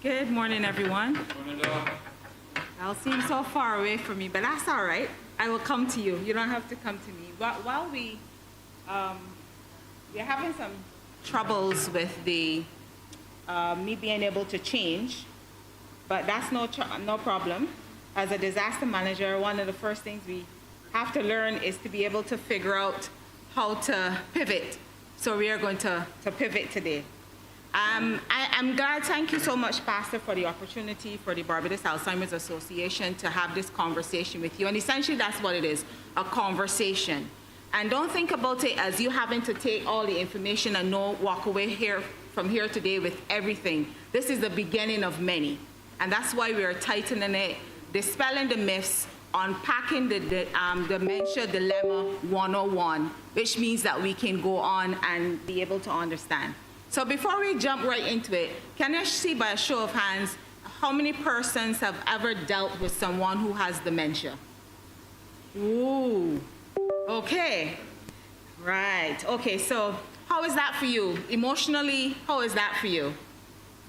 Good morning, everyone. Y'all seem so far away from me, but that's all right. I will come to you. You don't have to come to me. While we're having some troubles with the me being able to change, but that's no problem. As a disaster manager, one of the first things we have to learn is to be able to figure out how to pivot. So we are going to pivot today. I'm glad, thank you so much, Pastor, for the opportunity for the Barbados Alzheimer's Association to have this conversation with you. And essentially that's what it is, a conversation. And don't think about it as you having to take all the information and walk away from here today with everything. This is the beginning of many. And that's why we are tightening it, dispelling the myths, unpacking the dementia dilemma 101, which means that we can go on and be able to understand. So before we jump right into it, can I see by a show of hands, how many persons have ever dealt with someone who has dementia? Ooh, okay, right. Okay, so how is that for you? Emotionally, how is that for you?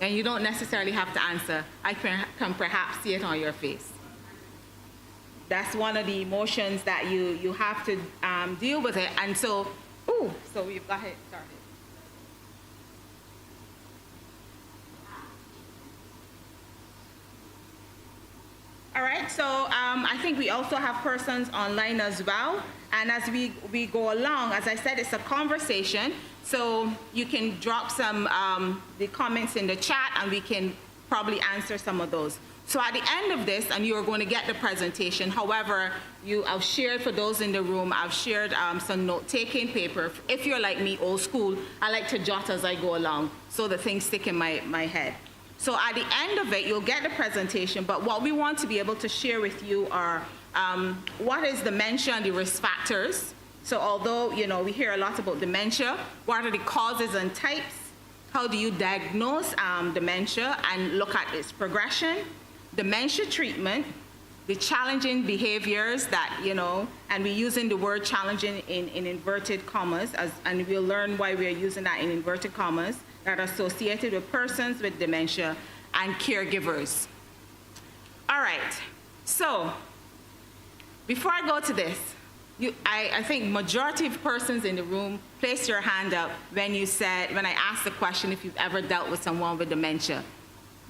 And you don't necessarily have to answer. I can perhaps see it on your face. That's one of the emotions that you have to deal with it. And so, so we've got it started. All right, so I think we also have persons online as well. And as we go along, as I said, it's a conversation. So you can drop some the comments in the chat and we can probably answer some of those. So at the end of this, and you're going to get the presentation, however, I've shared for those in the room, I've shared some note-taking paper. If you're like me, old school, I like to jot as I go along so the things stick in my head. So at the end of it, you'll get the presentation, but what we want to be able to share with you are what is dementia and the risk factors. So although, we hear a lot about dementia, what are the causes and types? How do you diagnose dementia and look at its progression? Dementia treatment, the challenging behaviors that, and we're using the word challenging in inverted commas, and we'll learn why we're using that in inverted commas, that are associated with persons with dementia and caregivers. All right, so before I go to this, I think majority of persons in the room placed your hand up when I asked the question if you've ever dealt with someone with dementia.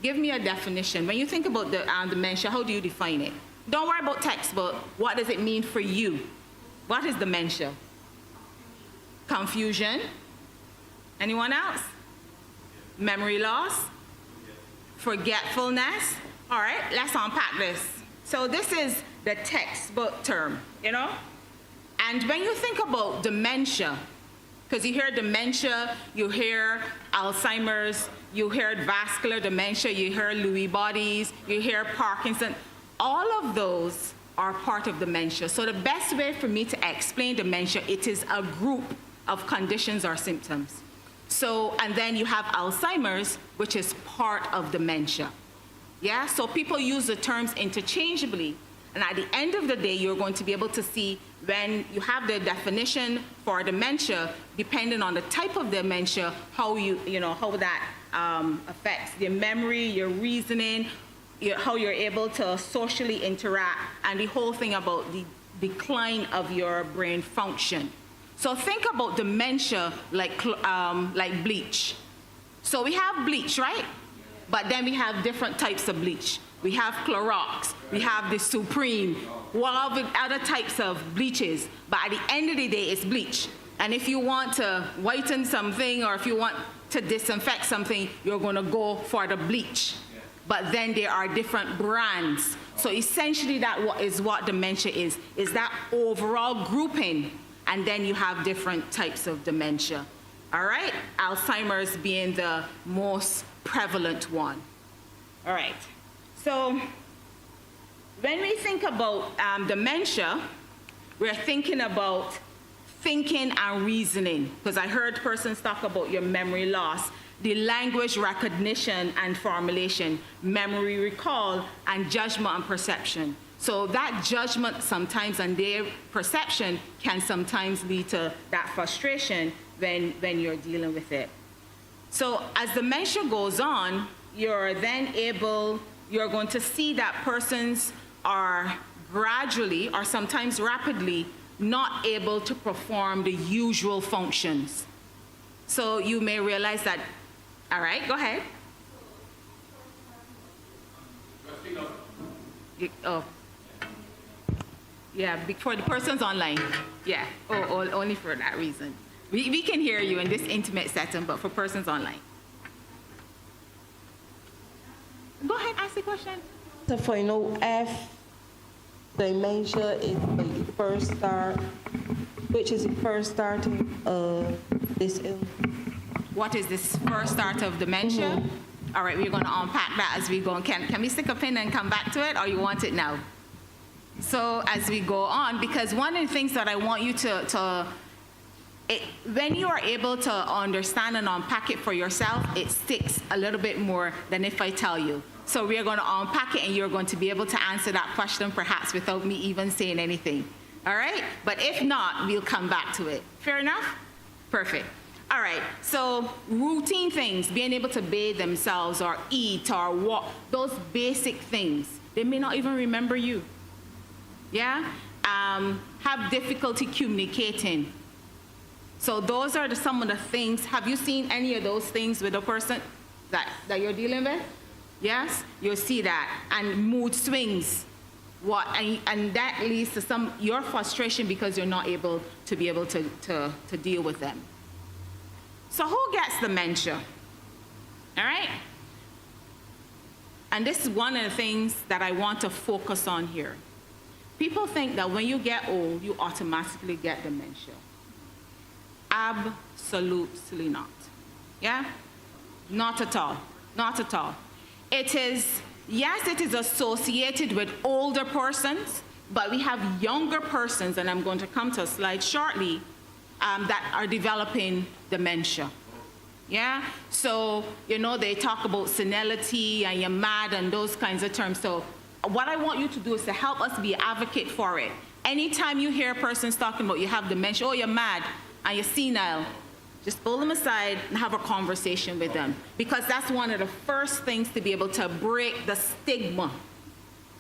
Give me a definition. When you think about the dementia, how do you define it? Don't worry about textbook. What does it mean for you? What is dementia? Confusion? Anyone else? Memory loss? Forgetfulness? All right, let's unpack this. So this is the textbook term, And when you think about dementia, because you hear dementia, you hear Alzheimer's, you hear vascular dementia, you hear Lewy bodies, you hear Parkinson, all of those are part of dementia. So the best way for me to explain dementia, it is a group of conditions or symptoms. So, and then you have Alzheimer's, which is part of dementia. Yeah, so people use the terms interchangeably. And at the end of the day, you're going to be able to see when you have the definition for dementia, depending on the type of dementia, how how that affects your memory, your reasoning, how you're able to socially interact, and the whole thing about the decline of your brain function. So think about dementia like bleach. So we have bleach, right? But then we have different types of bleach. We have Clorox, we have the Supreme, all the other types of bleaches. But at the end of the day, it's bleach. And if you want to whiten something or if you want to disinfect something, you're going to go for the bleach. But then there are different brands. So essentially that is what dementia is that overall grouping. And then you have different types of dementia. All right? Alzheimer's being the most prevalent one. All right. So when we think about dementia, we're thinking about thinking and reasoning, because I heard persons talk about your memory loss, the language recognition and formulation, memory recall, and judgment and perception. So that judgment sometimes and their perception can sometimes lead to that frustration when you're dealing with it. So as dementia goes on, you're going to see that persons are gradually or sometimes rapidly not able to perform the usual functions. So you may realize that, all right, go ahead. Oh. Yeah, for the persons online. Yeah, only for that reason. We can hear you in this intimate setting, but for persons online. Go ahead, ask the question. So for if dementia is the first start, which is the first starting of this illness? What is this first start of dementia? Mm-hmm. All right, we're going to unpack that as we go. Can we stick a pin and come back to it, or you want it now? So as we go on, because one of the things that I want you when you are able to understand and unpack it for yourself, it sticks a little bit more than if I tell you. So we are going to unpack it, and you're going to be able to answer that question perhaps without me even saying anything. All right? But if not, we'll come back to it. Fair enough? Perfect. All right, so routine things, being able to bathe themselves or eat or walk, those basic things, they may not even remember you. Yeah? Have difficulty communicating. So those are some of the things. Have you seen any of those things with a person that you're dealing with? Yes? You'll see that. And mood swings. And that leads to your frustration because you're not able to deal with them. So who gets dementia? All right? And this is one of the things that I want to focus on here. People think that when you get old, you automatically get dementia. Absolutely not. Yeah? Not at all. Not at all. It is associated with older persons, but we have younger persons, and I'm going to come to a slide shortly, that are developing dementia. Yeah? So, they talk about senility and you're mad and those kinds of terms. So what I want you to do is to help us be an advocate for it. Anytime you hear persons talking about you have dementia, oh, you're mad and you're senile, just pull them aside and have a conversation with them. Because that's one of the first things to be able to break the stigma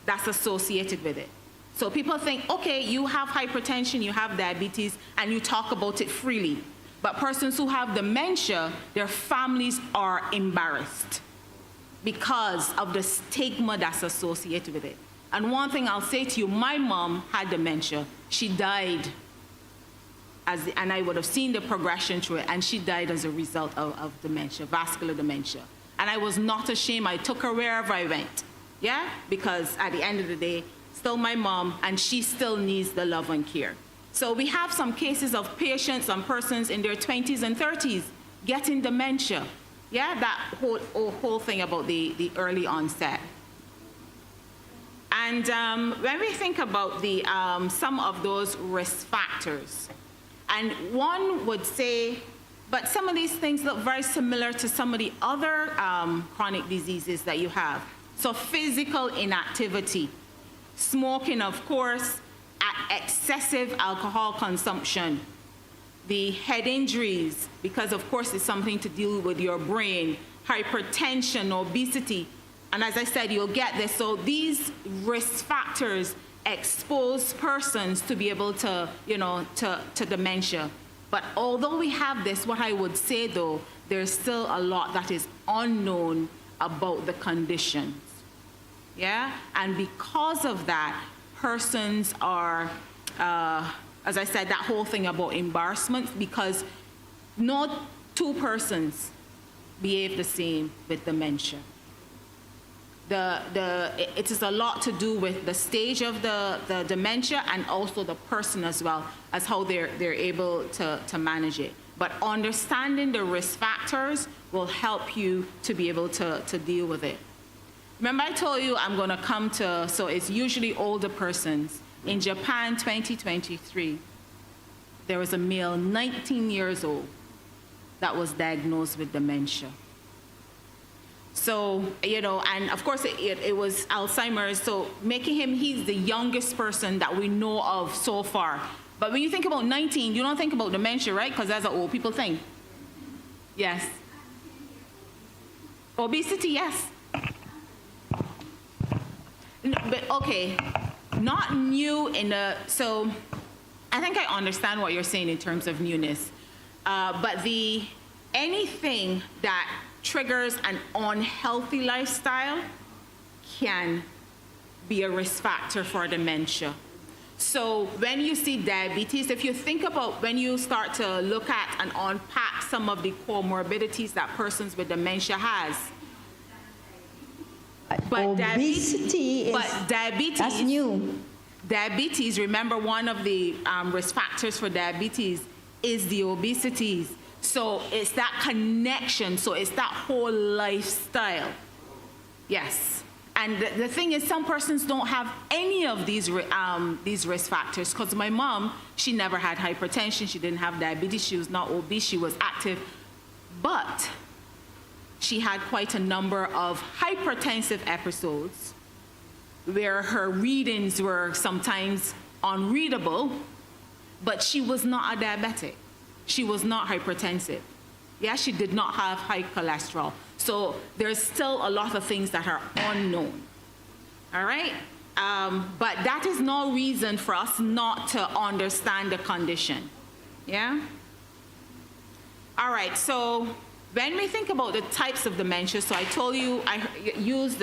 that's associated with it. So people think, okay, you have hypertension, you have diabetes, and you talk about it freely. But persons who have dementia, their families are embarrassed because of the stigma that's associated with it. And one thing I'll say to you, my mom had dementia. She died, and I would have seen the progression through it, and she died as a result of dementia, vascular dementia. And I was not ashamed. I took her wherever I went, yeah? Because at the end of the day, still my mom, and she still needs the love and care. So we have some cases of patients and persons in their 20s and 30s getting dementia. Yeah, that whole thing about the early onset. And when we think about some of those risk factors, and one would say, but some of these things look very similar to some of the other chronic diseases that you have. So physical inactivity. Smoking, of course, excessive alcohol consumption, the head injuries, because of course it's something to deal with your brain, hypertension, obesity, and as I said, you'll get this. So these risk factors expose persons to be able to, to dementia. But although we have this, what I would say though, there's still a lot that is unknown about the conditions. Yeah? And because of that, persons are, as I said, that whole thing about embarrassment, because no two persons behave the same with dementia. It is a lot to do with the stage of the dementia and also the person as well as how they're able to manage it. But understanding the risk factors will help you to be able to deal with it. Remember I told you I'm going to come to, so it's usually older persons. In Japan, 2023, there was a male 19 years old that was diagnosed with dementia. So, and of course it was Alzheimer's, so making him, he's the youngest person that we know of so far. But when you think about 19, you don't think about dementia, right? Because that's an old people thing. Yes. Obesity, yes. But okay, not new in a, so I think I understand what you're saying in terms of newness. But anything that triggers an unhealthy lifestyle can be a risk factor for dementia. So when you see diabetes, if you think about when you start to look at and unpack some of the comorbidities that persons with dementia has, Obesity that's new. Diabetes, remember one of the risk factors for diabetes is the obesities. So it's that connection, so it's that whole lifestyle. Yes. And the thing is, some persons don't have any of these risk factors, because my mom, she never had hypertension, she didn't have diabetes, she was not obese, she was active, but she had quite a number of hypertensive episodes where her readings were sometimes unreadable, but she was not a diabetic. She was not hypertensive. Yeah, she did not have high cholesterol. So there's still a lot of things that are unknown. All right? But that is no reason for us not to understand the condition. Yeah? All right, so when we think about the types of dementia, so I told you I used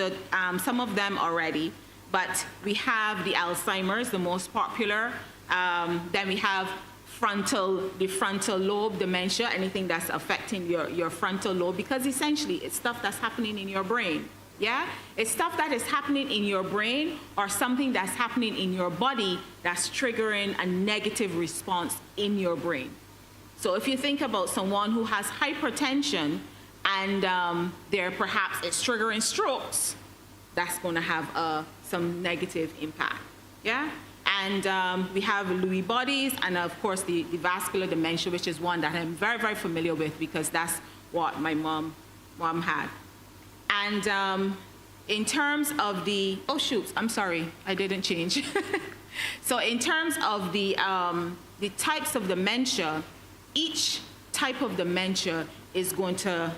some of them already, but we have the Alzheimer's, the most popular. Then we have the frontal lobe dementia, anything that's affecting your frontal lobe, because essentially it's stuff that's happening in your brain. Yeah? It's stuff that is happening in your brain or something that's happening in your body that's triggering a negative response in your brain. So if you think about someone who has hypertension and perhaps it's triggering strokes, that's going to have some negative impact. Yeah? And we have Lewy bodies and, of course, the vascular dementia, which is one that I'm very, very familiar with because that's what my mom had. And in terms of oh, shoot, I'm sorry, I didn't change. So in terms of the types of dementia, each type of dementia is going to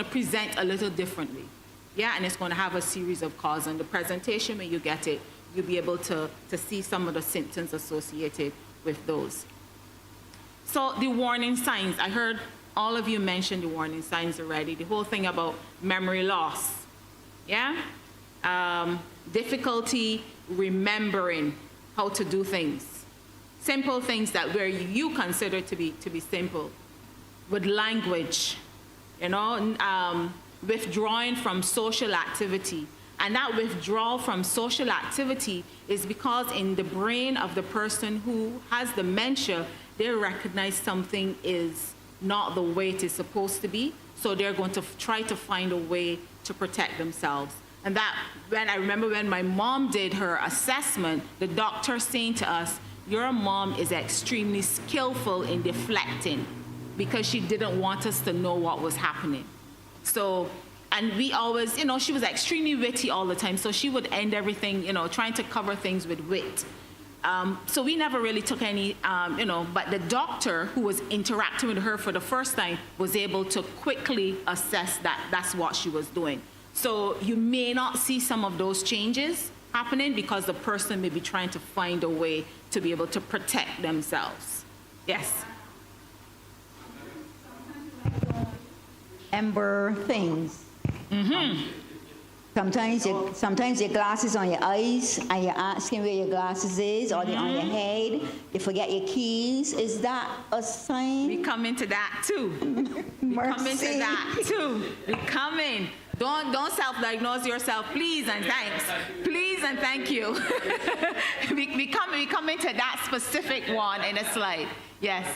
present a little differently. Yeah, and it's going to have a series of causes. And the presentation, when you get it, you'll be able to see some of the symptoms associated with those. So the warning signs, I heard all of you mention the warning signs already. The whole thing about memory loss, yeah? Difficulty remembering how to do things. Simple things that where you consider to be simple. With language, you know, withdrawing from social activity. And that withdrawal from social activity is because in the brain of the person who has dementia, they recognize something is not the way it is supposed to be. So they're going to try to find a way to protect themselves. And that, I remember when my mom did her assessment, the doctor saying to us, your mom is extremely skillful in deflecting, because she didn't want us to know what was happening. So, and we always, you know, she was extremely witty all the time, so she would end everything, you know, trying to cover things with wit. So we never really took any, you know, but the doctor who was interacting with her for the first time was able to quickly assess that that's what she was doing. So you may not see some of those changes happening because the person may be trying to find a way to be able to protect themselves. Yes? Remember things. Mm-hmm. Sometimes your glasses on your eyes and you're asking where your glasses is, or they're on your head. You forget your keys. Is that a sign? We come into that too. We come into that too. We come in. Don't self-diagnose yourself, please and thanks. Please and thank you. we come into that specific one in a slide. Yes.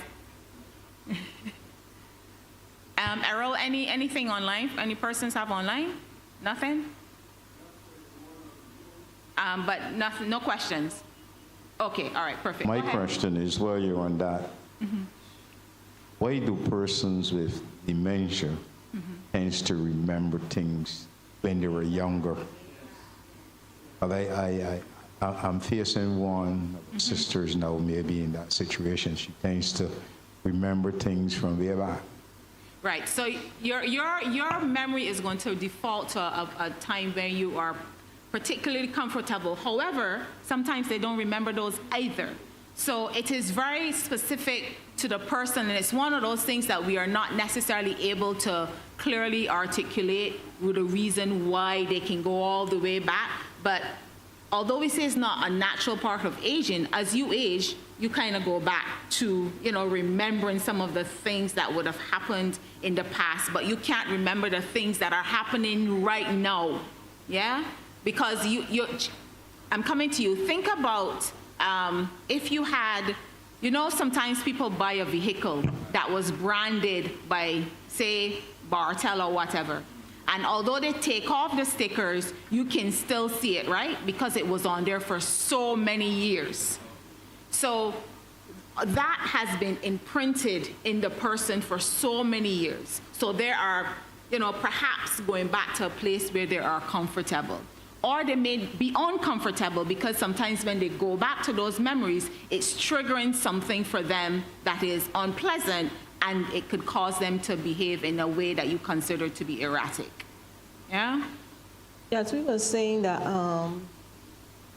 Errol, anything online? Any persons have online? Nothing? But nothing, no questions. Okay, all right, perfect. My question is, while you're on that, why do persons with dementia tends to remember things when they were younger? Well, I'm facing one of the sisters now, maybe in that situation. She tends to remember things from way back. Right. So your memory is going to default to a time when you are particularly comfortable. However, sometimes they don't remember those either. So it is very specific to the person, and it's one of those things that we are not necessarily able to clearly articulate with a reason why they can go all the way back. But although we say it's not a natural part of aging, as you age, you kind of go back to, remembering some of the things that would have happened in the past, but you can't remember the things that are happening right now, yeah? Because I'm coming to you, think about if you had, sometimes people buy a vehicle that was branded by, say, Bartel or whatever. And although they take off the stickers, you can still see it, right? Because it was on there for so many years. So that has been imprinted in the person for so many years. So they are, perhaps going back to a place where they are comfortable. Or they may be uncomfortable because sometimes when they go back to those memories, it's triggering something for them that is unpleasant, and it could cause them to behave in a way that you consider to be erratic. Yeah? Yes, we were saying that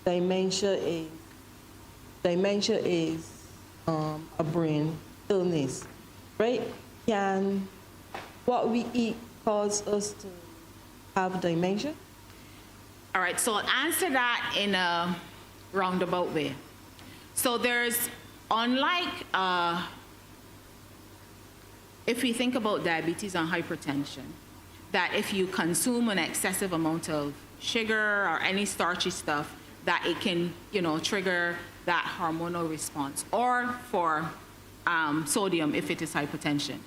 dementia is a brain illness, right? Can what we eat cause us to have dementia? All right, so I'll answer that in a roundabout way. So there's, unlike, if we think about diabetes and hypertension, that if you consume an excessive amount of sugar or any starchy stuff, that it can, trigger that hormonal response, or for sodium if it is hypertension.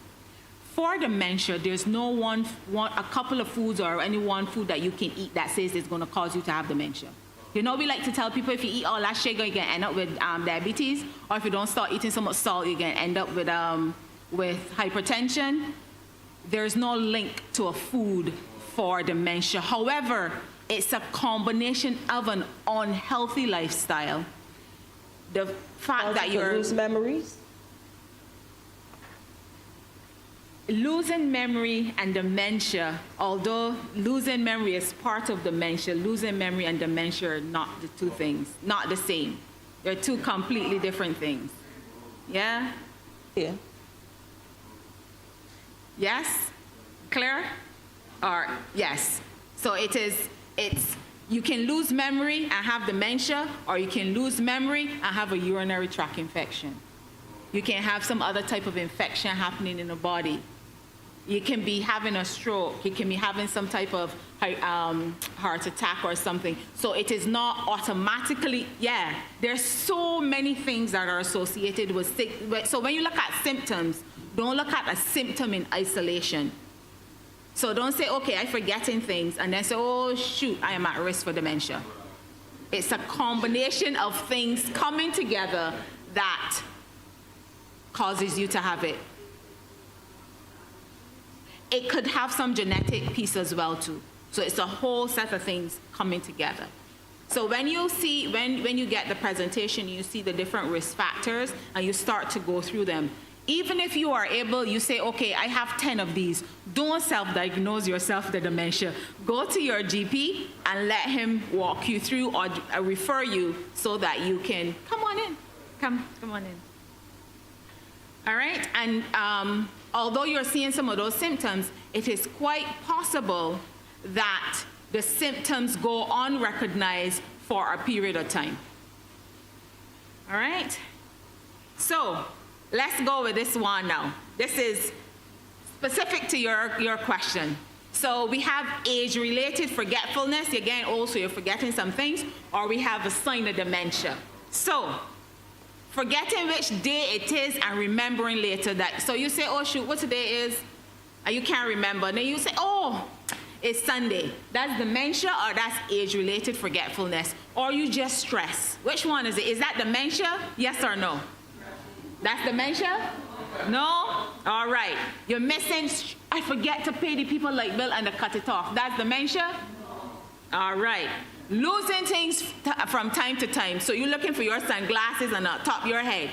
For dementia, there's no a couple of foods or any one food that you can eat that says it's going to cause you to have dementia. We like to tell people if you eat all that sugar, you're going to end up with diabetes, or if you don't start eating so much salt, you're going to end up with hypertension. There's no link to a food for dementia. However, it's a combination of an unhealthy lifestyle. The fact that you're lose memories. Losing memory and dementia, although losing memory is part of dementia, losing memory and dementia are not the two things, not the same. They're two completely different things. Yeah? Yeah. Yes? Clear? Or yes. So you can lose memory and have dementia, or you can lose memory and have a urinary tract infection. You can have some other type of infection happening in the body. You can be having a stroke. You can be having some type of heart attack or something. So it is not automatically, there's so many things that are associated with sick. So when you look at symptoms, don't look at a symptom in isolation. So don't say, okay, I'm forgetting things, and then say, oh, shoot, I am at risk for dementia. It's a combination of things coming together that causes you to have it. It could have some genetic piece as well too. So it's a whole set of things coming together. So when you see, when you get the presentation, you see the different risk factors and you start to go through them. Even if you are able, you say, okay, I have 10 of these. Don't self-diagnose yourself with dementia. Go to your GP and let him walk you through or refer you so that you can, come on in. Come on in. All right, and although you're seeing some of those symptoms, it is quite possible that the symptoms go unrecognized for a period of time. All right, so let's go with this one now. This is specific to your question. So we have age-related forgetfulness. Again, also you're forgetting some things, or we have a sign of dementia. So forgetting which day it is and remembering later that. So you say, oh shoot, what today is? And you can't remember. And then you say, oh, it's Sunday. That's dementia, or that's age-related forgetfulness. Or you just stress. Which one is it? Is that dementia? Yes or no? That's dementia? No? All right. You're missing, I forget to pay the people like bill and to cut it off. That's dementia? All right. Losing things from time to time. So you're looking for your sunglasses on the top of your head.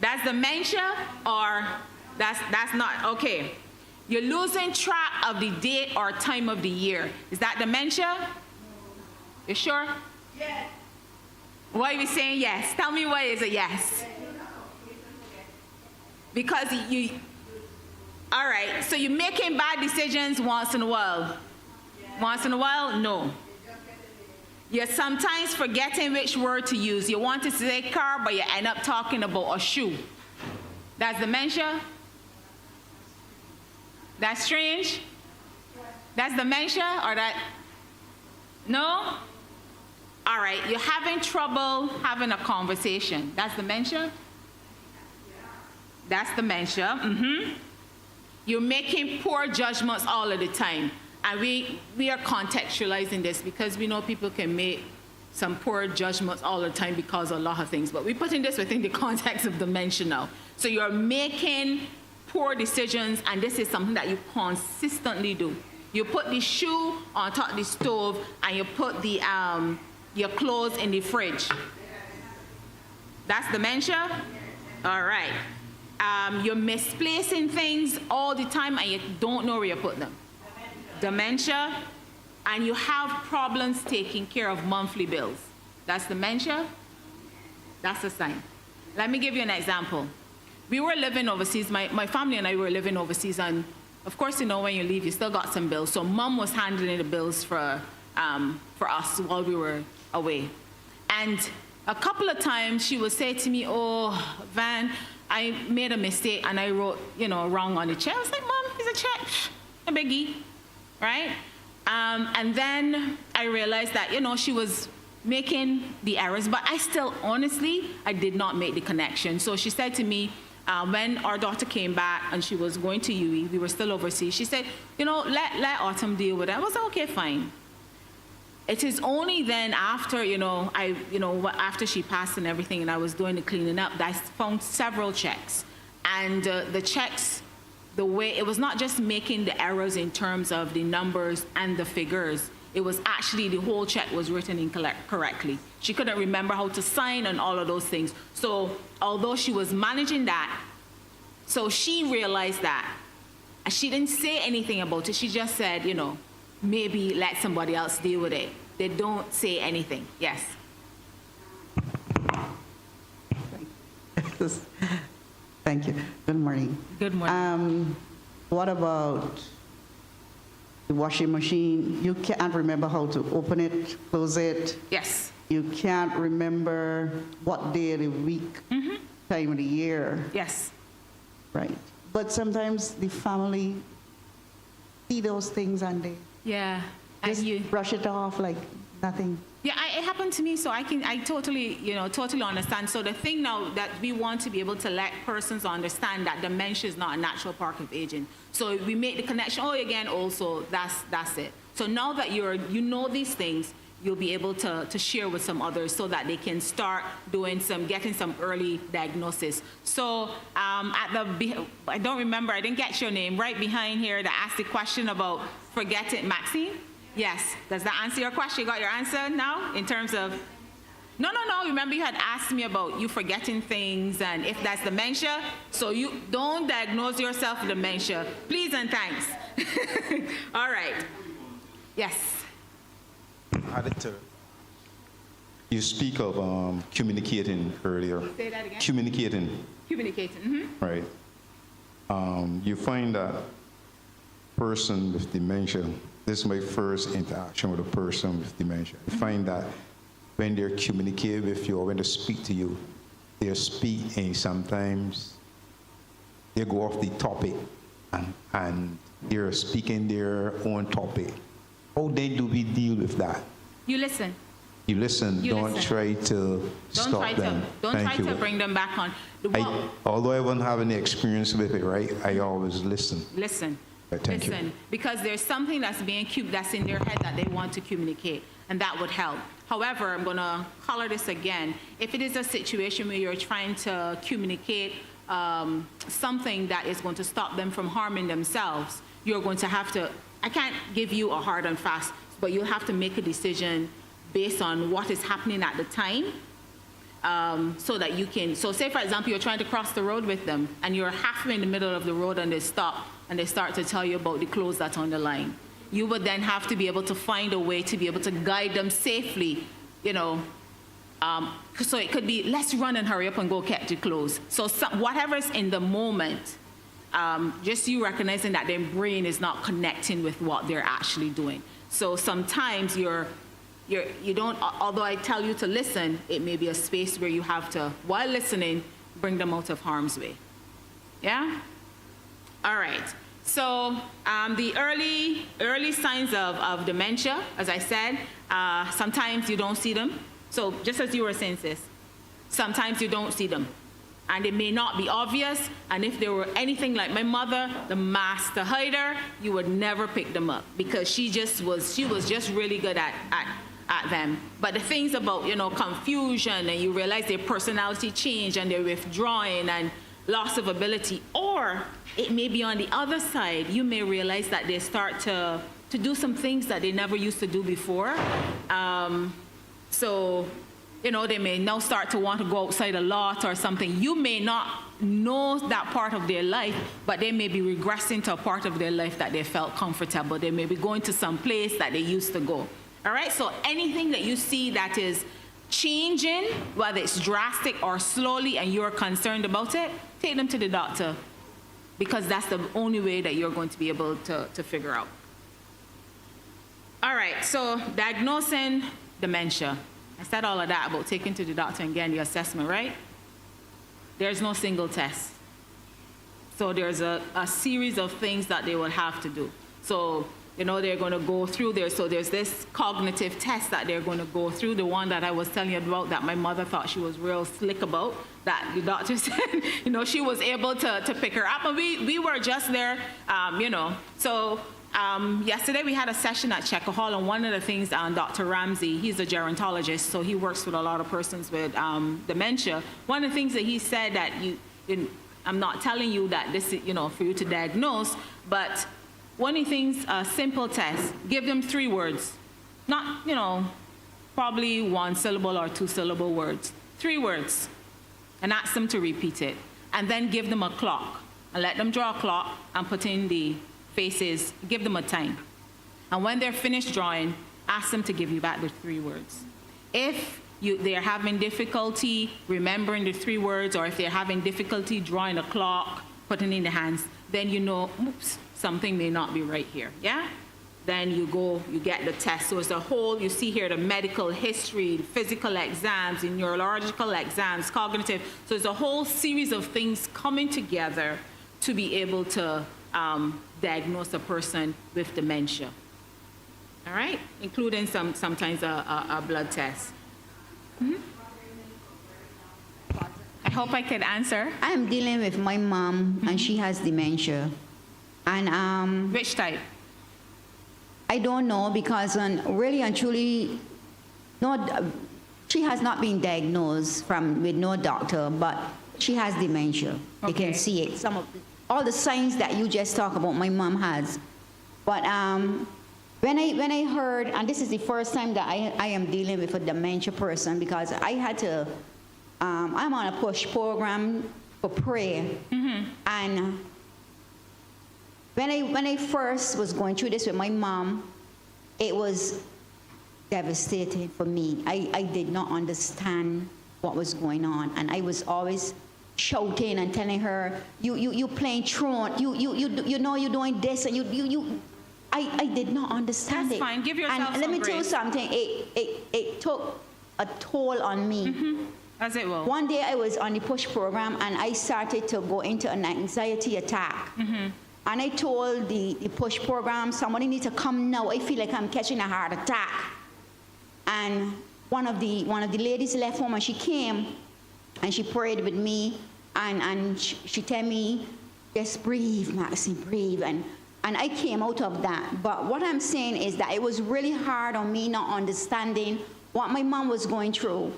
That's dementia, or That's not, okay. You're losing track of the date or time of the year. Is that dementia? You sure? Yes. Why are you saying yes? Tell me why is it yes? Because all right, so you're making bad decisions once in a while. Once in a while, no. You're sometimes forgetting which word to use. You want to say car, but you end up talking about a shoe. That's dementia? That's strange? That's dementia or that? No? All right, you're having trouble having a conversation. That's dementia? That's dementia. You're making poor judgments all of the time. And we are contextualizing this because we know people can make some poor judgments all the time because of a lot of things. But we're putting this within the context of dementia now. So you're making poor decisions, and this is something that you consistently do. You put the shoe on top of the stove, and you put the your clothes in the fridge. That's dementia? All right. You're misplacing things all the time, and you don't know where you put them. Dementia. And you have problems taking care of monthly bills. That's dementia. That's a sign. Let me give you an example. We were living overseas. My family and I were living overseas, and of course, you know, when you leave, you still got some bills. So Mom was handling the bills for us while we were away. And a couple of times she would say to me, "Oh, Van, I made a mistake and I wrote, wrong on the check." I was like, "Mom, it's a check, a biggie," right? And then I realized that, she was making the errors, but I still, honestly, I did not make the connection. So she said to me, when our daughter came back and she was going to UE, we were still overseas, she said, let Autumn deal with it. I was like, okay, fine. It is only then after, after she passed and everything, and I was doing the cleaning up, that I found several checks. And the checks, the way, it was not just making the errors in terms of the numbers and the figures. It was actually the whole check was written incorrectly. She couldn't remember how to sign and all of those things. So although she was managing that, so she realized that. She didn't say anything about it. She just said, maybe let somebody else deal with it. They don't say anything. Yes. Thank you. Good morning. Good morning. What about the washing machine? You can't remember how to open it, close it. Yes. You can't remember what day of the week, time of the year. Yes. Right. But sometimes the family see those things and they just brush it off like nothing. Yeah, it happened to me, so I totally, totally understand. So the thing now that we want to be able to let persons understand that dementia is not a natural part of aging. So we make the connection, again, also, that's it. So now that you know these things, you'll be able to share with some others so that they can start getting some early diagnosis. So I don't remember, I didn't get your name, right behind here that asked the question about forgetting, Maxine? Yes. Does that answer your question? You got your answer now in terms of? No. Remember you had asked me about you forgetting things and if that's dementia. So you don't diagnose yourself with dementia. Please and thanks. All right. Yes. You speak of communicating earlier. Say that again. Communicating. Right. You find that person with dementia, this is my first interaction with a person with dementia. I find that when they're communicating with you or when they speak to you, they're speaking sometimes they go off the topic and they're speaking their own topic. How then do we deal with that? You listen. You listen. Don't try to stop them. Don't try to bring them back on. Although I won't have any experience with it, right? I always listen. Listen. Thank you. Because there's something that's that's in their head that they want to communicate, and that would help. However, I'm going to color this again. If it is a situation where you're trying to communicate something that is going to stop them from harming themselves, you're going to have to, I can't give you a hard and fast, but you'll have to make a decision based on what is happening at the time. so that you can, so say for example, you're trying to cross the road with them and you're halfway in the middle of the road and they stop and they start to tell you about the clothes that's on the line. You would then have to be able to find a way to be able to guide them safely, you know. So it could be, let's run and hurry up and go catch the clothes. So whatever's in the moment, just you recognizing that their brain is not connecting with what they're actually doing. So sometimes you don't, although I tell you to listen, it may be a space where you have to, while listening, bring them out of harm's way. Yeah? All right. So the early signs of dementia, as I said, sometimes you don't see them. So just as you were saying, sis, sometimes you don't see them. And it may not be obvious, and if they were anything like my mother, the master hider, you would never pick them up because she was just really good at them. But the things about, you know, confusion, and you realize their personality change and they're withdrawing and loss of ability, or it may be on the other side, you may realize that they start to do some things that they never used to do before. So, you know, they may now start to want to go outside a lot or something. You may not know that part of their life, but they may be regressing to a part of their life that they felt comfortable. They may be going to some place that they used to go. All right, so anything that you see that is changing, whether it's drastic or slowly, and you're concerned about it, take them to the doctor, because that's the only way that you're going to be able to figure out. All right, so diagnosing dementia. I said all of that about taking to the doctor and getting the assessment, right? There's no single test. So there's a series of things that they will have to do. So, you know, they're going to go through there. So there's this cognitive test that they're going to go through, the one that I was telling you about that my mother thought she was real slick about, that the doctor said, you know, she was able to pick her up. And we were just there, you know. So yesterday we had a session at Checker Hall, and one of the things, Dr. Ramsey, he's a gerontologist, so he works with a lot of persons with dementia. One of the things that he said that I'm not telling you that this is, you know, for you to diagnose, but one of the things, a simple test, give them 3 words. Not, you know, probably 1 syllable or 2 syllable words. 3 words. And ask them to repeat it. And then give them a clock. And let them draw a clock and put in the faces, give them a time. And when they're finished drawing, ask them to give you back the 3 words. If they're having difficulty remembering the 3 words, or if they're having difficulty drawing a clock, putting in the hands, then you know, oops, something may not be right here, yeah? Then you go, you get the test. So it's a whole, you see here the medical history, the physical exams, the neurological exams, cognitive. So it's a whole series of things coming together to be able to diagnose a person with dementia. All right? Including sometimes a blood test. Mm-hmm. I hope I could answer. I'm dealing with my mom, and she has dementia. And which type? I don't know, because really and truly, she has not been diagnosed with no doctor, but she has dementia. Okay. You can see it. All the signs that you just talked about, my mom has. But when I heard, and this is the first time that I am dealing with a dementia person, because I had to, I'm on a push program for prayer. Mm-hmm. And when I first was going through this with my mom, it was devastating for me. I did not understand what was going on, and I was always shouting and telling her, you playing truant, you know you're doing this, and I did not understand it. That's fine. Give yourself and some let me grace. tell you something. It took a toll on me. Mm-hmm. As it will. One day I was on the push program, and I started to go into an anxiety attack. Mm-hmm. And I told the push program, somebody needs to come now. I feel like I'm catching a heart attack. And one of the ladies left home, and she came and she prayed with me, and she told me, just breathe, Maxine, breathe. And I came out of that. But what I'm saying is that it was really hard on me not understanding what my mom was going through.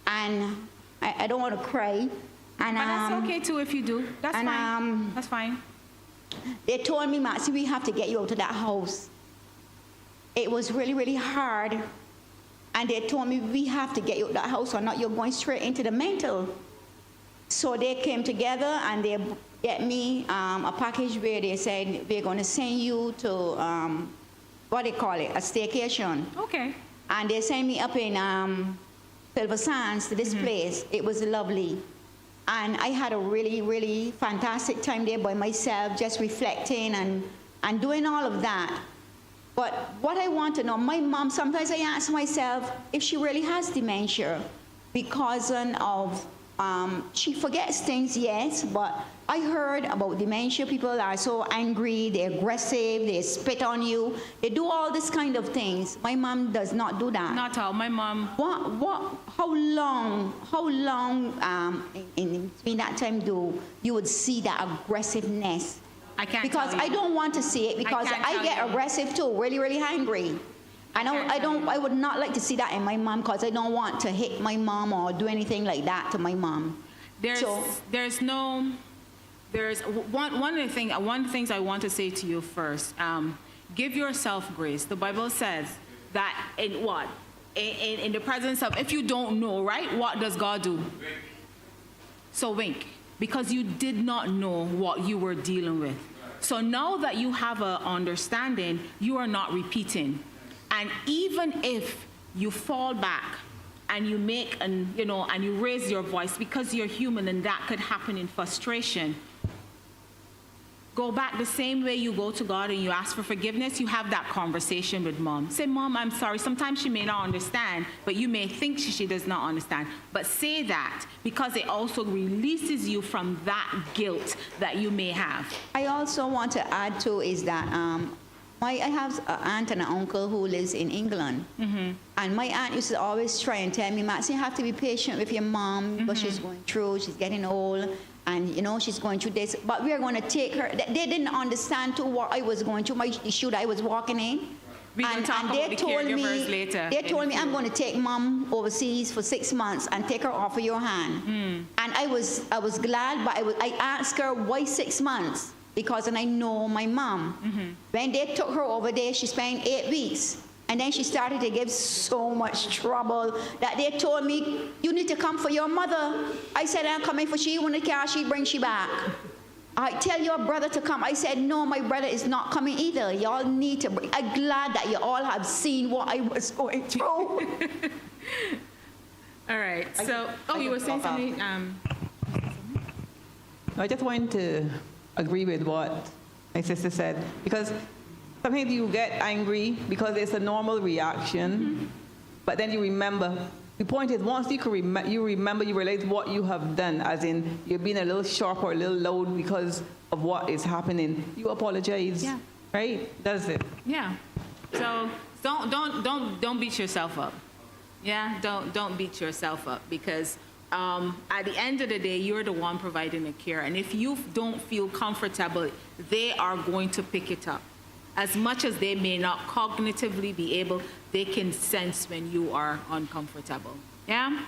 And I don't want to cry. And, but that's okay too if you do. That's fine. That's fine. They told me, Maxie, we have to get you out of that house. It was really, really hard. And they told me, we have to get you out of that house or not, you're going straight into the mental. So they came together and they get me a package where they said, we're going to send you to, what they call it, a staycation. Okay. And they sent me up in Silver Sands to this place. It was lovely. And I had a really, really fantastic time there by myself, just reflecting and doing all of that. But what I want to know, my mom, sometimes I ask myself if she really has dementia because of, she forgets things, yes, but I heard about dementia. People are so angry, they're aggressive, they spit on you, they do all this kind of things. My mom does not do that. Not all. My mom. How long in between that time do you would see that aggressiveness? I can't Because tell you. I don't want to see it because can't I tell get you. aggressive too, really, really angry. And I would not like to see that in my mom because I don't want to hit my mom or do anything like that to my mom. There's one of the things I want to say to you first. Give yourself grace. The Bible says that in the presence of, if you don't know, right? What does God do? So wink, because you did not know what you were dealing with. So now that you have an understanding, you are not repeating. And even if you fall back and you make and you raise your voice because you're human and that could happen in frustration, go back the same way you go to God and you ask for forgiveness. You have that conversation with mom. Say, Mom, I'm sorry. Sometimes she may not understand, but you may think she does not understand. But say that because it also releases you from that guilt that you may have. I also want to add to is that I have an aunt and an uncle who lives in England. And my aunt used to always try and tell me, Max, you have to be patient with your mom because she's going through, she's getting old. And, she's going through this. But we are going to take her. They didn't understand too what I was going through, my issue that I was walking in. We can talk about the caregivers later. They told me, I'm going to take mom overseas for 6 months and take her off of your hand. And I was glad, but I asked her, why 6 months? Because I know my mom. When they took her over there, she spent 8 weeks. And then she started to give so much trouble that they told me, you need to come for your mother. I said, I'm coming for she. When the car, she brings she back. I tell your brother to come. I said, no, my brother is not coming either. Y'all need to bring. I'm glad that you all have seen what I was going through. All right. So, you were saying something? I just wanted to agree with what my sister said, because sometimes you get angry because it's a normal reaction, but then you remember. The point is, once you remember, you realize what you have done, as in you're being a little sharp or a little loud because of what is happening. You apologize, right? That's it. Yeah. So don't beat yourself up. Yeah. Don't beat yourself up because at the end of the day, you're the one providing the care, and if you don't feel comfortable, they are going to pick it up. As much as they may not cognitively be able, they can sense when you are uncomfortable. Yeah?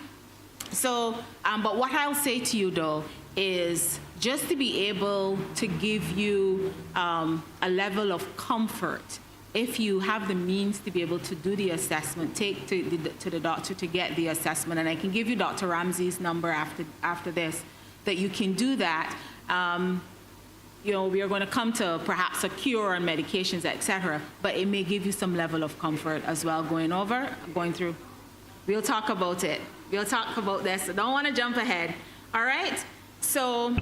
So, but what I'll say to you though is just to be able to give you a level of comfort, if you have the means to be able to do the assessment, take to the doctor to get the assessment, and I can give you Dr. Ramsey's number after this, that you can do that. We are going to come to perhaps a cure on medications, etc., but it may give you some level of comfort as well going through. We'll talk about it. We'll talk about this. I don't want to jump ahead. All right? So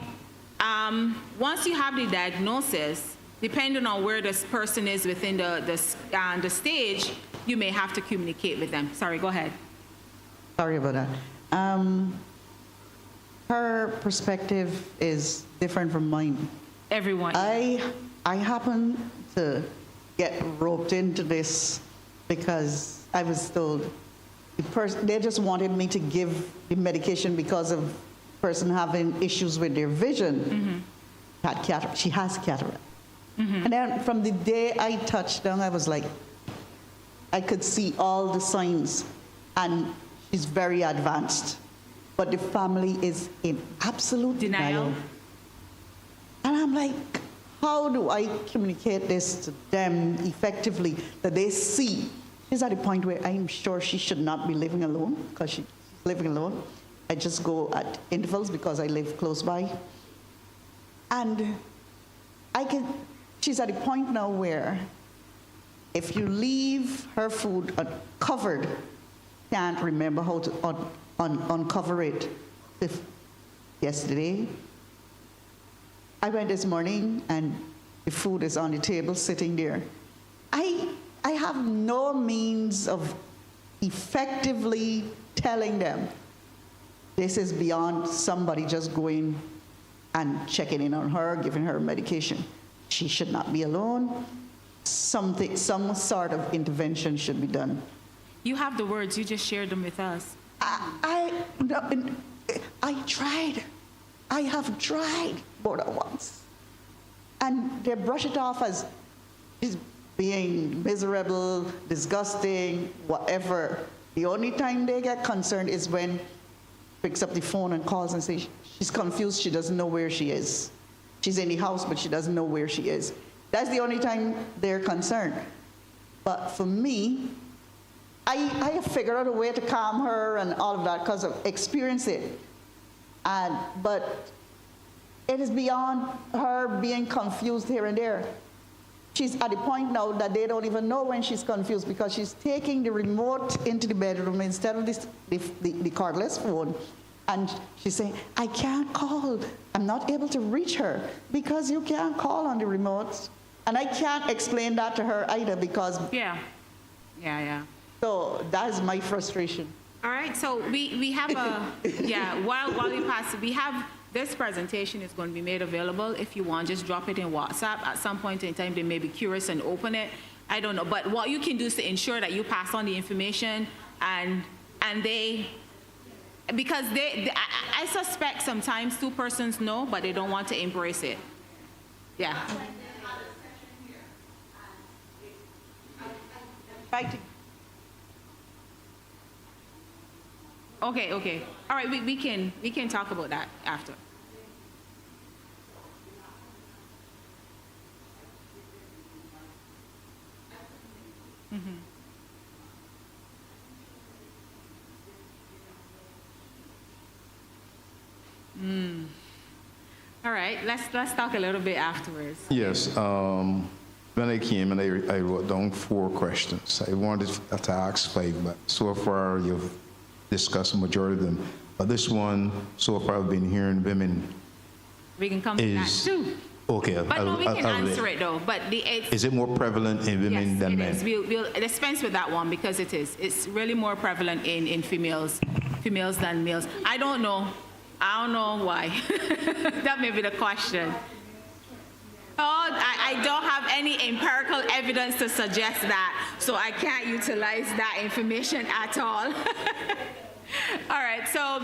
once you have the diagnosis, depending on where this person is within the stage, you may have to communicate with them. Sorry, go ahead. Sorry about that. Her perspective is different from mine. Everyone. I happen to get roped into this because I was told they just wanted me to give the medication because of the person having issues with their vision. She has cataract. And then from the day I touched down, I was like, I could see all the signs, and she's very advanced. But the family is in absolute denial. And I'm like, how do I communicate this to them effectively that they see she's at a point where I'm sure she should not be living alone, because she's living alone. I just go at intervals because I live close by. And she's at a point now where if you leave her food covered, can't remember how to uncover it. Yesterday, I went this morning and the food is on the table sitting there. I have no means of effectively telling them this is beyond somebody just going and checking in on her, giving her medication. She should not be alone. Some sort of intervention should be done. You have the words, you just shared them with us. I tried. I have tried more than once. And they brush it off as she's being miserable, disgusting, whatever. The only time they get concerned is when picks up the phone and calls and says she's confused, she doesn't know where she is. She's in the house, but she doesn't know where she is. That's the only time they're concerned. But for me, I have figured out a way to calm her and all of that because I've experienced it. But it is beyond her being confused here and there. She's at the point now that they don't even know when she's confused because she's taking the remote into the bedroom instead of the cordless phone. And she's saying, I can't call. I'm not able to reach her because you can't call on the remote. And I can't explain that to her either because... Yeah. So that is my frustration. All right, so we have a, while we pass, we have, this presentation is going to be made available. If you want, just drop it in WhatsApp. At some point in time, they may be curious and open it. I don't know, but what you can do is to ensure that you pass on the information and they, because I suspect sometimes two persons know, but they don't want to embrace it. Yeah. Okay. All right, we can talk about that after. All right, let's talk a little bit afterwards. Yes. When I came and I wrote down 4 questions. I wanted to ask 5, but so far you've discussed the majority of them. But this one, so far I've been hearing women. We can come to that too. Okay. But no, we can answer it though. But is it more prevalent in women than men? Yes, it is. We'll dispense with that one because it is. It's really more prevalent in females than males. I don't know why. That may be the question. Oh, I don't have any empirical evidence to suggest that, so I can't utilize that information at all. All right, so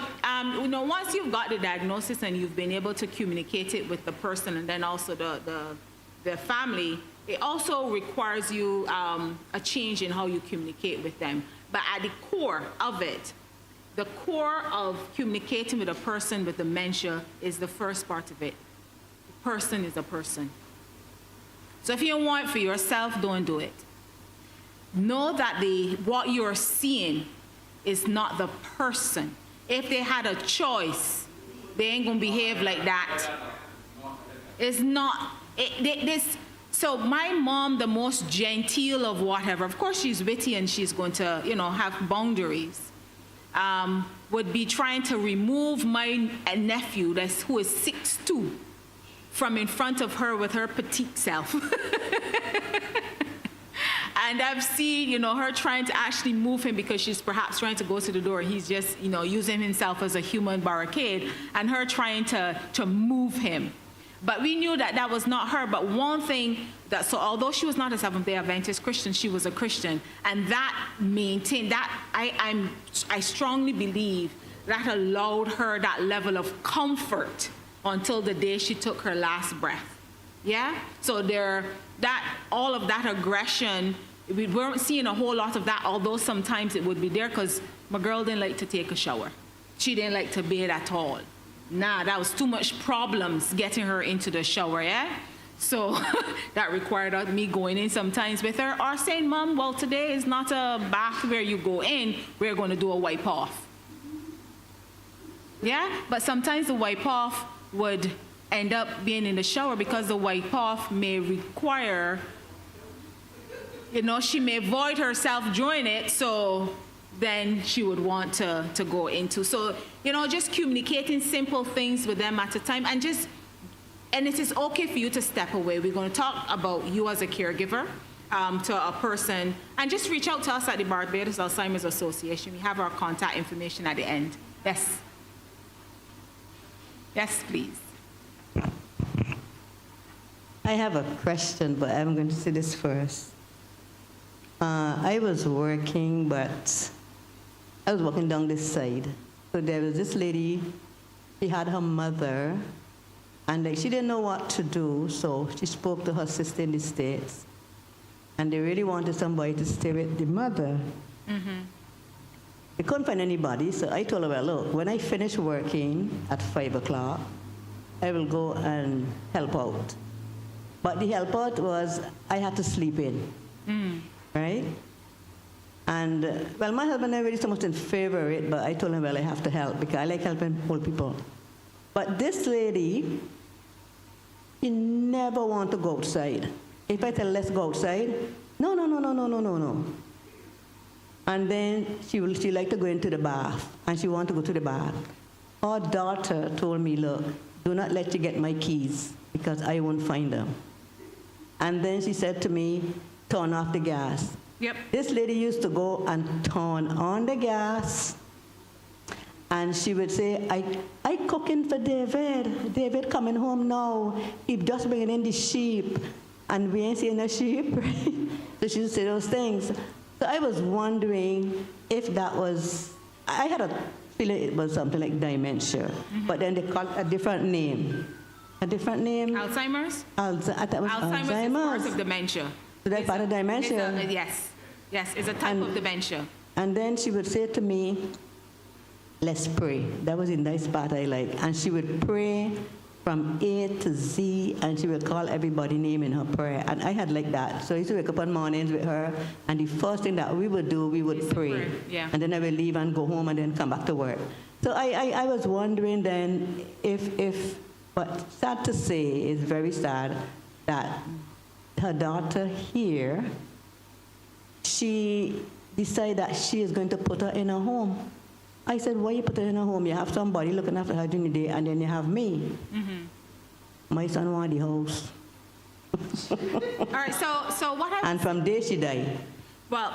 once you've got the diagnosis and you've been able to communicate it with the person and then also the family, it also requires you a change in how you communicate with them. But at the core of it, the core of communicating with a person with dementia is the first part of it. The person is a person. So if you want it for yourself, don't do it. Know that what you're seeing is not the person. If they had a choice, they ain't gonna behave like that. It's not, so my mom, the most genteel of whatever, of course she's witty and she's going to, have boundaries, would be trying to remove my nephew who is 6'2", from in front of her with her petite self. And I've seen, her trying to actually move him because she's perhaps trying to go to the door. He's just, using himself as a human barricade, and her trying to move him. But we knew that was not her. But one thing so although she was not a Seventh-day Adventist Christian, she was a Christian. And that maintained, I strongly believe that allowed her that level of comfort until the day she took her last breath. Yeah? So all of that aggression, we weren't seeing a whole lot of that, although sometimes it would be there because my girl didn't like to take a shower. She didn't like to bathe at all. That was too much problems getting her into the shower, yeah? So that required me going in sometimes with her or saying, Mom, well, today is not a bath where you go in. We're going to do a wipe off. Yeah, but sometimes the wipe off would end up being in the shower because the wipe off may require, she may void herself during it, so then she would want to go into. So, just communicating simple things with them at a time, and it is okay for you to step away. We're going to talk about you as a caregiver to a person, and just reach out to us at the Barbados Alzheimer's Association. We have our contact information at the end. Yes. Yes, please. I have a question, but I'm going to say this first. I was working, but I was walking down this side. So there was this lady, she had her mother, and she didn't know what to do, so she spoke to her sister in the States. And they really wanted somebody to stay with the mother. Mm-hmm. They couldn't find anybody, so I told her, well, look, when I finish working at 5 o'clock, I will go and help out. But the help out was I had to sleep in, right? And, well, my husband never really so much in favor of it, but I told him, well, I have to help because I like helping old people. But this lady, she never wanted to go outside. If I tell her, let's go outside, no. And then she liked to go into the bath, and she wanted to go to the bath. Her daughter told me, look, do not let you get my keys because I won't find them. And then she said to me, turn off the gas. Yep. This lady used to go and turn on the gas, and she would say, I cooking for David. David coming home now. He just bringing in the sheep, and we ain't seeing no sheep. So she would say those things. So I was wondering if that was, I had a feeling it was something like dementia, but then they called a different name. A different name? Alzheimer's? I thought it was Alzheimer's is part of dementia. So that's part of dementia? Yes, it's a type of dementia. And then she would say to me, let's pray. That was the nice part I like. And she would pray from A to Z, and she would call everybody's name in her prayer. And I had like that. So I used to wake up on mornings with her, and the first thing that we would do, we would pray. Yeah. And then I would leave and go home and then come back to work. So I was wondering then if but sad to say, it's very sad, that her daughter here, she decided that she is going to put her in a home. I said, why you put her in a home? You have somebody looking after her during the day, and then you have me. Mm-hmm. My son wanted the house. All right, so what happened? And from there she died. Well,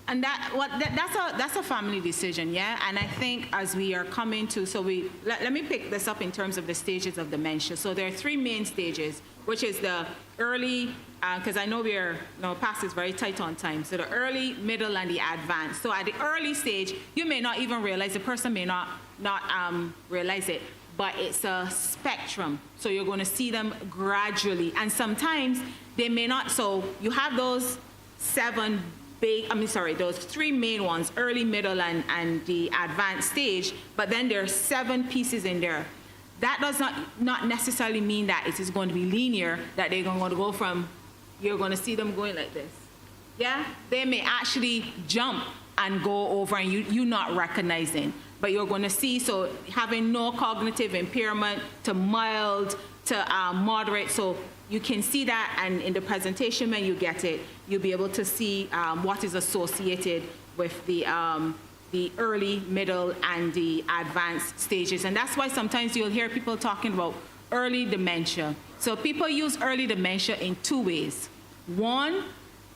that's a family decision, yeah? And I think as we are coming to, let me pick this up in terms of the stages of dementia. So there are 3 main stages, which is the early, because I know past is very tight on time. So the early, middle, and the advanced. So at the early stage, you may not even realize, the person may not realize it, but it's a spectrum. So you're going to see them gradually. And sometimes they may not, so you have those 3 main ones, early, middle, and the advanced stage, but then there are 7 pieces in there. That does not necessarily mean that it is going to be linear, that they're going to go from, you're going to see them going like this. Yeah? They may actually jump and go over and you not recognizing. But you're going to see, so having no cognitive impairment to mild to moderate, so you can see that, and in the presentation when you get it, you'll be able to see what is associated with the early, middle, and the advanced stages. And that's why sometimes you'll hear people talking about early dementia. So people use early dementia in 2 ways. One,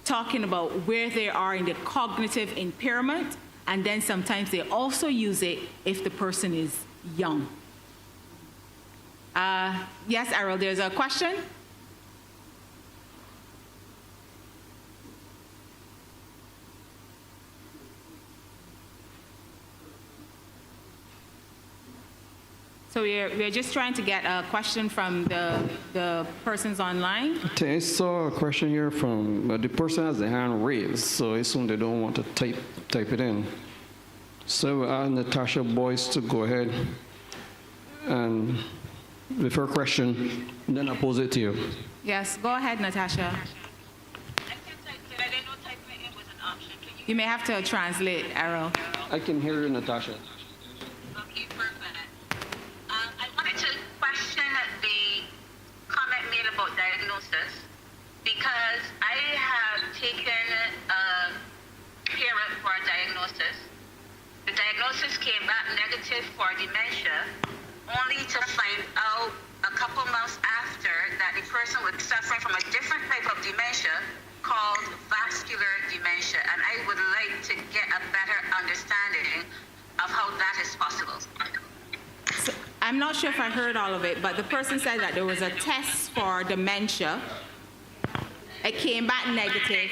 talking about where they are in the cognitive impairment, and then sometimes they also use it if the person is young. Yes, Errol, there's a question? So we're just trying to get a question from the persons online. Okay, I saw a question here from the person has the hand raised, so I assume they don't want to type it in. So Natasha Boyce to go ahead and with her question, and then I pose it to you. Yes, go ahead, Natasha. You may have to translate, Errol. I can hear you, Natasha. Okay, perfect. I wanted to question the comment made about diagnosis because I have taken a parent for a diagnosis. The diagnosis came back negative for dementia, only to find out a couple months after that the person was suffering from a different type of dementia called vascular dementia, and I would like to get a better understanding of how that is possible. So, I'm not sure if I heard all of it, but the person said that there was a test for dementia. It came back negative.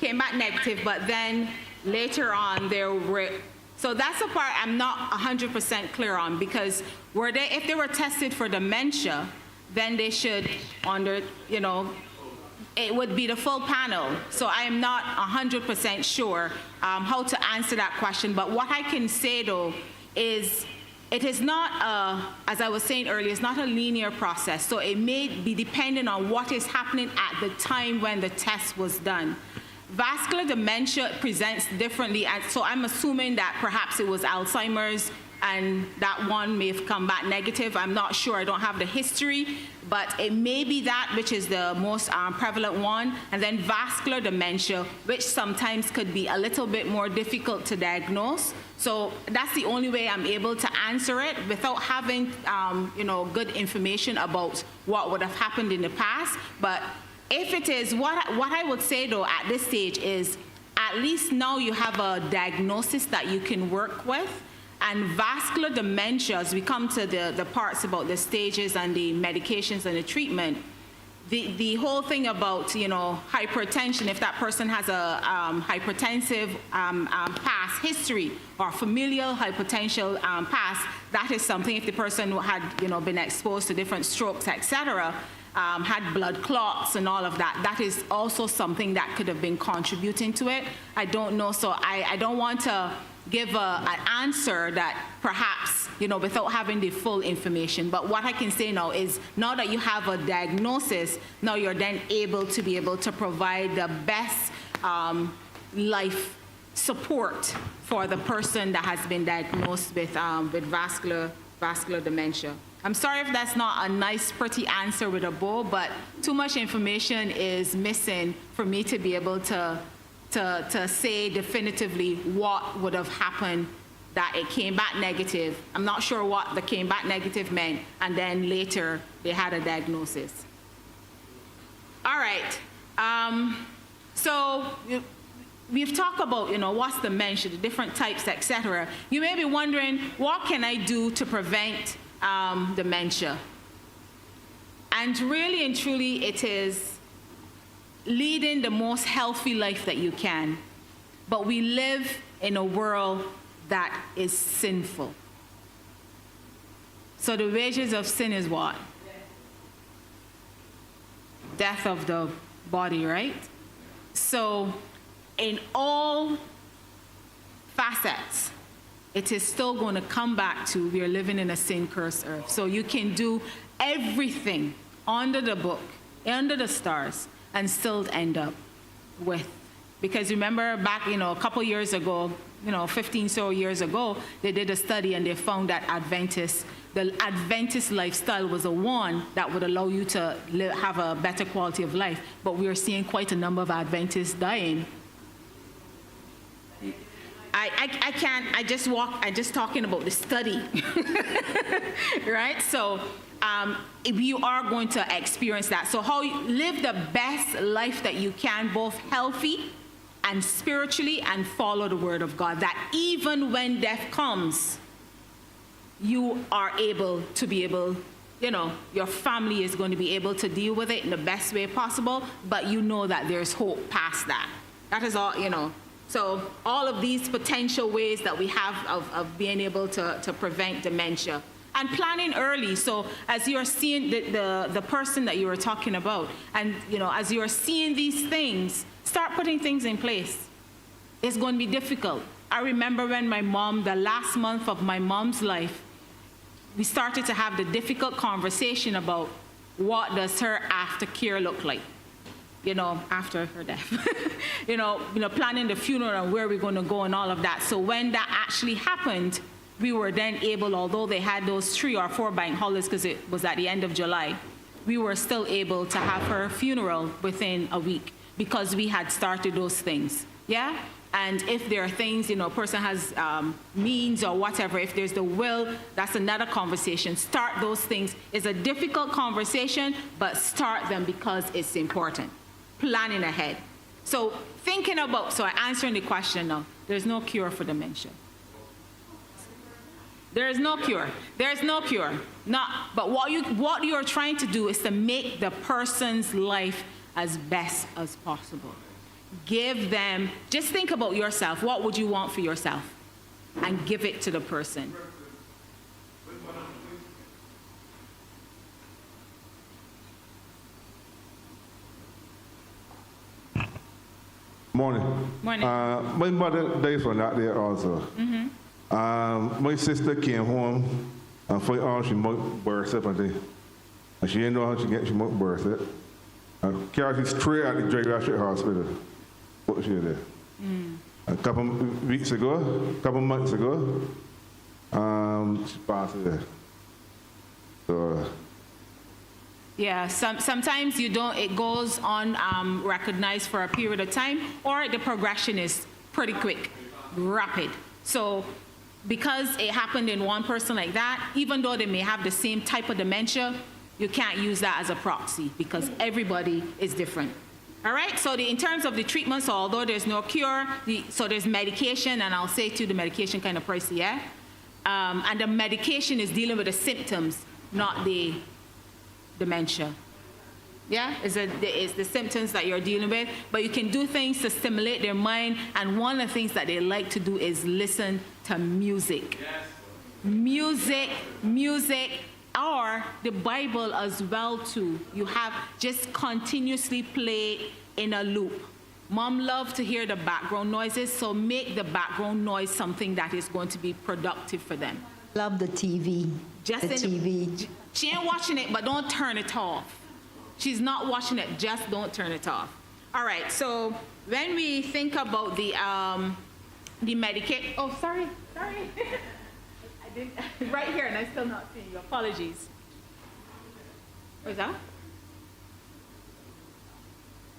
Came back negative, but then later on there were. So that's the part I'm not 100% clear on, because if they were tested for dementia, then they should it would be the full panel. So I am not 100% sure how to answer that question. But what I can say, though, is it is not, as I was saying earlier, it's not a linear process. So it may be dependent on what is happening at the time when the test was done. Vascular dementia presents differently, and so I'm assuming that perhaps it was Alzheimer's and that one may have come back negative. I'm not sure, I don't have the history, but it may be that which is the most prevalent one, and then vascular dementia, which sometimes could be a little bit more difficult to diagnose. So that's the only way I'm able to answer it without having good information about what would have happened in the past. But if it is, what I would say though at this stage is, at least now you have a diagnosis that you can work with. And vascular dementia, as we come to the parts about the stages and the medications and the treatment, the whole thing about hypertension, if that person has a hypertensive past history or familial hypertension past, that is something. If the person had been exposed to different strokes, etc., had blood clots and all of that, that is also something that could have been contributing to it. I don't know, so I don't want to give an answer that perhaps, without having the full information. But what I can say now is, now that you have a diagnosis, now you're then able to provide the best life support for the person that has been diagnosed with vascular dementia. I'm sorry if that's not a nice, pretty answer with a bow, but too much information is missing for me to be able to say definitively what would have happened, that it came back negative. I'm not sure what the came back negative meant, and then later they had a diagnosis. All right. So we've talked about, what's dementia, the different types, etc. You may be wondering, what can I do to prevent dementia? And really and truly, it is leading the most healthy life that you can. But we live in a world that is sinful. So the wages of sin is what? Death of the body, right? So in all facets, it is still going to come back to, we are living in a sin-cursed earth. So you can do everything under the book, under the stars, and still end up with. Because remember back, a couple years ago, 15 so years ago, they did a study and they found that the Adventist lifestyle was the one that would allow you to have a better quality of life. But we are seeing quite a number of Adventists dying. I just talking about the study, right? So you are going to experience that. So how you live the best life that you can, both healthy and spiritually, and follow the word of God, that even when death comes, you are able to your family is going to be able to deal with it in the best way possible, but that there's hope past that. That is all, So all of these potential ways that we have of being able to prevent dementia. And planning early. So as you're seeing the person that you were talking about, and as you're seeing these things, start putting things in place. It's going to be difficult. I remember when my mom, the last month of my mom's life, we started to have the difficult conversation about what does her aftercare look like, after her death. Planning the funeral and where we're going to go and all of that. So when that actually happened, we were then able, although they had those 3 or 4 bank holidays because it was at the end of July, we were still able to have her funeral within a week because we had started those things. Yeah? And if there are things, a person has means or whatever, if there's the will, that's another conversation. Start those things. It's a difficult conversation, but start them because it's important. Planning ahead. So answering the question now, there's no cure for dementia. There is no cure. There's no cure. But what you're trying to do is to make the person's life as best as possible. Give them, just think about yourself. What would you want for yourself? And give it to the person. Morning. Morning. My mother died from that there also. My sister came home and found out she might birth it, and she didn't know how she might birth it. Carried it straight at the geriatric hospital. What she did. A couple months ago, she passed away. So. Yeah, sometimes it goes on recognized for a period of time, or the progression is pretty quick, rapid. So because it happened in one person like that, even though they may have the same type of dementia, you can't use that as a proxy because everybody is different. All right, so in terms of the treatment, so although there's no cure, so there's medication, and I'll say to you the medication kind of pricey, yeah? And the medication is dealing with the symptoms, not the dementia. Yeah, it's the symptoms that you're dealing with, but you can do things to stimulate their mind, and one of the things that they like to do is listen to music. Yes. Music, or the Bible as well too. You have just continuously play in a loop. Mom loves to hear the background noises, so make the background noise something that is going to be productive for them. Love the TV. TV. She ain't watching it, but don't turn it off. She's not watching it, just don't turn it off. All right, so when we think about the medication, oh, sorry. I didn't, right here, and I'm still not seeing you. Apologies. Where's that?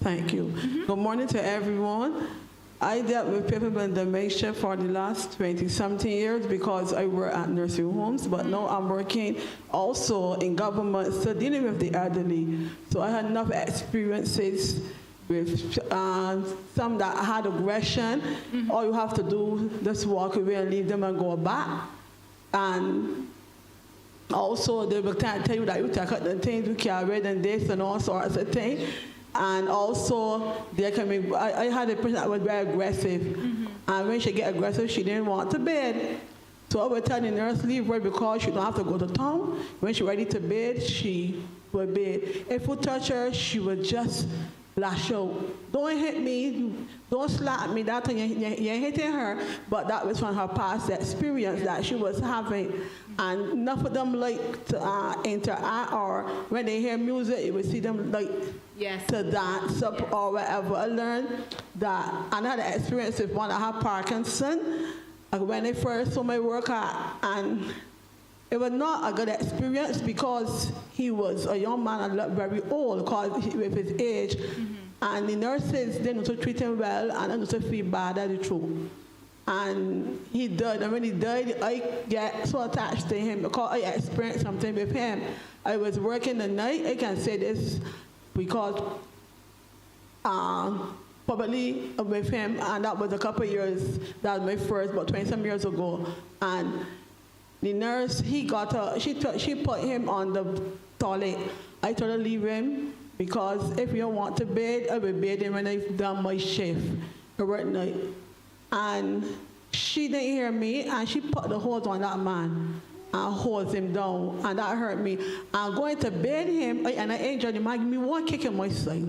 Thank you. Good morning to everyone. I dealt with people with dementia for the last 20-something years because I work at nursing homes, but now I'm working also in government, so dealing with the elderly. So I had enough experiences with some that had aggression. All you have to do is just walk away and leave them and go back. And also they will tell you that you take out the things you carry and this and all sorts of things. And also, there can be, I had a person that was very aggressive. And when she get aggressive, she didn't want to bed. So I would tell the nurse, leave her because she don't have to go to town. When she's ready to bed, she would bed. If we touch her, she would just lash out. Don't hit me, don't slap me, that thing, you're hitting her. But that was from her past experience that she was having. And enough of them like to interact, or when they hear music, you will see them like to dance up or whatever. I learned that another experience with one that had Parkinson. When I first saw my work at, and it was not a good experience because he was a young man and looked very old with his age. And the nurses didn't know to treat him well, and I know to feel bad at the truth. And he died, and when he died, I get so attached to him because I experienced something with him. I was working the night, I can say this because probably with him, and that was a couple of years, that was my first, about 20-some years ago. And the nurse, she put him on the toilet. I told her to leave him because if you don't want to bed, I will bed him when I've done my shift. I work night. And she didn't hear me, and she put the hose on that man and hose him down, and that hurt me. I'm going to bed him, and I enjoyed him. I give me one kick in my side.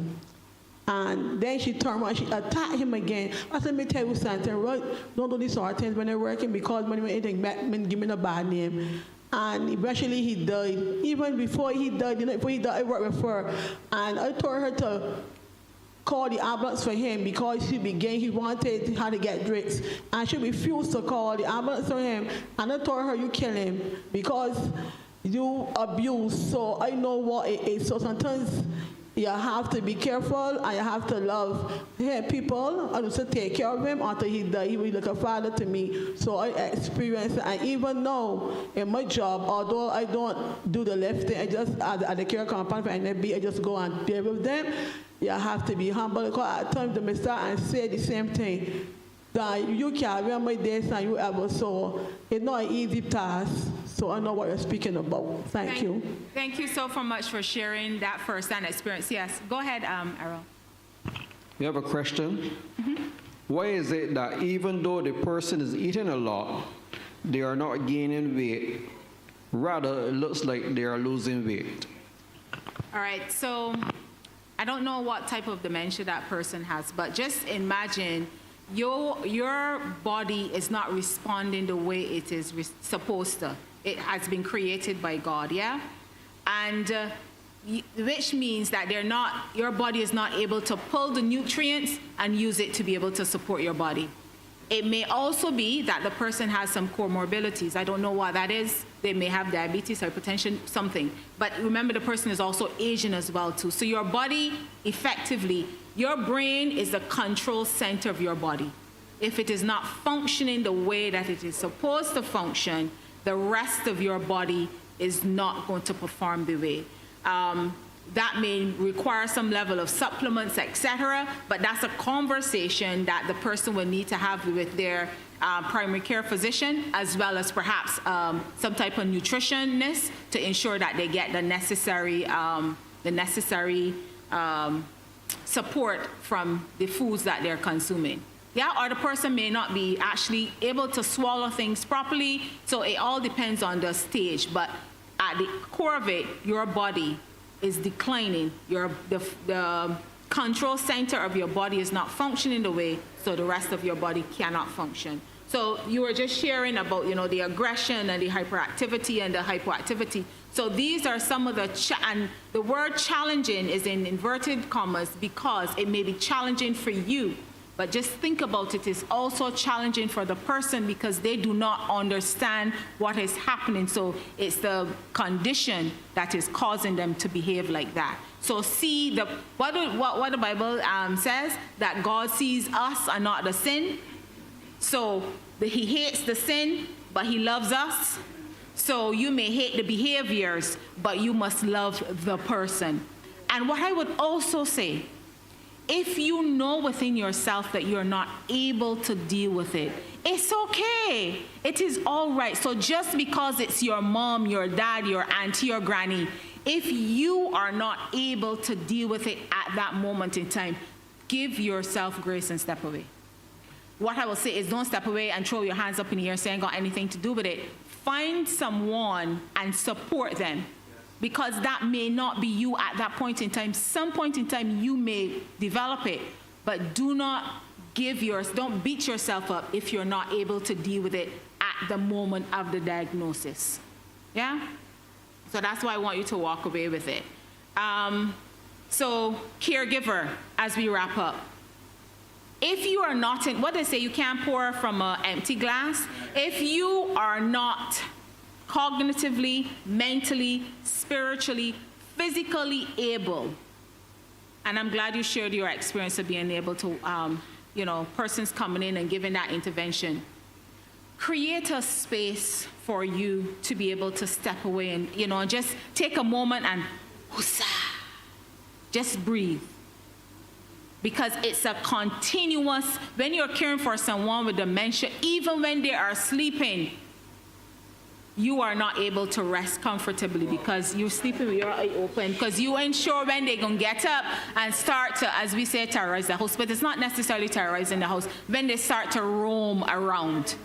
And then she turned around, she attacked him again. I said, let me tell you something, right? Don't do these sort of things when they're working because when anything back, give me a bad name. And eventually he died. Even before he died, before he died, I worked with her. And I told her to call the ambulance for him because he wanted her to get drugs. And she refused to call the ambulance for him. And I told her, you kill him because you abuse. So I know what it is. So sometimes you have to be careful and you have to love people and also take care of him until he died. He was like a father to me. So I experienced it. And even now in my job, although I don't do the lifting, I just at the care compound for NFB, I just go and deal with them. You have to be humble because at times they start and say the same thing. That you carry on my days and you ever so it's not an easy task. So I know what you're speaking about. Thank you. Thank you so much for sharing that first-hand experience. Yes, go ahead, Errol. You have a question? Why is it that even though the person is eating a lot, they are not gaining weight? Rather, it looks like they are losing weight. All right, so I don't know what type of dementia that person has, but just imagine your body is not responding the way it is supposed to. It has been created by God, yeah? And which means that your body is not able to pull the nutrients and use it to be able to support your body. It may also be that the person has some comorbidities. I don't know what that is. They may have diabetes, hypertension, something. But remember, the person is also aging as well, too. So your body, effectively, your brain is the control center of your body. If it is not functioning the way that it is supposed to function, the rest of your body is not going to perform the way. That may require some level of supplements, etc., but that's a conversation that the person will need to have with their primary care physician, as well as perhaps some type of nutritionist to ensure that they get the necessary support from the foods that they're consuming. Yeah, or the person may not be actually able to swallow things properly, so it all depends on the stage. But at the core of it, your body is declining. The control center of your body is not functioning the way, so the rest of your body cannot function. So you were just sharing about, the aggression and the hyperactivity and the hypoactivity. So these are some of and the word challenging is in inverted commas because it may be challenging for you. But just think about it, it's also challenging for the person because they do not understand what is happening. So it's the condition that is causing them to behave like that. So see what the Bible says, that God sees us and not the sin. So he hates the sin, but he loves us. So you may hate the behaviors, but you must love the person. And what I would also say, if you know within yourself that you're not able to deal with it, it's okay. It is all right. So just because it's your mom, your dad, your auntie, your granny, if you are not able to deal with it at that moment in time, give yourself grace and step away. What I will say is don't step away and throw your hands up in the air and say I ain't got anything to do with it. Find someone and support them. Because that may not be you at that point in time. Some point in time you may develop it, but don't beat yourself up if you're not able to deal with it at the moment of the diagnosis. Yeah? So that's why I want you to walk away with it. So caregiver, as we wrap up. If you are not what they say, you can't pour from an empty glass. If you are not cognitively, mentally, spiritually, physically able. And I'm glad you shared your experience of being able to, persons coming in and giving that intervention. Create a space for you to be able to step away and, just take a moment and just breathe. Because it's a continuous, when you're caring for someone with dementia, even when they are sleeping, you are not able to rest comfortably because you're sleeping with your eye open because you ain't sure when they're going to get up and start to, as we say, terrorize the house. But it's not necessarily terrorizing the house when they start to roam around.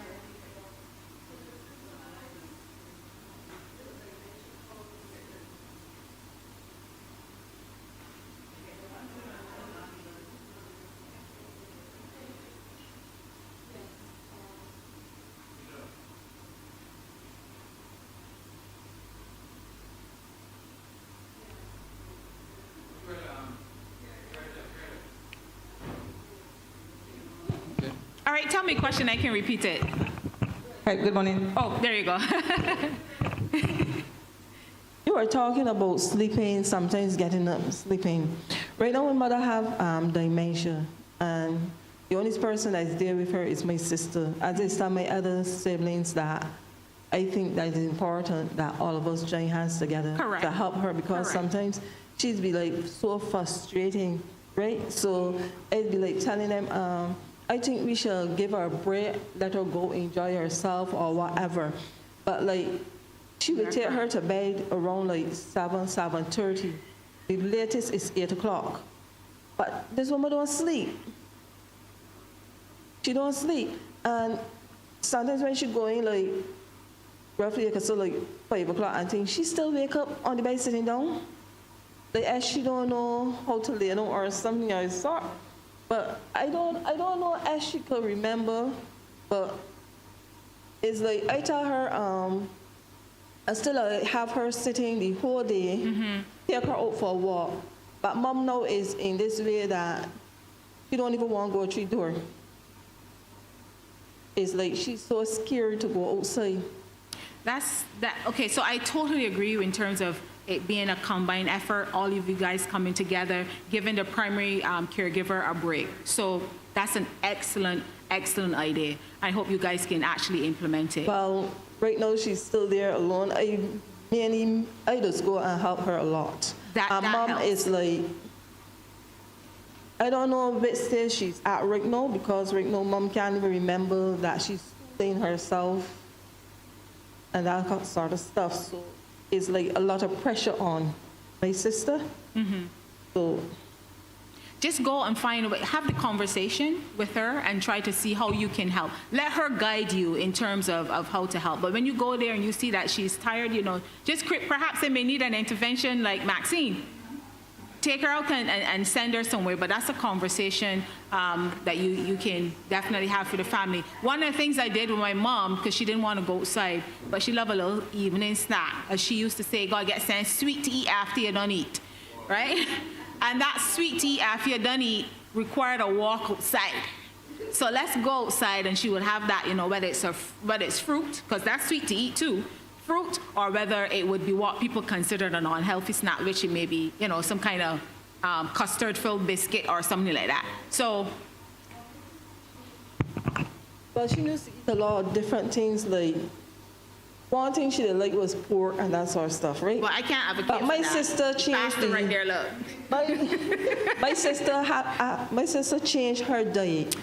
right, tell me a question, I can repeat it. Hi, good morning. Oh, there you go. You were talking about sleeping, sometimes getting up, sleeping. Right now, my mother have dementia, and the only person that's there with her is my sister. As I tell my other siblings that I think that it's important that all of us join hands together Correct. to help her, because Correct. sometimes she'd be like so frustrating, right? So I'd be like telling them, I think we should give her a break, let her go enjoy herself or whatever. But like, she would take her to bed around like 7:30. The latest is 8 o'clock. But this woman don't sleep. She don't sleep. And sometimes when she going like, roughly like, so like 5 o'clock and things, she still wake up on the bed sitting down. Like as she don't know how to lay down or something of the sort. But I don't know as she could remember, but it's like I tell her, I still have her sitting the whole day, take her out for a walk. But mom now is in this way that she don't even want to go through the door. It's like she's so scared to go outside. Okay, so I totally agree in terms of it being a combined effort, all of you guys coming together, giving the primary caregiver a break. So that's an excellent, excellent idea. I hope you guys can actually implement it. Well, right now she's still there alone. I just go and help her a lot. That mom helps. is like, I don't know which stage she's at right now, because right now mom can't even remember that she's schooling herself and that sort of stuff. So it's like a lot of pressure on my sister. So Just go and find a way, have the conversation with her and try to see how you can help. Let her guide you in terms of how to help. But when you go there and you see that she's tired, just perhaps they may need an intervention like Maxine. Take her out and send her somewhere, but that's a conversation that you can definitely have for the family. One of the things I did with my mom, because she didn't want to go outside, but she loved a little evening snack. As she used to say, God get something sweet to eat after you done eat, right? And that sweet tea after you're done eat required a walk outside. So let's go outside, and she would have that, whether it's fruit, because that's sweet to eat too, fruit, or whether it would be what people considered an unhealthy snack, which it may be, some kind of custard-filled biscuit or something like that. So, but she used to eat a lot of different things. Like one thing she didn't like was pork and that sort of stuff, right? well, I can't advocate But for my that. sister changed Faster right there, look. my sister changed her diet.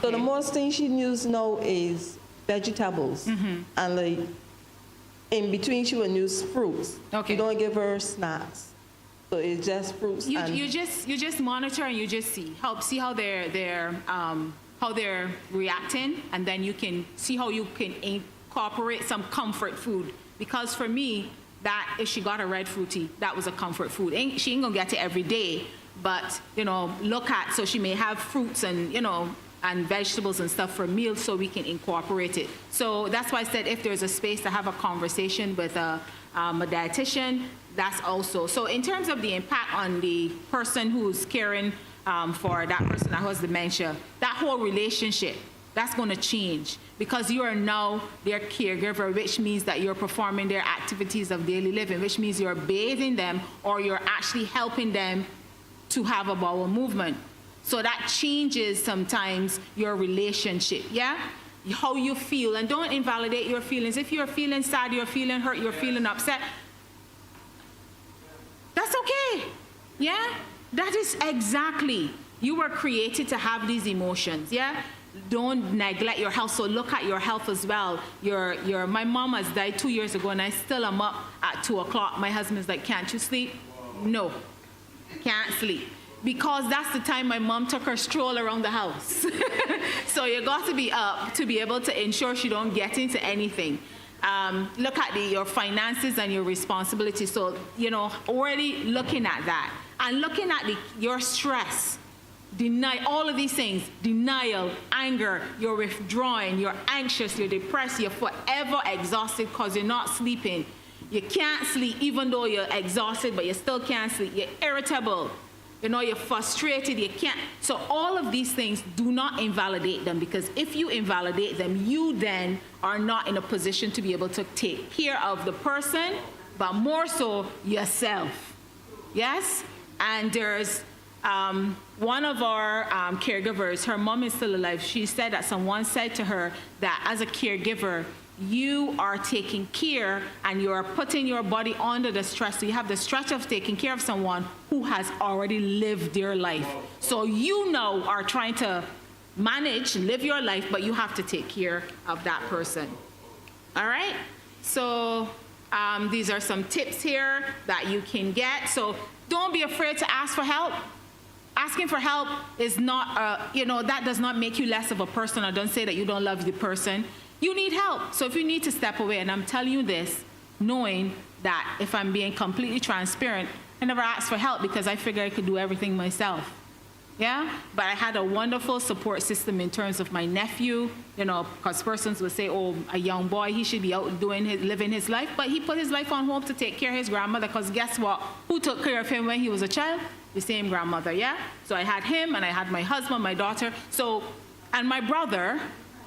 So the Okay. most thing she uses now is vegetables, and like in between she will use fruits. Okay. You don't give her snacks, so it's just fruits. and You just monitor and you just see how they're reacting, and then you can see how you can incorporate some comfort food. Because for me, that if she got a red fruity, that was a comfort food. She ain't gonna get it every day, but look at, so she may have fruits and and vegetables and stuff for meals, so we can incorporate it. So that's why I said if there's a space to have a conversation with a dietitian, that's also. So in terms of the impact on the person who's caring for that person that has dementia, that whole relationship, that's going to change, because you are now their caregiver, which means that you're performing their activities of daily living, which means you're bathing them or you're actually helping them to have a bowel movement. So that changes sometimes your relationship, yeah? How you feel, and don't invalidate your feelings. If you're feeling sad, you're feeling hurt, you're feeling upset, that's okay, yeah? That is exactly, you were created to have these emotions, yeah? Don't neglect your health, so look at your health as well. My mom has died 2 years ago, and I still am up at 2 o'clock. My husband's like, can't you sleep? No, can't sleep. Because that's the time my mom took her stroll around the house. So you got to be up to be able to ensure she don't get into anything. Look at your finances and your responsibilities. So, already looking at that. And looking at your stress, all of these things, denial, anger, you're withdrawing, you're anxious, you're depressed, you're forever exhausted because you're not sleeping. You can't sleep even though you're exhausted, but you still can't sleep. You're irritable. you know, you're frustrated, you can't. So all of these things, do not invalidate them, because if you invalidate them, you then are not in a position to be able to take care of the person, but more so yourself. Yes? And there's one of our caregivers, her mom is still alive. She said that someone said to her that as a caregiver, you are taking care and you are putting your body under the stress. So you have the stress of taking care of someone who has already lived their life. So you now are trying to manage, live your life, but you have to take care of that person. All right? So these are some tips here that you can get. So don't be afraid to ask for help. Asking for help is not, you know, that does not make you less of a person, or don't say that you don't love the person. You need help. So if you need to step away, and I'm telling you this, knowing that if I'm being completely transparent, I never asked for help because I figured I could do everything myself. Yeah? But I had a wonderful support system in terms of my nephew, you know, because persons would say, oh, a young boy, he should be out living his life. But he put his life on hold to take care of his grandmother, because guess what? Who took care of him when he was a child? The same grandmother, yeah? So I had him, and I had my husband, my daughter. So, and my brother,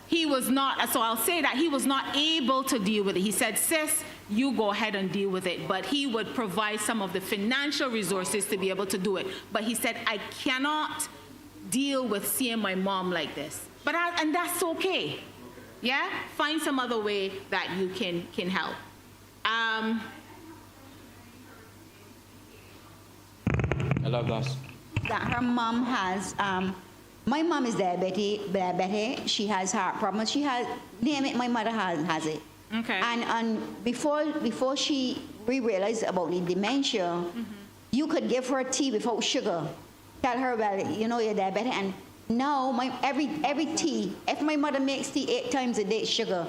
he was not, so I'll say that he was not able to deal with it. He said, sis, you go ahead and deal with it. But he would provide some of the financial resources to be able to do it. But he said, I cannot deal with seeing my mom like this. But and that's okay. Yeah? Find some other way that you can help. I love that. That her mom has, my mom is diabetic. She has heart problems. She has, name it, my mother has it. Okay. And before we realized about the dementia, you could give her tea without sugar. Tell her, well, you know, you're diabetic. And now, every tea, if my mother makes tea 8 times a day, sugar.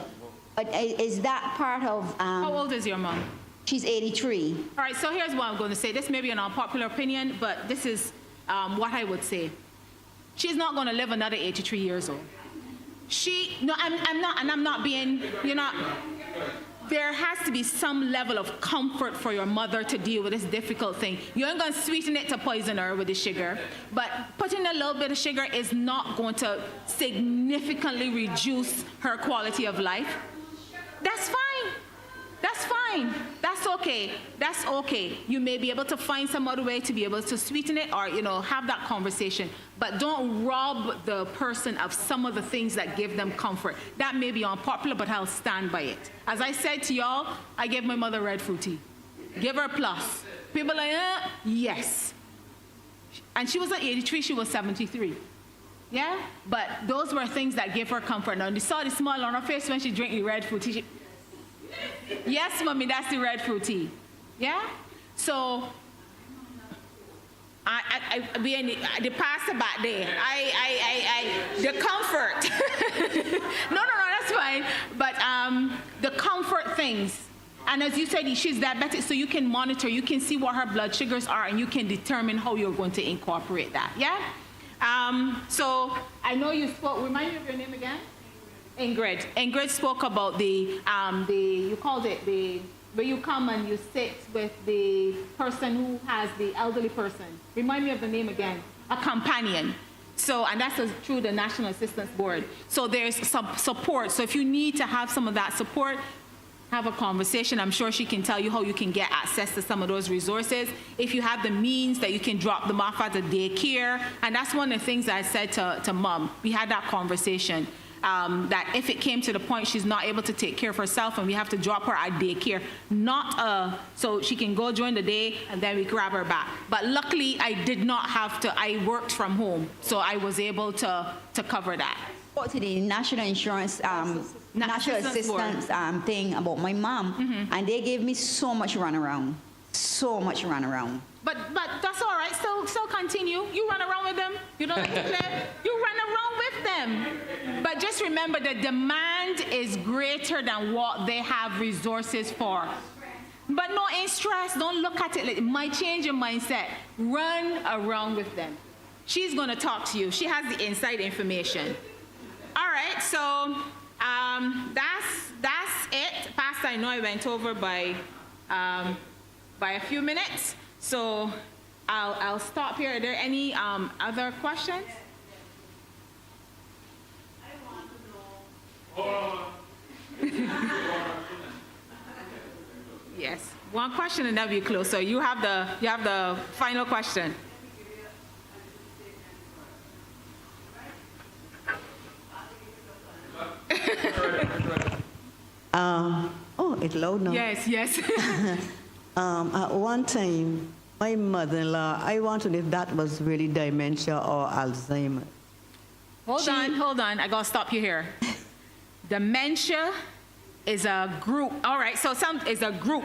But is that part of... How old is your mom? She's 83. All right, so here's what I'm going to say. This may be an unpopular opinion, but this is what I would say. She's not going to live another 83 years old. I'm not being, you know, there has to be some level of comfort for your mother to deal with this difficult thing. You ain't going to sweeten it to poison her with the sugar, but putting a little bit of sugar is not going to significantly reduce her quality of life. That's fine. That's fine. That's okay. That's okay. You may be able to find some other way to be able to sweeten it, or, you know, have that conversation. But don't rob the person of some of the things that give them comfort. That may be unpopular, but I'll stand by it. As I said to y'all, I gave my mother red fruit tea. Give her a plus. People are like, yes. And she was not 83, she was 73. Yeah? But those were things that gave her comfort. Now, you saw the smile on her face when she drank the red fruit tea. Yes, mommy, that's the red fruit tea. Yeah? So, the pastor back there, the comfort. No, that's fine. But the comfort things. And as you said, she's diabetic, so you can monitor, you can see what her blood sugars are, and you can determine how you're going to incorporate that. Yeah? So, I know you spoke, remind me of your name again? Ingrid. Ingrid spoke about you called it where you come and you sit with the person who has the elderly person. Remind me of the name again. A companion. So, and that's through the National Assistance Board. So there's some support. So if you need to have some of that support, have a conversation. I'm sure she can tell you how you can get access to some of those resources. If you have the means that you can drop them off at the daycare. And that's one of the things I said to Mom. We had that conversation. That if it came to the point she's not able to take care of herself and we have to drop her at daycare, so she can go during the day and then we grab her back. But luckily, I did not have to, I worked from home, so I was able to cover that. To the national insurance, national assistance thing about my mom, and they gave me so much runaround. But that's all right. Still continue. You run around with them. You don't declare. You run around with them. But just remember, the demand is greater than what they have resources for. But no, ain't stress. Don't look at it. It might change your mindset. Run around with them. She's going to talk to you. She has the inside information. All right. So that's it. Pastor, I know I went over by a few minutes. So I'll stop here. Are there any other questions? Yes, one question and then we close. So you have the final question. Oh, it's loud now. Yes, yes. At one time, my mother-in-law, I wondered if that was really dementia or Alzheimer. Hold on. I gotta stop you here. Dementia is a group. All right, so is a group.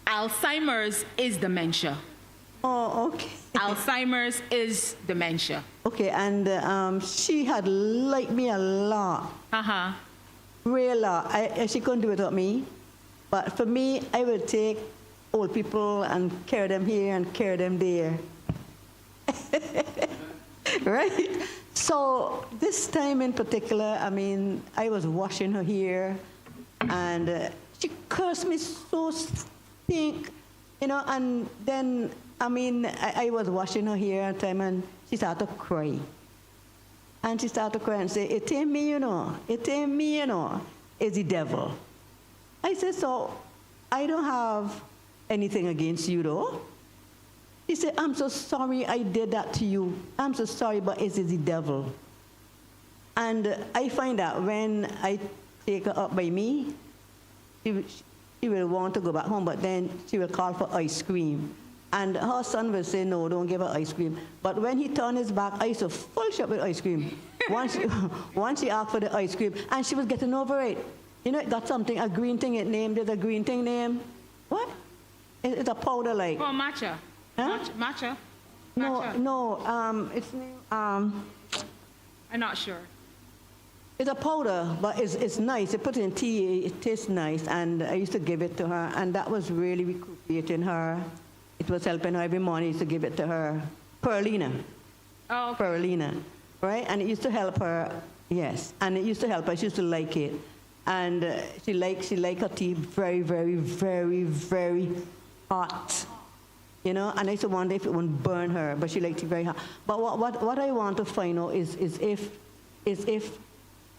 Alzheimer's is dementia. Oh, okay. Alzheimer's is dementia. Okay, and she had liked me a lot. Uh-huh. Real lot. She couldn't do it without me. But for me, I would take old people and carry them here and carry them there. Right? So this time in particular, I mean, I was washing her hair, and she cursed me so stink, you know, and then, I mean, I was washing her hair at the time, and she started to cry. And she started to cry and say, it ain't me, you know. It ain't me, you know. It's the devil. I said, so I don't have anything against you, though. She said, I'm so sorry I did that to you. I'm so sorry, but it's the devil. And I find that when I take her up by me, she will want to go back home, but then she will call for ice cream. And her son will say, no, don't give her ice cream. But when he turned his back, I used to full shop with ice cream. Once she asked for the ice cream, and she was getting over it. You know, it got something, a green thing it named. There's a green thing named, what? It's a powder like. Oh, matcha. Huh? Matcha. No, it's named, I'm not sure. it's a powder, but it's nice. They put it in tea, it tastes nice, and I used to give it to her, and that was really recuperating her. It was helping her every morning. I used to give it to her. Perlina. Oh, okay. Perlina, right? And it used to help her, yes. And it used to help her. She used to like it. And she liked her tea very, very, very, very hot. You know, and I used to wonder if it wouldn't burn her, but she liked it very hot. But what I want to find out is if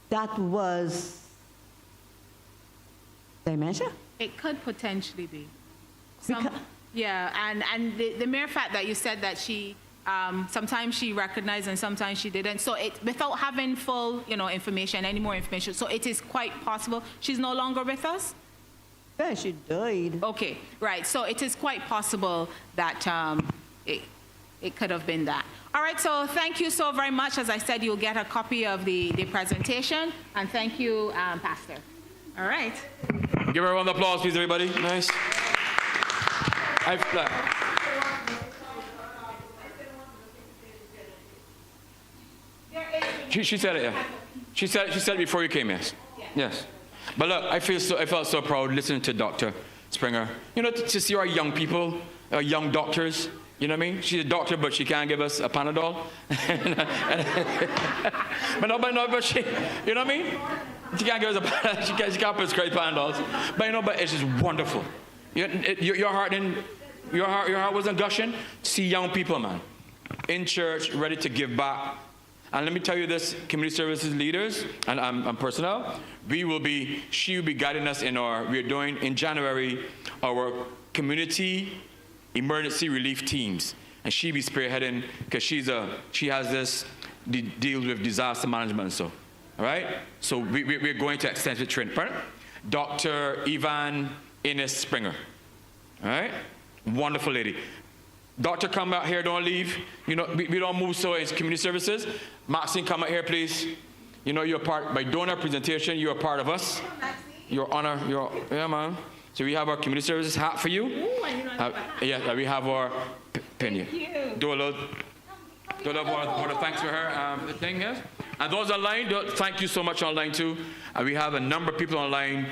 that was dementia? It could potentially be. Yeah, and the mere fact that you said that she, sometimes she recognized and sometimes she didn't. So without having full, information, any more information, so it is quite possible. She's no longer with us? Yeah, she died. Okay, right. So it is quite possible that it could have been that. All right, so thank you so very much. As I said, you'll get a copy of the presentation. And thank you, Pastor. All right. Give her a round of applause, please, everybody. Nice. She said it, yeah. She said it before you came, yes. Yes. But look, I felt so proud listening to Dr. Springer. To see our young people, our young doctors. You know what I mean? She's a doctor, but she can't give us a Panadol. but she, you know what I mean? She can't give us a Panadol. She can't prescribe Panadols. But it's just wonderful. Your heart wasn't gushing. See young people, man, in church, ready to give back. And let me tell you this, community services leaders and personnel, she will be guiding us we're doing in January, our community emergency relief teams. And she be spearheading, because she has this, deals with disaster management, so, all right? So we're going to extensive training. Pardon? Dr. Evan Ines Springer, all right? Wonderful lady. Doctor, come out here, don't leave. We don't move so in community services. Maxine, come out here, please. You're part, by doing our presentation, you're a part of us. Your honor, yeah, man. So we have our community services hat for you. Ooh, I didn't know about that. Yeah, we have our pin. Thank you. Do a little word of thanks for her the thing, yes. And those online, thank you so much online too. We have a number of people online,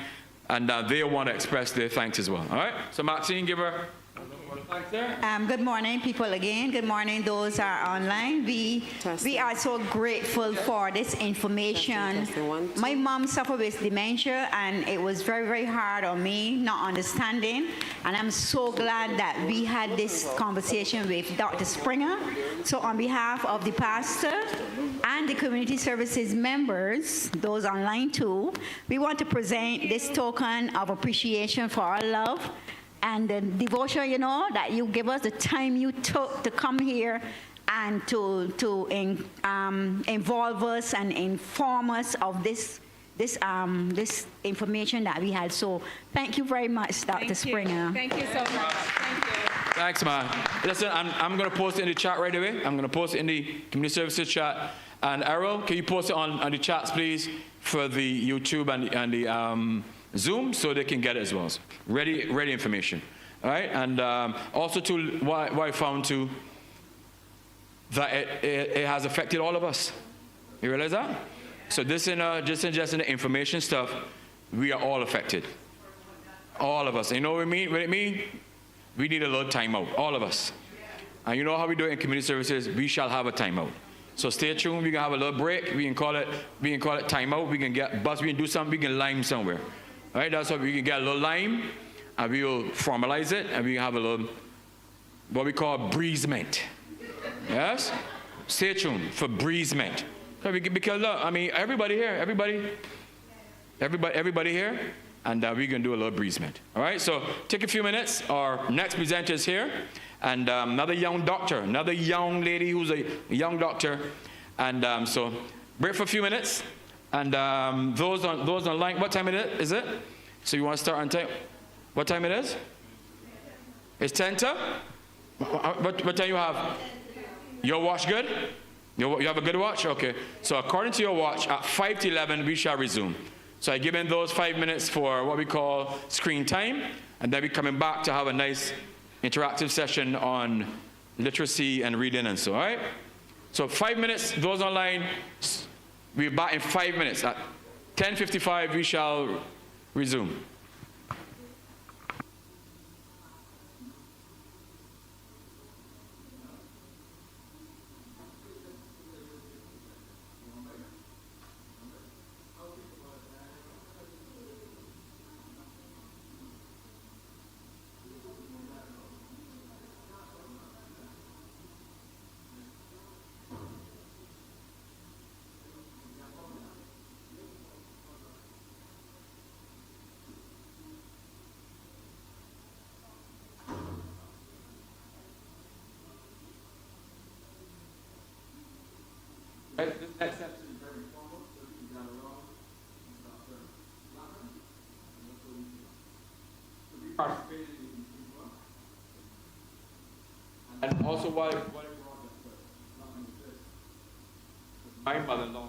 and they want to express their thanks as well. All right. So Maxine, give her a little word of thanks. Good morning, people again. Good morning, those who are online. We are so grateful for this information. My mom suffered with dementia, and it was very, very hard on me, not understanding. And I'm so glad that we had this conversation with Dr. Springer. So on behalf of the pastor and the community services members, those online too, we want to present this token of appreciation for our love and the devotion, that you give us, the time you took to come here and to involve us and inform us of this information that we had. So thank you very much, Dr. Springer. Thank you so much. Thank you. Thanks, man. Listen, I'm going to post it in the chat right away. I'm going to post it in the community services chat. And Errol, can you post it on the chats, please, for the YouTube and the Zoom, so they can get it as well. So ready information. All right? And also, too, what I found, too, that it has affected all of us. You realize that? So this just in the information stuff, we are all affected. All of us. And you know what it means? We need a little timeout, all of us. And you know how we do it in community services? We shall have a timeout. So stay tuned. We can have a little break. We can call it timeout. We can get bus. We can do something. We can lime somewhere. All right? That's what we can get a little lime, and we will formalize it, and we can have a little what we call breezement. Yes? Stay tuned for breezement. Because look, I mean, everybody here, and we're going to do a little breezement. All right? So take a few minutes. Our next presenter is here, and another young doctor, another young lady who's a young doctor. And so break for a few minutes. And those online, what time is it? So you want to start on time? What time it is? It's 10 to? What time you have? Your watch good? You have a good watch? Okay. So according to your watch, at 5 to 11, we shall resume. So I give in those 5 minutes for what we call screen time, and then we're coming back to have a nice interactive session on literacy and reading and so, all right? So 5 minutes, those online, we're back in 5 minutes. At 10:55, we shall resume. This next section is very formal, so we can gather around and we participated in people. And also why we brought this, my mother-in-law.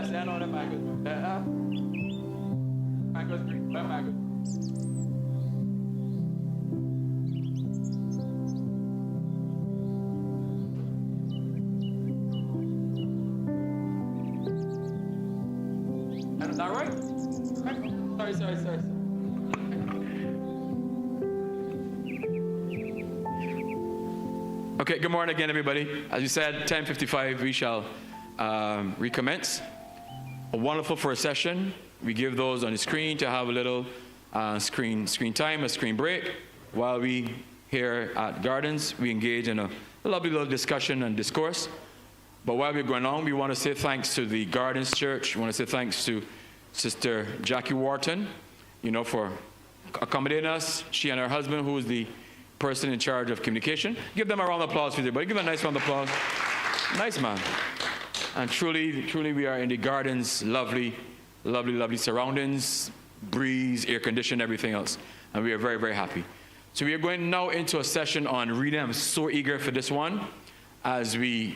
Yes, I know that mangoes. Mangoes green. Where mangoes? Is that right? Sorry. Okay, good morning again, everybody. As you said, 10:55, we shall recommence. A wonderful first session. We give those on the screen to have a little screen time, a screen break. While we here at Gardens, we engage in a lovely little discussion and discourse. But while we're going on, we want to say thanks to the Gardens Church. We want to say thanks to Sister Jackie Wharton, for accommodating us. She and her husband, who is the person in charge of communication. Give them a round of applause, everybody. Give them a nice round of applause. Nice man. And truly, we are in the Gardens, lovely surroundings, breeze, air conditioning, everything else. And we are very, very happy. So we are going now into a session on reading. I'm so eager for this one. As a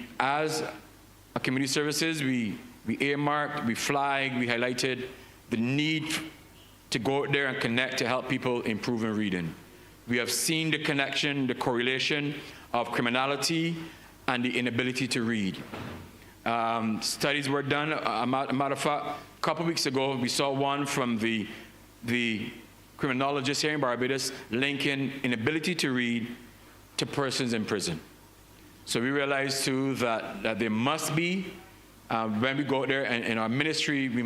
community services, we earmarked, we flagged, we highlighted the need to go out there and connect to help people improve in reading. We have seen the connection, the correlation of criminality and the inability to read. Studies were done. A matter of fact, a couple of weeks ago, we saw one from the criminologist here in Barbados linking inability to read to persons in prison. So we realized too that there must be, when we go there and in our ministry, we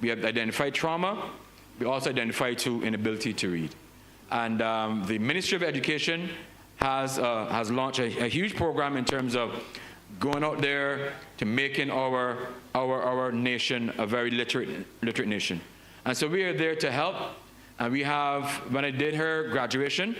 have identified trauma. We also identify too inability to read. And the Ministry of Education has launched a huge program in terms of going out there to making our nation a very literate nation. And so we are there to help. And we have, when I did the graduation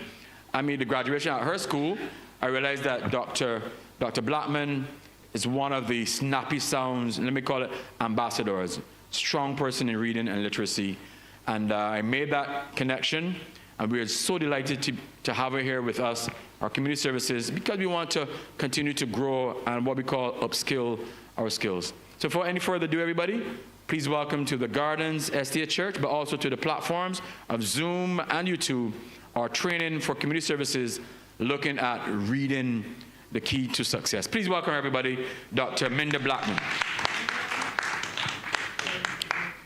at her school, I realized that Dr. Blackman is one of the snappy sounds, let me call it ambassadors, strong person in reading and literacy. And I made that connection. And we are so delighted to have her here with us, our community services, because we want to continue to grow and what we call upskill our skills. So before any further ado, everybody, please welcome to the Gardens SDA Church, but also to the platforms of Zoom and YouTube, our training for community services looking at reading, the key to success. Please welcome everybody, Dr. Minda Blackman.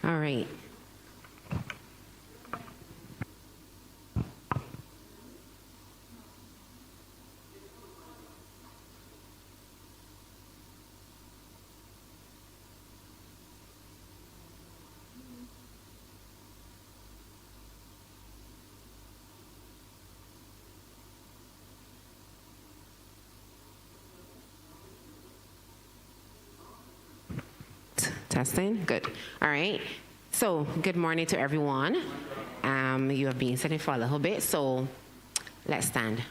All right. Testing, good. All right. So, good morning to everyone. You have been sitting for a little bit, so let's stand.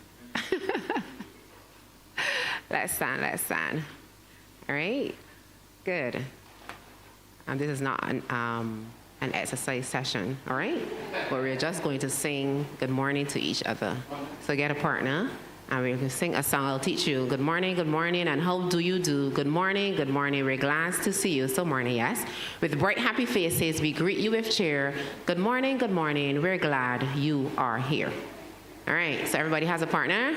Let's stand. All right. Good. This is not an exercise session, all right? But we're just going to sing good morning to each other. So get a partner. And we're going to sing a song. I'll teach you. Good morning, and how do you do? Good morning, we're glad to see you. So morning, yes. With bright, happy faces, we greet you with cheer. Good morning, we're glad you are here. All right, so everybody has a partner?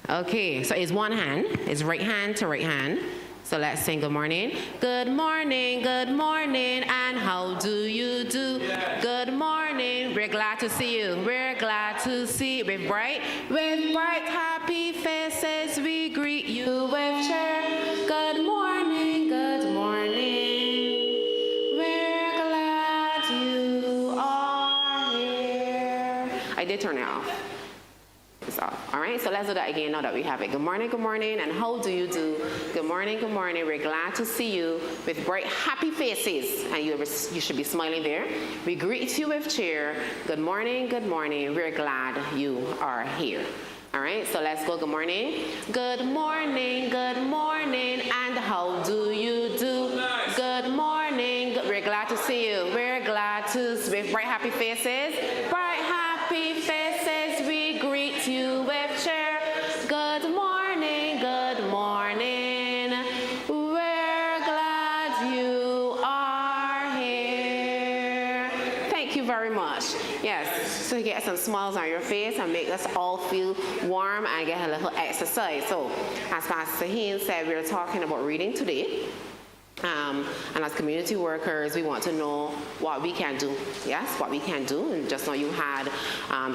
Okay, so it's one hand. It's right hand to right hand. So let's sing good morning. Good morning, and how do you do? Good morning, we're glad to see you. We're glad to see with bright, happy faces, we greet you with cheer. Good morning, we're glad you are here. I did turn it off. All right, so let's do that again now that we have it. Good morning, and how do you do? Good morning, we're glad to see you with bright, happy faces, and you should be smiling there. We greet you with cheer. Good morning, we're glad you are here. All right, so let's go. Good morning, and how do you do? Good morning, we're glad to see you. We're glad to, with bright, happy faces, we greet you with cheer. Good morning, we're glad you you very much. Yes, so you get some smiles on your face and make us all feel warm and get a little exercise. So, as Pastor Heen said, we're talking about reading today. And as community workers, we want to know what we can do. Yes, what we can do. And just now you had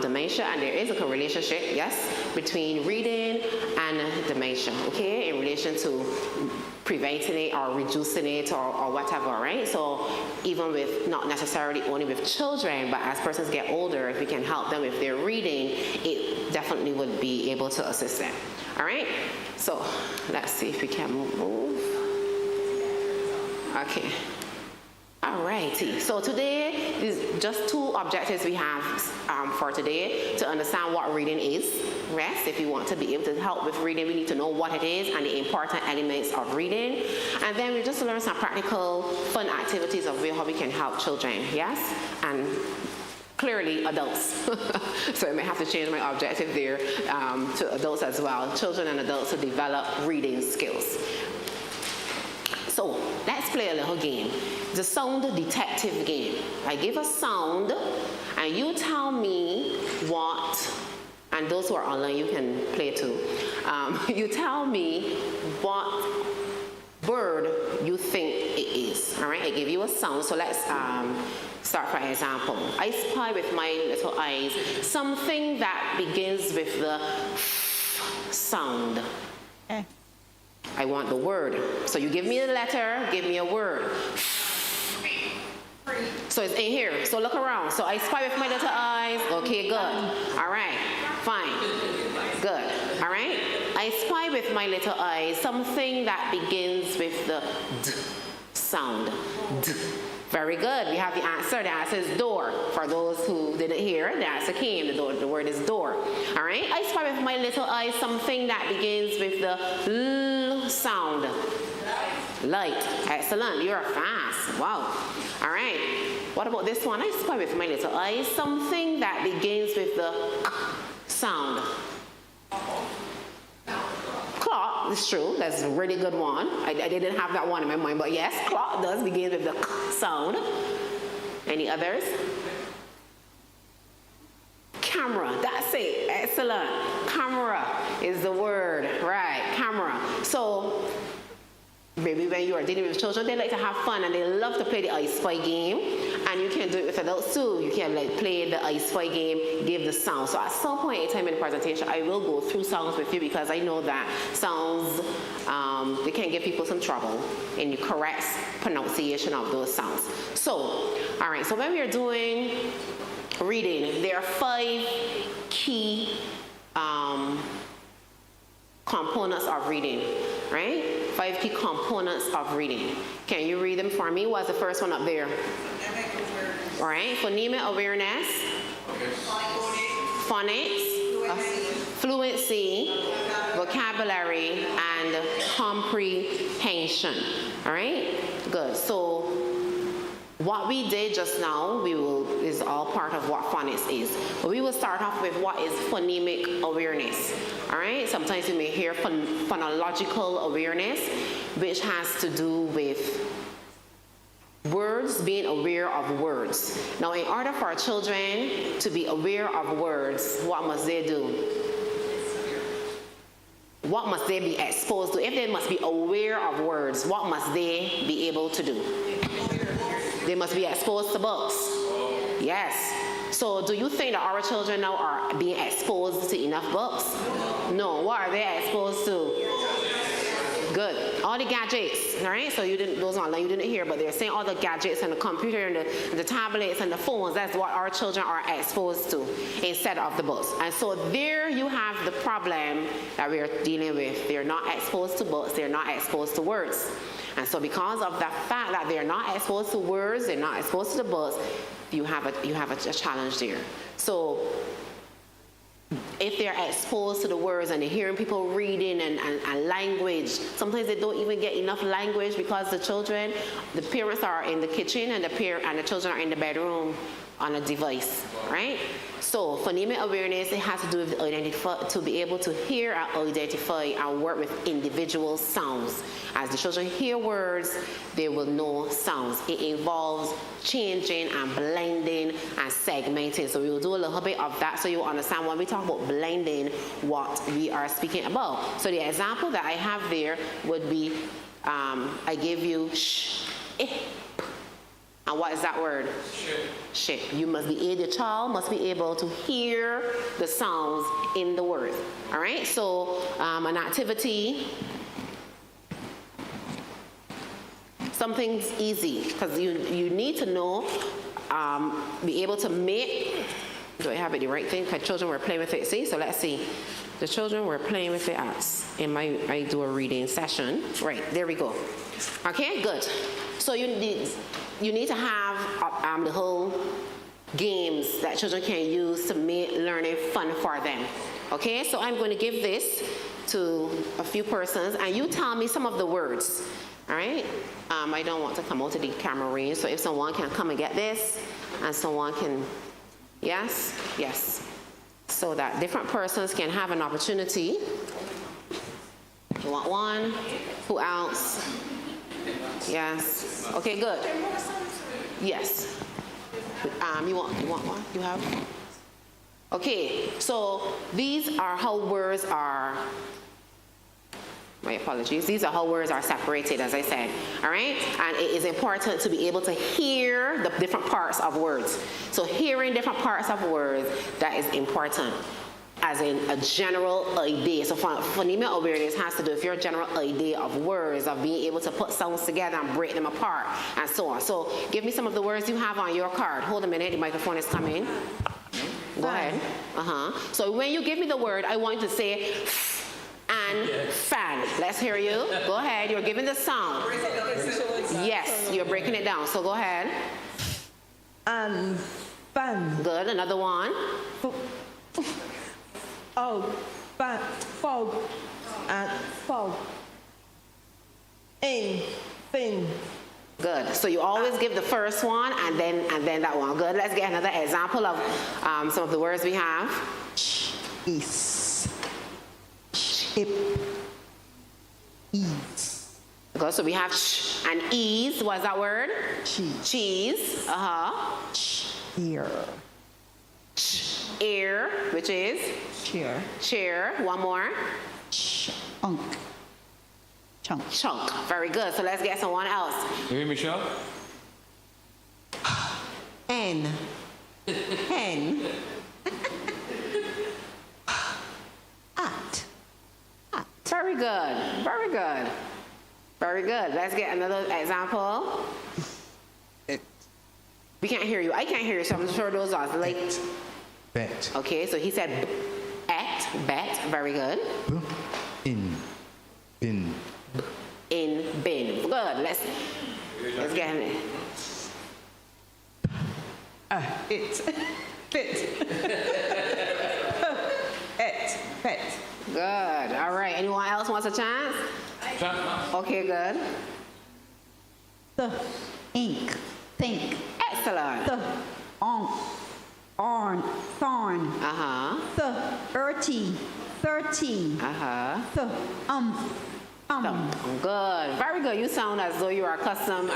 dementia, and there is a relationship, yes, between reading and dementia, okay, in relation to preventing it or reducing it or whatever, right? So even with, not necessarily only with children, but as persons get older, if we can help them with their reading, it definitely would be able to assist them. All right? So let's see if we can move. Okay. All righty. So today is just two objectives we have for today: to understand what reading is. Yes, if you want to be able to help with reading, we need to know what it is and the important elements of reading. And then we just learn some practical, fun activities of how we can help children. Yes, and clearly adults. So I may have to change my objective there to adults as well. Children and adults to develop reading skills. So let's play a little game. The sound detective game. I give a sound and you tell me what, and those who are online, you can play too. You tell me what word you think it is. All right, I give you a sound. So let's start, for example. I spy with my little eyes something that begins with the sound. I want the word. So you give me a letter, give me a word. So it's in here. So look around. So I spy with my little eyes. Okay, good. All right, fine. Good. All right. I spy with my little eyes something that begins with the d sound. D. Very good. We have the answer. The answer is door. For those who didn't hear, the answer came. The word is door. All right. I spy with my little eyes something that begins with the l sound. Light. Excellent. You're fast. Wow. All right. What about this one? I spy with my little eyes something that begins with the k sound. Clock, it's true, that's a really good one. I didn't have that one in my mind, but yes, clock does begin with the k sound. Any others? Camera, that's it, excellent. Camera is the word, right, camera. So, maybe when you are dealing with children, they like to have fun and they love to play the I Spy game. And you can do it with adults too. You can like play the I Spy game, give the sound. So at some point in time in the presentation, I will go through sounds with you because I know that sounds, they can give people some trouble in the correct pronunciation of those sounds. So, all right, so when we are doing reading, there are 5 key components of reading, right? 5 key components of reading. Can you read them for me? What's the first one up there? All right, phonemic awareness, phonics, fluency, vocabulary, and comprehension. All right, good. So what we did just now, is all part of what phonics is. But we will start off with what is phonemic awareness. All right, sometimes you may hear phonological awareness, which has to do with words, being aware of words. Now, in order for children to be aware of words, what must they do? What must they be exposed to? If they must be aware of words, what must they be able to do? They must be exposed to books. Yes. So do you think that our children now are being exposed to enough books? No. What are they exposed to? Good. All the gadgets, all right? So you didn't, those online you didn't hear, but they're saying all the gadgets and the computer and the tablets and the phones, that's what our children are exposed to instead of the books. And so there you have the problem that we're dealing with. They're not exposed to books, they're not exposed to words. And so because of the fact that they're not exposed to words, they're not exposed to the books, you have a challenge there. So if they're exposed to the words and they're hearing people reading and language, sometimes they don't even get enough language because the parents are in the kitchen and the children are in the bedroom on a device, right? So phonemic awareness, it has to do with to be able to hear and identify and work with individual sounds. As the children hear words, they will know sounds. It involves changing and blending and segmenting. So we will do a little bit of that so you understand when we talk about blending what we are speaking about. So the example that I have there would be, I give you sh, eh. And what is that word? Shit. The child must be able to hear the sounds in the word. All right, so an activity, something's easy, because you need to know, be able to make, do I have it the right thing? Because children were playing with it. See, so let's see. The children were playing with it I do a reading session. Right, there we go. Okay, good. So you need to have the whole games that children can use to make learning fun for them. Okay, so I'm going to give this to a few persons, and you tell me some of the words. All right? I don't want to come out to the camera range, so if someone can come and get this, and someone can, yes, so that different persons can have an opportunity. You want one? Who else? Yes. Okay, good. Yes. You want one? You have? Okay, so these are how words are, my apologies, these are how words are separated, as I said, all right? And it is important to be able to hear the different parts of words. So hearing different parts of words, that is important, as in a general idea. So phonemic awareness has to do with your general idea of words, of being able to put sounds together and break them apart, and so on. So give me some of the words you have on your card. Hold a minute, the microphone is coming. Go ahead. So when you give me the word, I want you to say and fan. Let's hear you. Go ahead. You're giving the sound. Yes, you're breaking it down. So go ahead. And fan. Good. Another one. Oh, fan, fog, and fog. In, fin. Good. So you always give the first one and then that one. Good. Let's get another example of some of the words we have. Is. Chip. Ease. Good. So we have sh and ease. What's that word? Cheese. Cheese. Ear. Ear, which is? Chair. Chair. One more. Chunk. Chunk. Chunk. Very good. So let's get someone else. You hear me, Michelle? Hen. Hen. At. Very good. Very good. Very good. Let's get another example. It. We can't hear you. I can't hear you, so I'm sure those are like. Bet. Okay, so he said bet. Very good. In. Bin. In, bin. Good. Let's get him. It. Fit. Et. Pet. Good. All right. Anyone else wants a chance? Okay, good. The ink. Think. Excellent. The thorn. The earthy. 13. The Good. Very good. You sound as though you are accustomed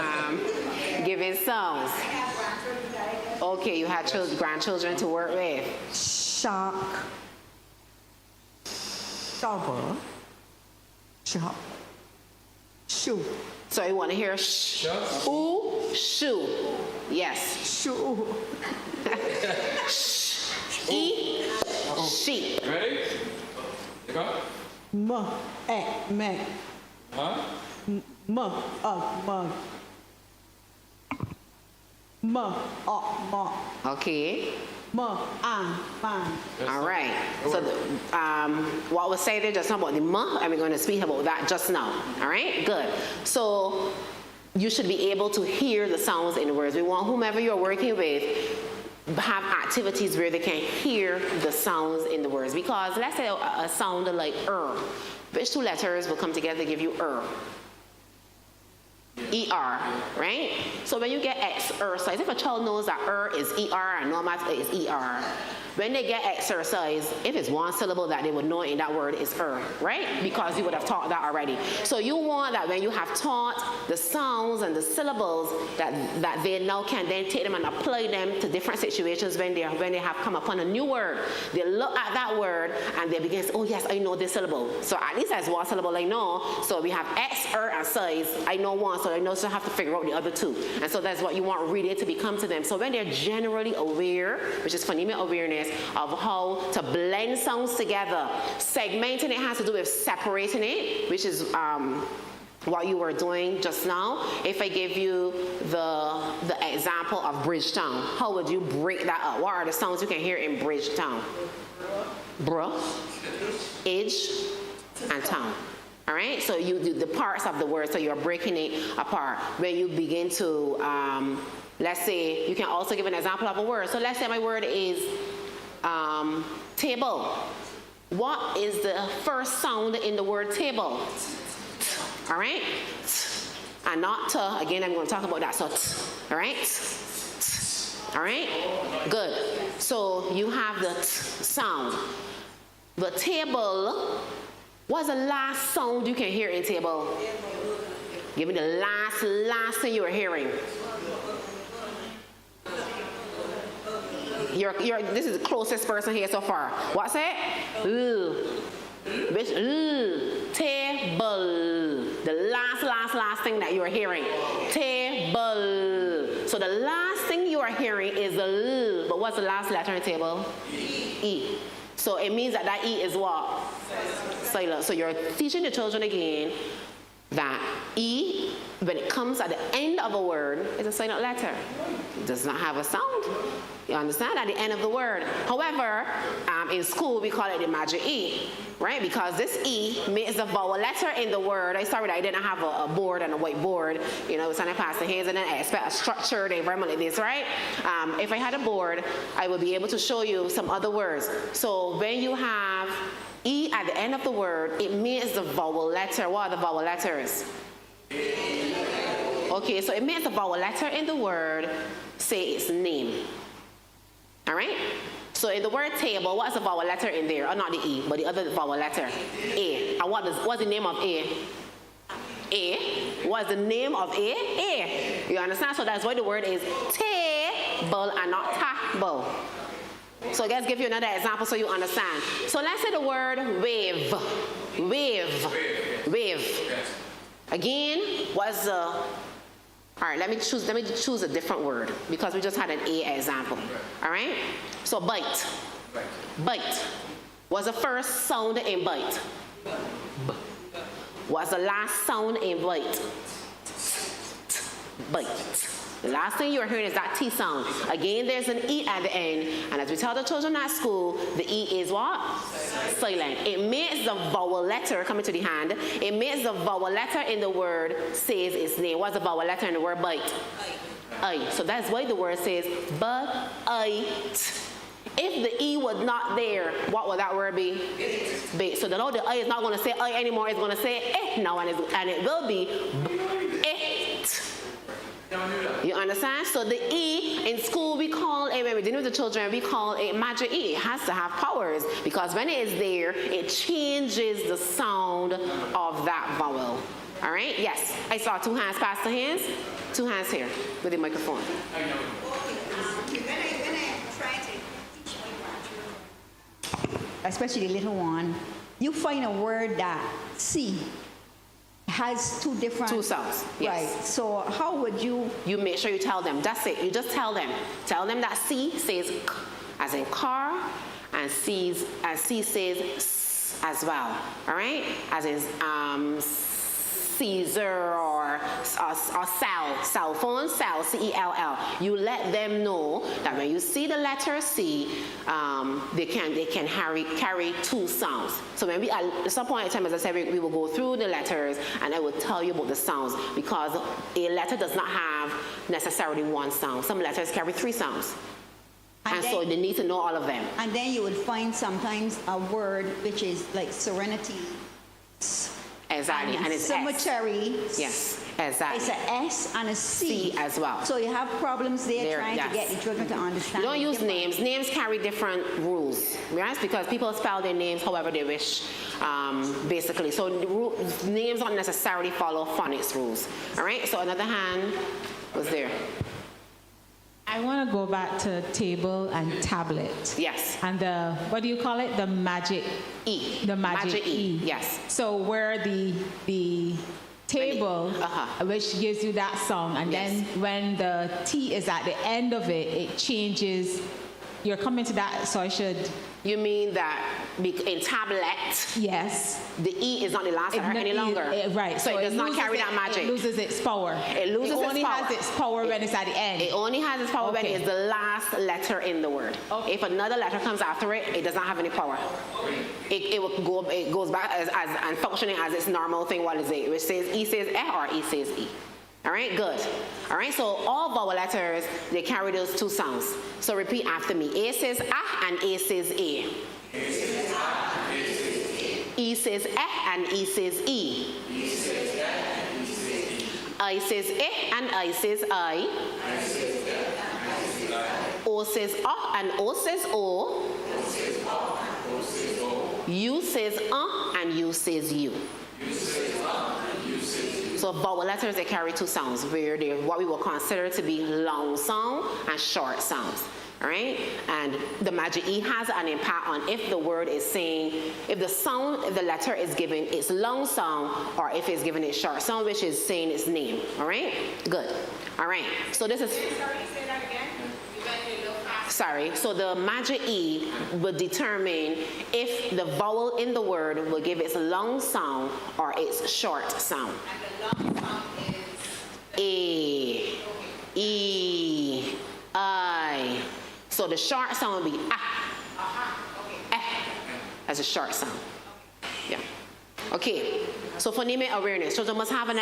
giving sounds. Okay, you had grandchildren to work with. Shark. Shovel. Shop. Shoe. So you want to hear sh? Ooh, shoe. Yes. Shoe. E, sheep. Ready? Go. M. Me. Huh? Mug. Mug. Okay. Man. All right. So what was said there just now about the ma, and we're going to speak about that just now. All right. Good. So you should be able to hear the sounds in the words. We want whomever you're working with have activities where they can hear the sounds in the words. Because let's say a sound like which two letters will come together to give you ER, right? So when you get exercise, if a child knows that is ER and normal is ER, when they get exercise, if it's one syllable that they would know in that word is right? Because you would have taught that already. So you want that when you have taught the sounds and the syllables that they now can then take them and apply them to different situations when they have come upon a new word. They look at that word and they begin to say, oh yes, I know this syllable. So at least as one syllable I know. So we have X, and size. I know one, so I know so I have to figure out the other two. And so that's what you want really to become to them. So when they're generally aware, which is phonemic awareness, of how to blend sounds together. Segmenting it has to do with separating it, which is what you were doing just now. If I give you the example of Bridgetown, how would you break that up? What are the sounds you can hear in Bridgetown? Bruh, edge, and town. All right, so you do the parts of the word, so you're breaking it apart. When you begin to, let's say, you can also give an example of a word. So let's say my word is table. What is the first sound in the word table? All right, and not t. Again, I'm going to talk about that. So, all right, all right, good. So you have the sound. The table. What's the last sound you can hear in table? Give me the last thing you were hearing. This is the closest person here so far. What's it? Table. The last thing that you are hearing. Table. So the last thing you are hearing is the L. But what's the last letter in table? E. So it means that E is what? Silent. So you're teaching the children again that E, when it comes at the end of a word, is a silent letter. It does not have a sound. You understand? At the end of the word. However, in school we call it the magic E, right? Because this E is a vowel letter in the word. I'm sorry that I didn't have a board and a whiteboard. You know, standing past the hands and then I expect a structured environment like this, right? If I had a board, I would be able to show you some other words. So when you have E at the end of the word, it means the vowel letter. What are the vowel letters? Okay, so it means the vowel letter in the word, say its name. All right? So in the word table, what's the vowel letter in there? Or not the E, but the other vowel letter? A. And what's the name of A? A. What's the name of A? A. You understand? So that's why the word is table and not table. So let's give you another example so you understand. So let's say the word wave. Wave. Again, what's the... All right, let me choose a different word because we just had an A example. All right? So bite. Bite. What's the first sound in bite? B. What's the last sound in bite? Bite. The last thing you're hearing is that T sound. Again, there's an E at the end. And as we tell the children at school, the E is what? Silent. It makes the vowel letter, coming to the hand, it makes the vowel letter in the word says its name. What's the vowel letter in the word bite? I. So that's why the word says but I. If the E was not there, what would that word be? Bait. So the I is not going to say I anymore. It's going to say eh now, and it will be it. You understand? So the E in school we call it, when we're dealing with the children, we call it magic E. It has to have powers because when it is there, it changes the sound of that vowel. All right? Yes. I saw 2 hands past the hands. 2 hands here with the microphone. Especially the little one, you find a word that C has 2 different... 2 sounds, yes. Right, so how would you... You make sure you tell them, that's it. You just tell them. Tell them that C says K, as in car, and C says S as well, all right? As in Caesar or cell phone, cell, C-E-L-L. You let them know that when you see the letter C, they can carry 2 sounds. So when at some point in time, as I said, we will go through the letters and I will tell you about the sounds because a letter does not have necessarily 1 sound. Some letters carry 3 sounds. And so they need to know all of them. And then you would find sometimes a word which is like serenity. Exactly, and it's cemetery. Yes. It's exactly. a S and a C. C as well. So you have problems there There, trying yes. to get the children to understand. You don't the use difference. names. Names carry different rules, right? Because people spell their names however they wish, basically. So names don't necessarily follow phonics rules, all right? So another hand was there. I want to go back to table and tablet. Yes. And the, what do you call it? The magic E. The magic E. Yes. So where the table, which gives you that sound, and Yes. then when the T is at the end of it, it changes. You're coming to that, so I should. You mean that in tablet, Yes. the E is not the last letter any longer? Right. So it does not carry that magic. It loses its power. It loses its power. It only has its power when it's at the end. It only has its power when Okay. it's the last letter in the word. Okay. If another letter comes after it, it does not have any power. It goes back as and functioning as its normal thing. What is it? Which says E says E or E says E. All right, good. All right, so all vowel letters, they carry those two sounds. So repeat after me. A says A and A says A. E says E and E says E. I says E and I says I. O says O and O says O. U says and U says U. So vowel letters, they carry two sounds, where they're what we will consider to be long sound and short sounds. All right? And the magic E has an impact on if the word is saying, if the letter is given its long sound, or if it's given its short sound, which is saying its name. All right? Good. All right. So this is. Sorry, say that again. You went a little fast. Sorry. So the magic E will determine if the vowel in the word will give its long sound or its short sound. And the long sound is A, E, I. So the short sound would be eh, as a short sound. Yeah. Okay. So for naming awareness, children must have an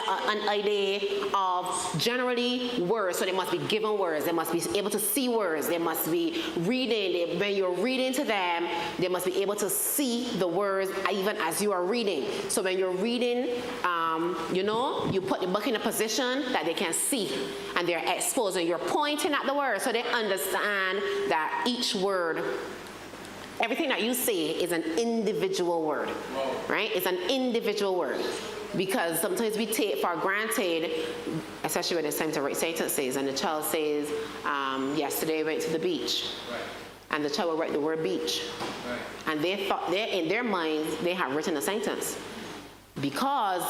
idea of generally words. So they must be given words. They must be able to see words. They must be reading. When you're reading to them, they must be able to see the words even as you are reading. So when you're reading, you put the book in a position that they can see, and they're exposed, and you're pointing at the word so they understand that each word, everything that you say is an individual word, right? It's an individual word. Because sometimes we take for granted, especially when it's time to write sentences, and the child says, yesterday I went to the beach. And the child will write the word beach. And they thought, in their minds, they have written a sentence. Because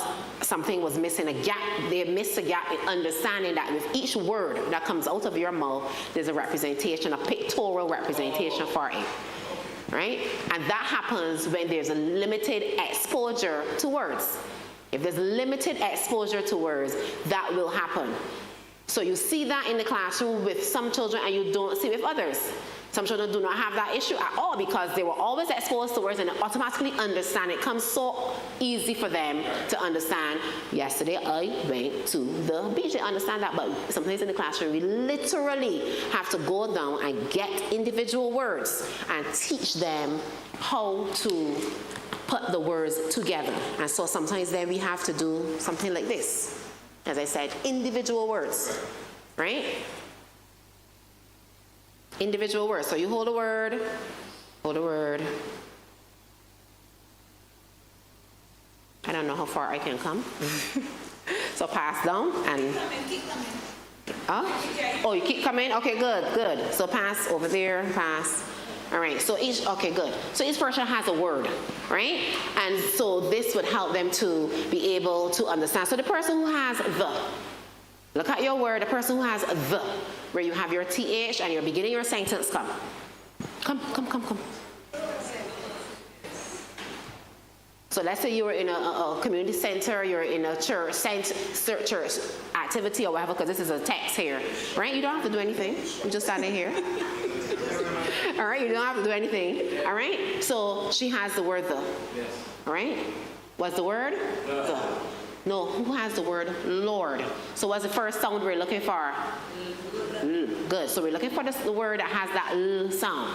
something was missing, a gap, they missed a gap in understanding that with each word that comes out of your mouth, there's a representation, a pictorial representation for it. Right? And that happens when there's a limited exposure to words. If there's limited exposure to words, that will happen. So you see that in the classroom with some children and you don't see it with others. Some children do not have that issue at all because they were always exposed to words and automatically understand. It comes so easy for them to understand, yesterday I went to the beach. They understand that, but sometimes in the classroom we literally have to go down and get individual words and teach them how to put the words together. And so sometimes then we have to do something like this. As I said, individual words, right? Individual words. So you hold a word, hold a word. I don't know how far I can come. So pass down and. Oh, you keep coming? Okay, good, good. So pass over there, pass. All right, so okay, good. So each person has a word, right? And so this would help them to be able to understand. So the person who has the, look at your word, the person who has the, where you have your TH and you're beginning your sentence, come. Come. So let's say you were in a community center, you're in a church activity or whatever, because this is a text here, right? You don't have to do anything. You're just standing here. All right, you don't have to do anything. All right? So she has the word the. Yes. All right? What's the word? The. No, who has the word Lord? So what's the first sound we're looking for? Good. So we're looking for the word that has that L sound.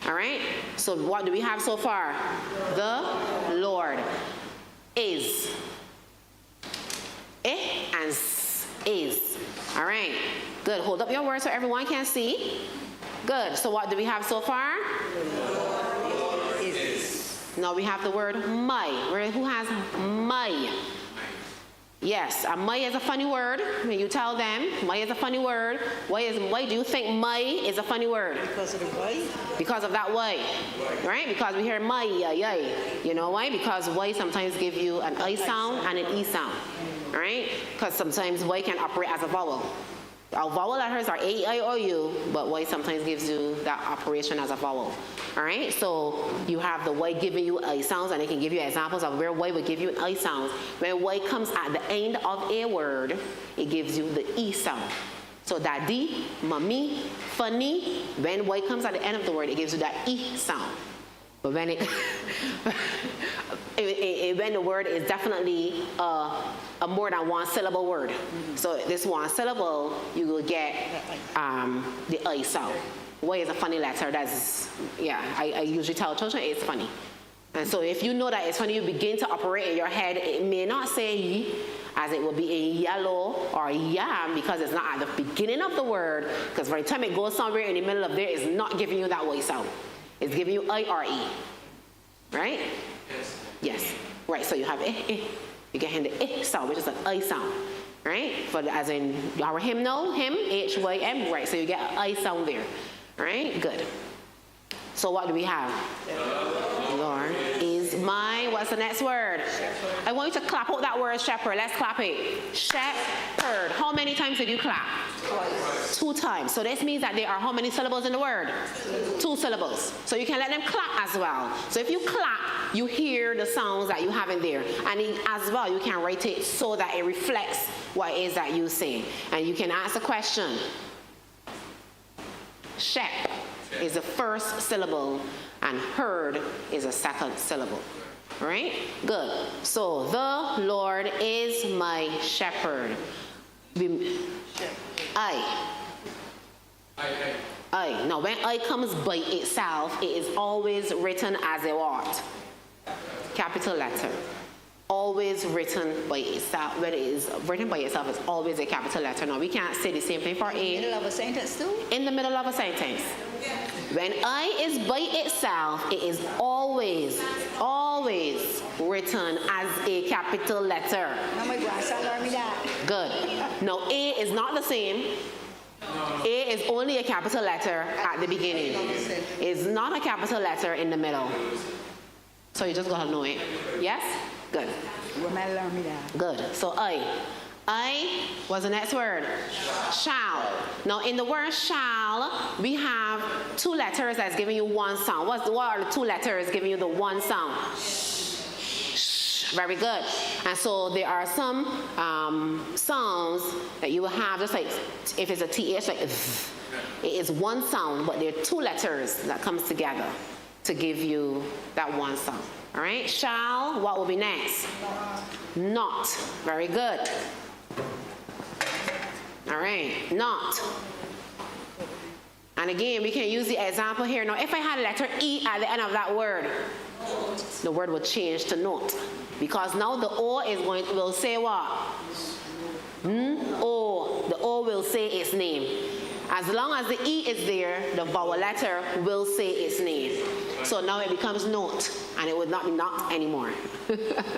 All right? So what do we have so far? The Lord is. Eh and Is. All right. Good. Hold up your word so everyone can see. Good. So what do we have so far? No, we have the word my. Who has my? Yes, my is a funny word. When you tell them, my is a funny word. Why do you think my is a funny word? Because of the why? Because of that way, right? Because we hear my, yay. You know why? Because Y sometimes give you an I sound and an E sound, right? Because sometimes Y can operate as a vowel. Our vowel letters are A, E, I, O, U, but Y sometimes gives you that operation as a vowel. All right, so you have the Y giving you I sounds, and it can give you examples of where Y would give you an I sound. When Y comes at the end of a word, it gives you the E sound. So daddy, mommy, funny, when Y comes at the end of the word, it gives you that E sound. But when when the word is definitely a more than one syllable word. So this one syllable, you will get the I sound. Y is a funny letter. That's, yeah, I usually tell children it's funny. And so if you know that it's funny, you begin to operate in your head. It may not say ye, as it will be a yellow or yam, because it's not at the beginning of the word, because by the time it goes somewhere in the middle of there, it's not giving you that Y sound. It's giving you I-R-E, right? Yes. Right, so you have you get in the sound, which is an I sound, right? As in our hymnal, hymn, H-Y-M, right? So you get an I sound there, right? Good. So what do we have? Lord is my, what's the next word? I want you to clap out that word shepherd. Let's clap it. Shepherd. How many times did you clap? Twice. 2 times. So this means that there are how many syllables in the word? 2 syllables. So you can let them clap as well. So if you clap, you hear the sounds that you have in there. And as well, you can write it so that it reflects what it is that you say. And you can ask a question. Shep is the first syllable, and herd is a second syllable. Right? Good. So the Lord is my shepherd. I. Now when I comes by itself, it is always written as a what? Capital letter. Always written by itself. When it is written by itself, it's always a capital letter. Now we can't say the same thing for A. In the middle of a sentence too? In the middle of a sentence. When I is by itself, it is always written as a capital letter. Now my grandson learned me that. Good. Now A is not the same. A is only a capital letter at the beginning. It's not a capital letter in the middle. So you just gotta know it. Yes? Good. Women learn me that. Good. So I was the next word. Shall. Now in the word shall, we have 2 letters that's giving you 1 sound. What are the 2 letters giving you the 1 sound? Shh. Very good. And so there are some sounds that you will have, just like if it's a TH, like it is 1 sound, but there are 2 letters that comes together to give you that 1 sound. All right, shall, what will be next? Not. Very good. All right, not. And again, we can use the example here. Now, if I had a letter E at the end of that word, the word will change to not. Because now the O will say what? O. The O will say its name. As long as the E is there, the vowel letter will say its name. So now it becomes not, and it would not be not anymore.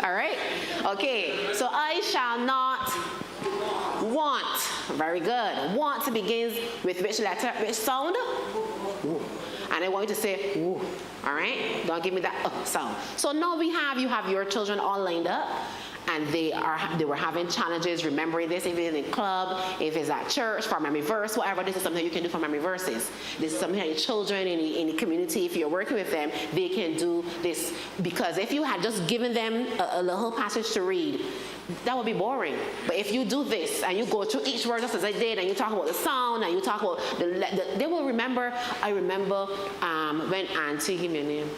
All right? Okay, so I shall not want. Very good. Want begins with which letter, which sound? And I want you to say, ooh. All right? Don't give me that sound. So now you have your children all lined up. And they were having challenges remembering this, if it's in club, if it's at church, for memory verse, whatever. This is something you can do for memory verses. This is something that your children in the community, if you're working with them, they can do this. Because if you had just given them a little passage to read, that would be boring. But if you do this and you go through each word just as I did, and you talk about the sound, and you talk about they will remember. I remember when Auntie, give me a name.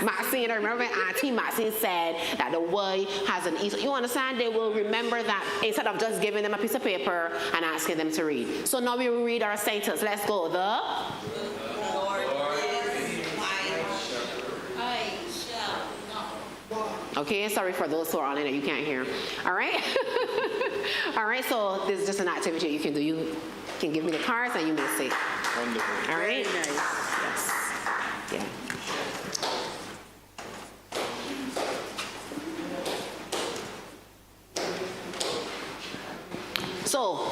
Maxine, I remember when Auntie Maxine said that the Y has an E. So you understand? They will remember that instead of just giving them a piece of paper and asking them to read. So now we will read our sentence. Let's go. The Lord is my shepherd. I shall not want. Okay, sorry for those who are on it that you can't hear. All right? All right, so this is just an activity you can do. You can give me the cards and you may say. Wonderful. All right? Very nice. Yes. Yeah. So,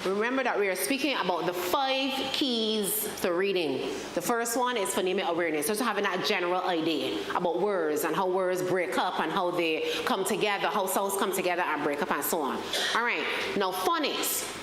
remember that we are speaking about the 5 keys to reading. The first one is phonemic awareness, just having that general idea about words and how words break up and how they come together, how sounds come together and break up and so on. All right, now phonics.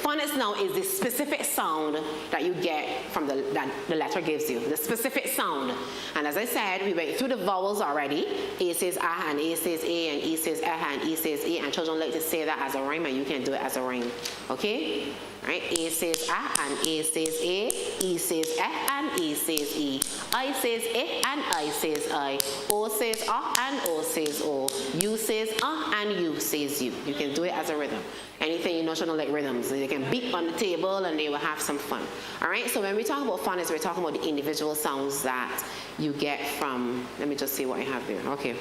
Phonics now is the specific sound that you get from that the letter gives you, the specific sound. And as I said, we went through the vowels already. A says ah, and A says A, and E says ah, and E says A, and children like to say that as a rhyme, and you can do it as a rhyme. Okay? Right? A says ah, and A says A, E says ah, and E says E. I says A, and I says I. O says ah, and O says O. U says ah, and U says you. You can do it as a rhythm. Anything you know, children like rhythms. They can beat on the table and they will have some fun. All right, so when we talk about phonics, we're talking about the individual sounds that you get from, let me just see what I have there. Okay,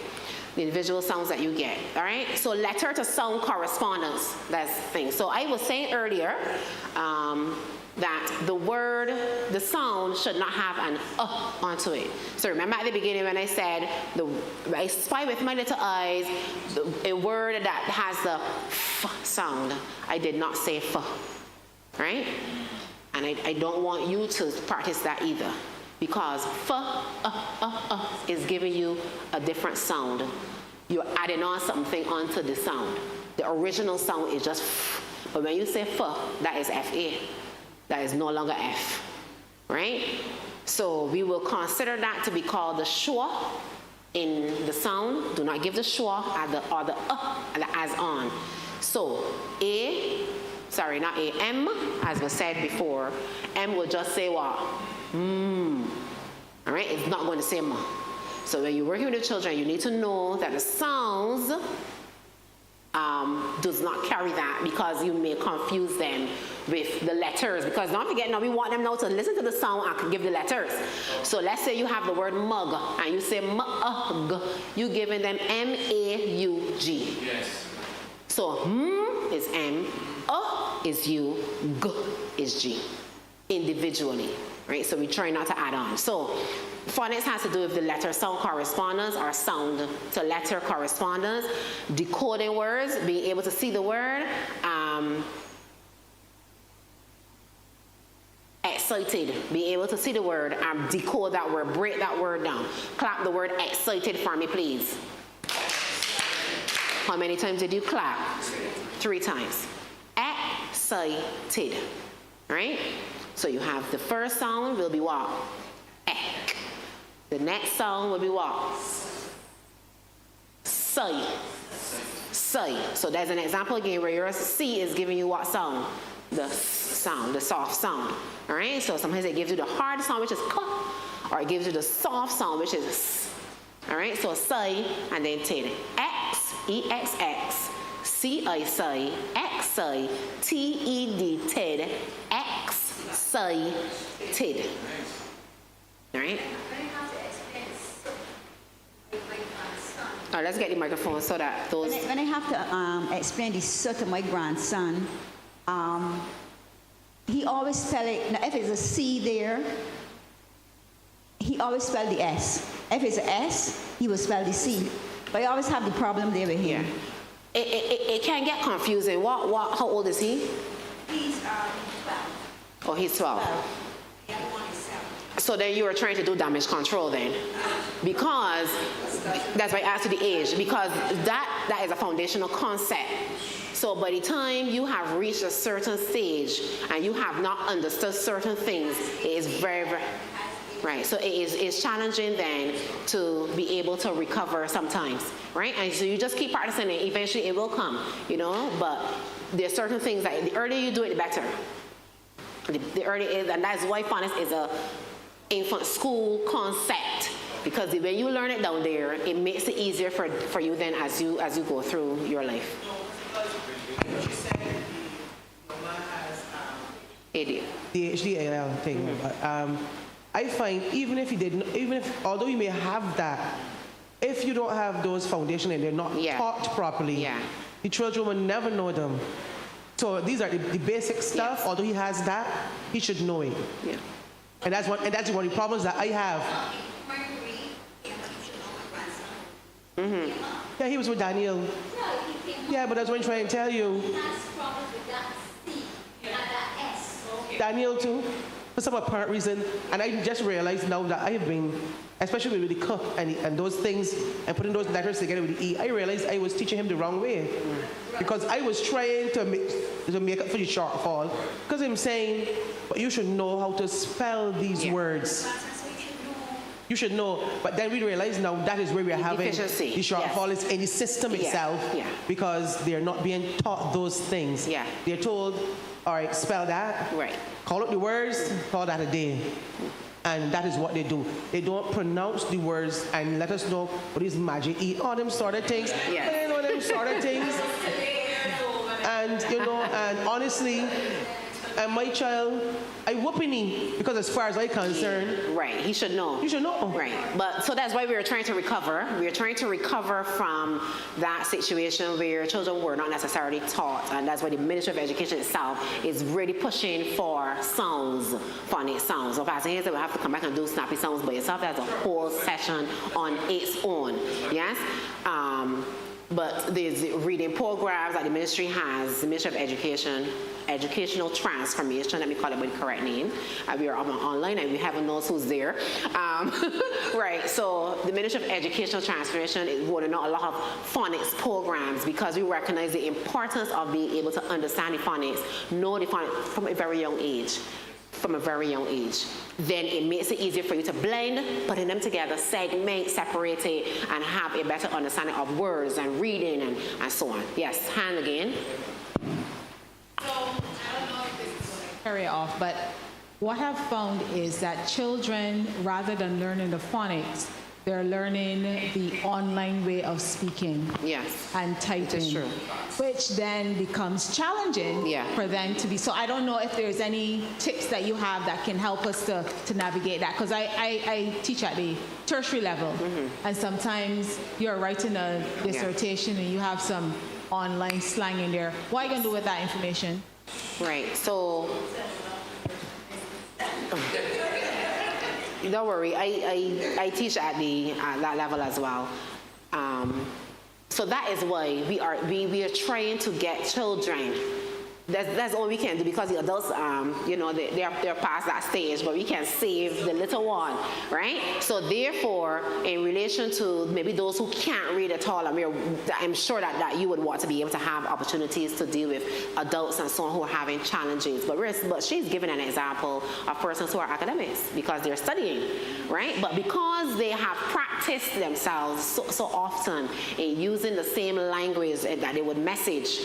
the individual sounds that you get. All right, so letter to sound correspondence, that's the thing. So I was saying earlier that the sound should not have an onto it. So remember at the beginning when I said, I spy with my little eyes a word that has the f sound. I did not say f, right? And I don't want you to practice that either, because f, is giving you a different sound. You're adding on something onto the sound. The original sound is just f, but when you say f, that is fa. That is no longer F, right? So we will consider that to be called the schwa in the sound. Do not give the schwa or the as on. So M, as was said before, M will just say what? All right, it's not going to say ma. So when you're working with the children, you need to know that the sounds does not carry that, because you may confuse them with the letters, because don't forget, now we want them now to listen to the sound and give the letters. So let's say you have the word mug and you say mug, you're giving them M-A-U-G. Yes. So is M, is U, G is G, individually, right? So we try not to add on. So phonics has to do with the letter sound correspondence or sound to letter correspondence, decoding words, being able to see the word, excited, being able to see the word and decode that word, break that word down. Clap the word excited for me, please. How many times did you clap? 3 times. Excited, right? So you have the first sound will be what? Ek. The next sound will be what? Say. Say. So there's an example again where your C is giving you what sound? The sound, the soft sound. All right? So sometimes it gives you the hard sound, which is k, or it gives you the soft sound, which is s. All right? So say and then tid. X, E-X-X. C-I say, X say, T-E-D, tid. X say, tid. All right? All right, let's get the microphone so that those... When I have to explain this so to my grandson, he always spell it, now if it's a C there, he always spell the S. If it's an S, he will spell the C. But I always have the problem there with him. Yeah. It can get confusing. How old is he? He's 12. Oh, he's 12. The other one is 7. So then you are trying to do damage control then. Because, that's why I asked you the age, because that is a foundational concept. So by the time you have reached a certain stage and you have not understood certain things, it is very, very, right. So it's challenging then to be able to recover sometimes, right? And so you just keep practicing it, eventually it will come, you know, but there are certain things that the earlier you do it, the better. The earlier is, and that's why phonics is a infant school concept, because when you learn it down there, it makes it easier for you then as you go through your life. ADHD thing. But I find even if although you may have that, if you don't have those foundation and they're not taught properly, the children will never know them. So these are the basic stuff. Although he has that, he should know it. Yeah. And that's one of the problems that I have. Yeah, he was with Daniel. Yeah, but that's what I'm trying to tell you. Daniel too, for some apparent reason. And I just realized now that I have been, especially with the cup and those things, and putting those letters together with the E, I realized I was teaching him the wrong way. Because I was trying to make up for the shortfall. Because I'm saying, but you should know how to spell these words. You should know, but then we realize now that is where we are having the shortfall is in the system itself, because they're not being taught those things. They're told, all right, spell that, call out the words, call that a day. And that is what they do. They don't pronounce the words and let us know what is magic E, all them sort of things. You know, them sort of things. And, you know, and honestly, and my child, I whooping him because as far as I'm concerned. Right, he should know. He should know. Right, but so that's why we were trying to recover. We were trying to recover from that situation where children were not necessarily taught, and that's why the Ministry of Education itself is really pushing for sounds, phonic sounds. So Pastor Hayes said we have to come back and do snappy sounds by yourself. That's a whole session on its own, yes? But there's reading programs that the ministry has, the Ministry of Education, Educational Transformation, let me call it by the correct name. We are online and we haven't known who's there. Right, so the Ministry of Educational Transformation is rolling out a lot of phonics programs because we recognize the importance of being able to understand the phonics, know the phonics from a very young age. Then it makes it easier for you to blend, putting them together, segment, separate it, and have a better understanding of words and reading and so on. Yes, hand again. So, I don't know if this is going to carry off, but what I've found is that children, rather than learning the phonics, they're learning the online way of speaking and typing, which then becomes challenging for them to be. So I don't know if there's any tips that you have that can help us to navigate that, because I teach at the tertiary level, and sometimes you're writing a dissertation and you have some online slang in there. What are you going to do with that information? Right, so... Don't worry, I teach at that level as well. So that is why we are trying to get children. That's all we can do, because the adults, you know, they're past that stage, but we can save the little one, right? So therefore, in relation to maybe those who can't read at all, I'm sure that you would want to be able to have opportunities to deal with adults and so on who are having challenges. But she's giving an example of persons who are academics because they're studying, right? But because they have practiced themselves so often in using the same language that they would message,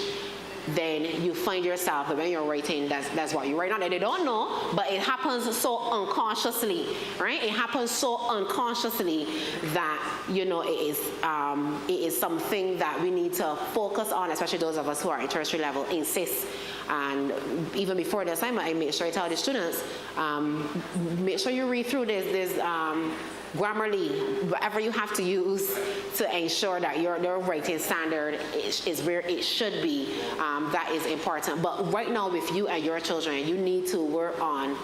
then you find yourself that when you're writing, that's what you write. Not that they don't know, but it happens so unconsciously, right? It happens so unconsciously that, you know, it is something that we need to focus on, especially those of us who are at tertiary level, insist. And even before the assignment, I make sure I tell the students, make sure you read through this Grammarly, whatever you have to use to ensure that your writing standard is where it should be. That is important. But right now with you and your children, you need to work on,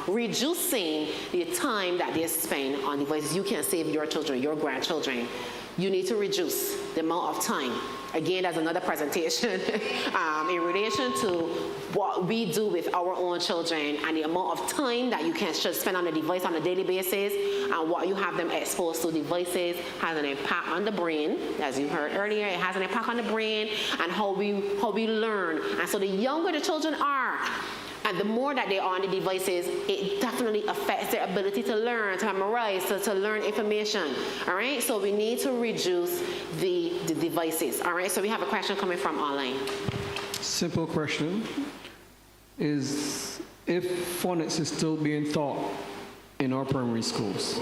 reducing the time that they spend on devices. You can save your children, your grandchildren. You need to reduce the amount of time. Again, that's another presentation in relation to what we do with our own children and the amount of time that you should spend on the device on a daily basis, and what you have them exposed to devices has an impact on the brain. As you heard earlier, it has an impact on the brain and how we learn. And so the younger the children are, and the more that they are on the devices, it definitely affects their ability to learn, to memorize, to learn information. All right, so we need to reduce the devices. All right, so we have a question coming from online. Simple question is, if phonics is still being taught in our primary schools?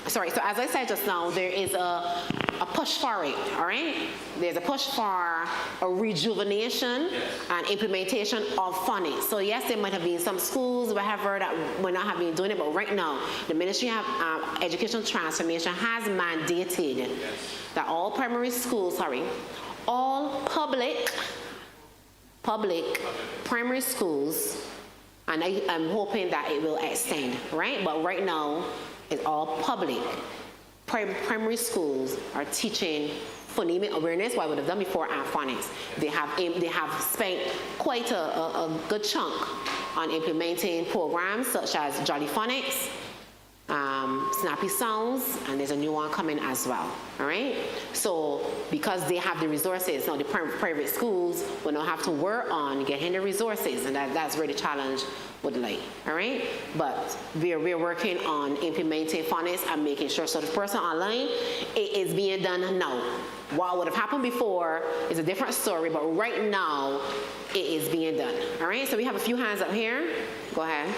Sorry, so as I said just now, there is a a push for it, all right? There's a push for a rejuvenation and implementation of phonics. So yes, there might have been some schools, whatever, that might not have been doing it, but right now, the Ministry of Educational Transformation has mandated that all primary schools, all public primary schools, and I'm hoping that it will extend, right? But right now, it's all public. Primary schools are teaching phonemic awareness, what I would have done before, and phonics. They have spent quite a good chunk on implementing programs such as Jolly Phonics, Snappy Sounds, and there's a new one coming as well, all right? So because they have the resources, now the private schools will not have to work on getting the resources, and that's where the challenge would lie, all right? But we're working on implementing phonics and making sure, so the person online, it is being done now. What would have happened before is a different story, but right now, it is being done, all right? So we have a few hands up here. Go ahead.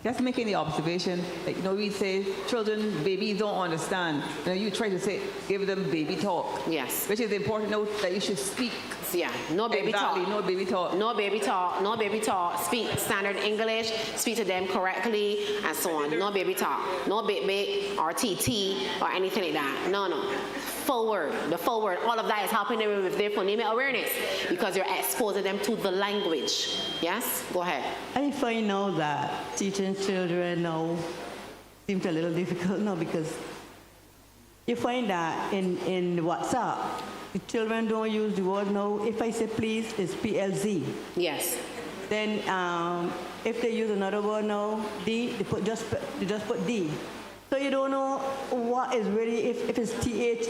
Just making the observation, like, we say children, babies don't understand. You try to say, give them baby talk. Yes. Which is important, that you should speak. Yeah, no baby talk. No baby talk. No baby talk, no baby talk. Speak standard English, speak to them correctly, and so on. No baby talk. No big or TT or anything like that. No. Full word, the full word. All of that is helping them with their phonemic awareness because you're exposing them to the language. Yes? Go ahead. I find now that teaching children now seems a little difficult now because you find that in WhatsApp, the children don't use the word now. If I say please, it's PLZ. Yes. Then if they use another word now, D, they just put D. So you don't know what is really, if it's THE,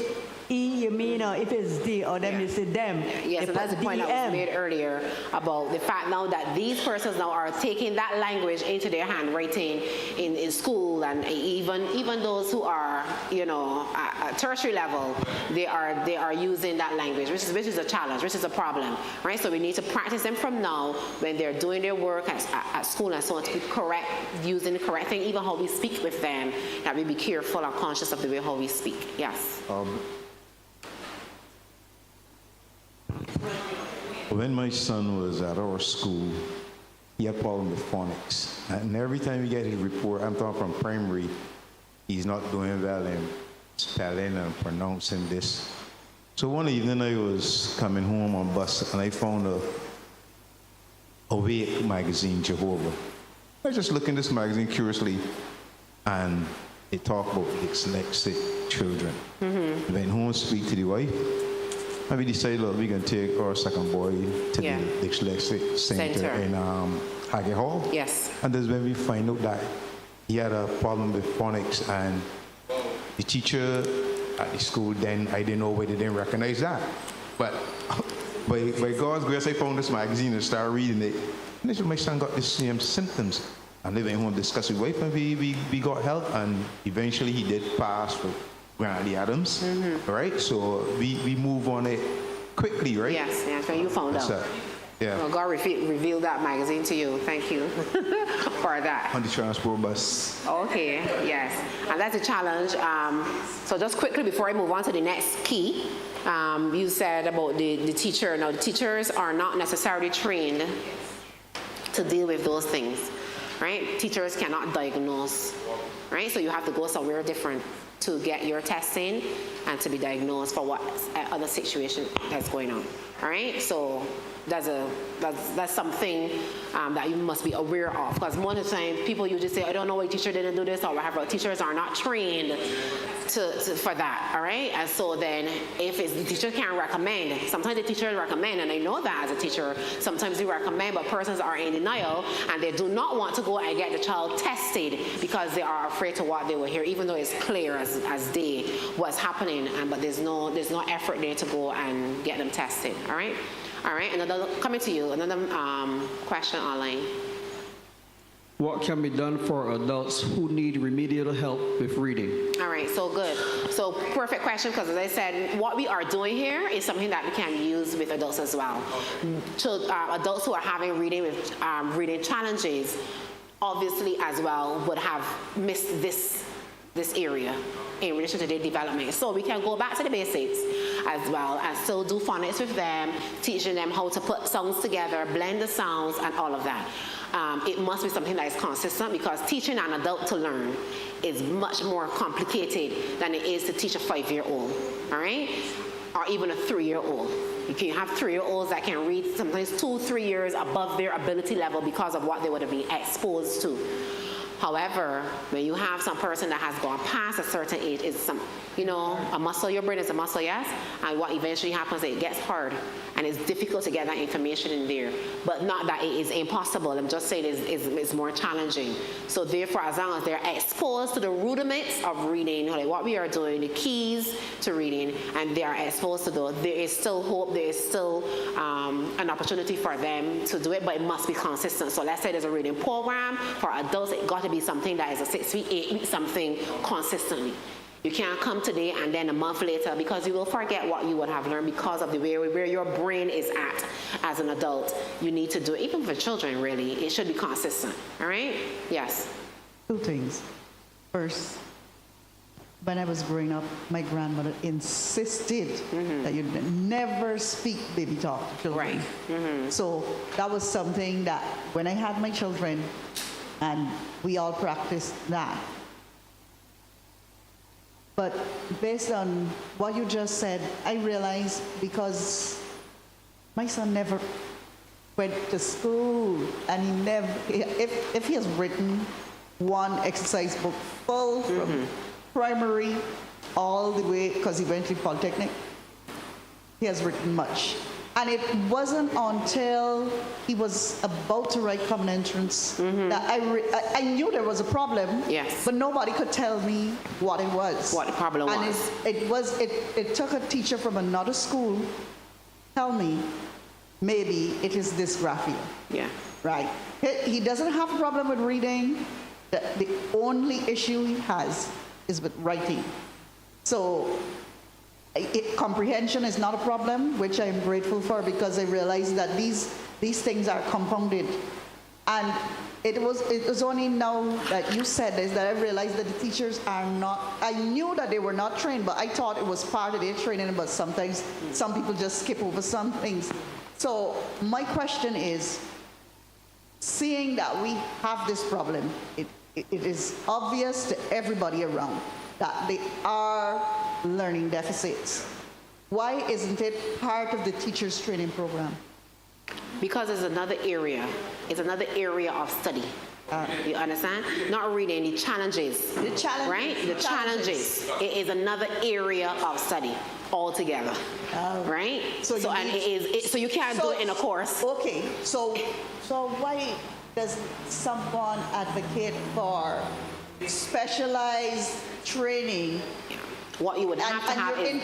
you mean, or if it's D, or then you say them. Yes, and that's the point that was made earlier about the fact now that these persons now are taking that language into their handwriting in school, and even those who are, at tertiary level, they are using that language, which is a challenge, which is a problem, right? So we need to practice them from now when they're doing their work at school and so on, to be correct, using the correct thing, even how we speak with them, that we be careful and conscious of the way how we speak. Yes. When my son was at our school, he had a problem with phonics. And every time we get his report, I'm talking from primary, he's not doing well in spelling and pronouncing this. So one evening I was coming home on bus and I found a Awake magazine, Jehovah. I was just looking at this magazine curiously, and it talked about dyslexic children. Mm-hmm. Went home, speak to the wife, and we decided, look, we're going to take our second boy to the dyslexic center in Haggett Hall. Yes. And that's when we find out that he had a problem with phonics, and the teacher at the school then, I didn't know why they didn't recognize that. But by God's grace, I found this magazine and started reading it. And my son got the same symptoms. And they went home and discussed with wife, and we got help, and eventually he did pass with Granny Adams, right? So we move on it quickly, right? Yes, so you found out. Yeah. Well, God revealed that magazine to you. Thank you for that. On the transport bus. Okay, yes. And that's a challenge. So just quickly before I move on to the next key, you said about the teacher. Now, the teachers are not necessarily trained to deal with those things, right? Teachers cannot diagnose, right? So you have to go somewhere different to get your testing and to be diagnosed for what other situation that's going on, all right? So that's something that you must be aware of, because most of the time people usually say, I don't know why teacher didn't do this or whatever. Teachers are not trained for that, all right? And so then if the teacher can't recommend, sometimes the teachers recommend, and I know that as a teacher, sometimes they recommend, but persons are in denial and they do not want to go and get the child tested because they are afraid to what they will hear, even though it's clear as day what's happening, but there's no effort there to go and get them tested, all right? All right, coming to you, another question online. What can be done for adults who need remedial help with reading? All right, so good. So perfect question, because as I said, what we are doing here is something that we can use with adults as well. So adults who are having reading challenges, obviously as well, would have missed this area in relation to their development. So we can go back to the basics as well and still do phonics with them, teaching them how to put songs together, blend the sounds, and all of that. It must be something that is consistent, because teaching an adult to learn is much more complicated than it is to teach a 5-year-old, all right? Or even a 3-year-old. You can have 3-year-olds that can read sometimes 2-3 years above their ability level because of what they would have been exposed to. However, when you have some person that has gone past a certain age, it's some, you know, a muscle, your brain is a muscle, yes? And what eventually happens, it gets hard, and it's difficult to get that information in there. But not that it is impossible, I'm just saying it's more challenging. So therefore, as long as they're exposed to the rudiments of reading, like what we are doing, the keys to reading, and they are exposed to those, there is still hope, there is still an opportunity for them to do it, but it must be consistent. So let's say there's a reading program for adults, it got to be something that is a 6-week, 8-week, something consistently. You can't come today and then a month later, because you will forget what you would have learned because of the way where your brain is at as an adult. You need to do it, even for children, really. It should be consistent, all right? Yes? 2 things. First, when I was growing up, my grandmother insisted that you never speak baby talk to children. Right. So that was something that when I had my children, and we all practiced that. But based on what you just said, I realized, because my son never went to school, and he never, if he has written one exercise book full from primary all the way, because he went to Polytechnic, he has written much. And it wasn't until he was about to write Common Entrance that I knew there was a problem. Yes. But nobody could tell me what it was. What the problem was. And it took a teacher from another school tell me, maybe it is dysgraphia. Yeah. Right. He doesn't have a problem with reading. The only issue he has is with writing. So comprehension is not a problem, which I'm grateful for, because I realized that these things are compounded. And it was only now that you said this that I realized that the teachers are not, I knew that they were not trained, but I thought it was part of their training, but sometimes some people just skip over some things. So my question is, seeing that we have this problem, it is obvious to everybody around that they are learning deficits. Why isn't it part of the teacher's training program? Because it's another area. It's another area of study. You understand? Not reading, the challenges. The challenges. Right? The challenges. It is another area of study altogether. Right? So you can't do it in a course. Okay. So why does someone advocate for specialized training? What you would have to have is...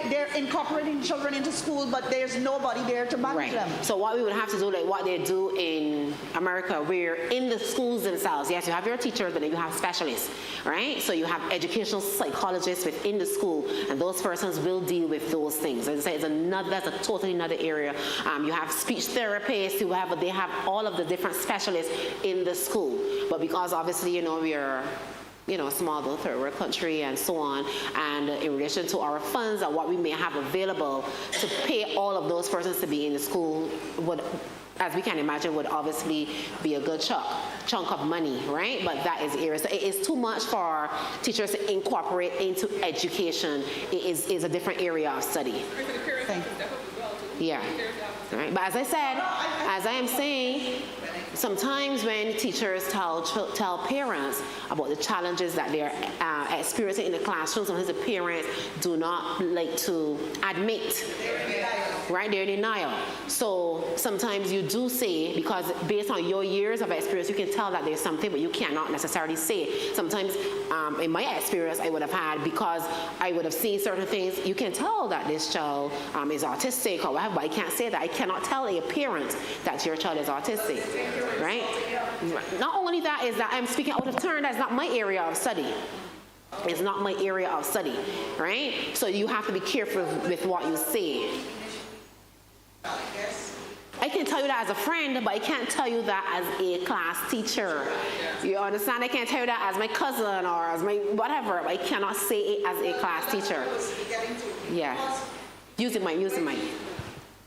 They're incorporating children into school, but there's nobody there to manage them. So what we would have to do, like what they do in America, where in the schools themselves, yes, you have your teachers, but then you have specialists, right? So you have educational psychologists within the school, and those persons will deal with those things. As I say, that's a totally another area. You have speech therapists, they have all of the different specialists in the school. But because obviously, we are a small third world country and so on, and in relation to our funds and what we may have available to pay all of those persons to be in the school would, as we can imagine, would obviously be a good chunk of money, right? But that is area. So it is too much for teachers to incorporate into education. It is a different area of study. Yeah. Right. But as I said, as I am saying, sometimes when teachers tell parents about the challenges that they're experiencing in the classroom, sometimes the parents do not like to admit, right? They're in denial. So sometimes you do say, because based on your years of experience, you can tell that there's something, but you cannot necessarily say. Sometimes in my experience I would have had, because I would have seen certain things, you can tell that this child is autistic or whatever, but I can't say that. I cannot tell a parent that your child is autistic, right? Not only that, is that I'm speaking out of turn, that's not my area of study. It's not my area of study, right? So you have to be careful with what you say. I can tell you that as a friend, but I can't tell you that as a class teacher. You understand? I can't tell you that as my cousin or as my whatever, but I cannot say it as a class teacher. Yeah. Use the mic.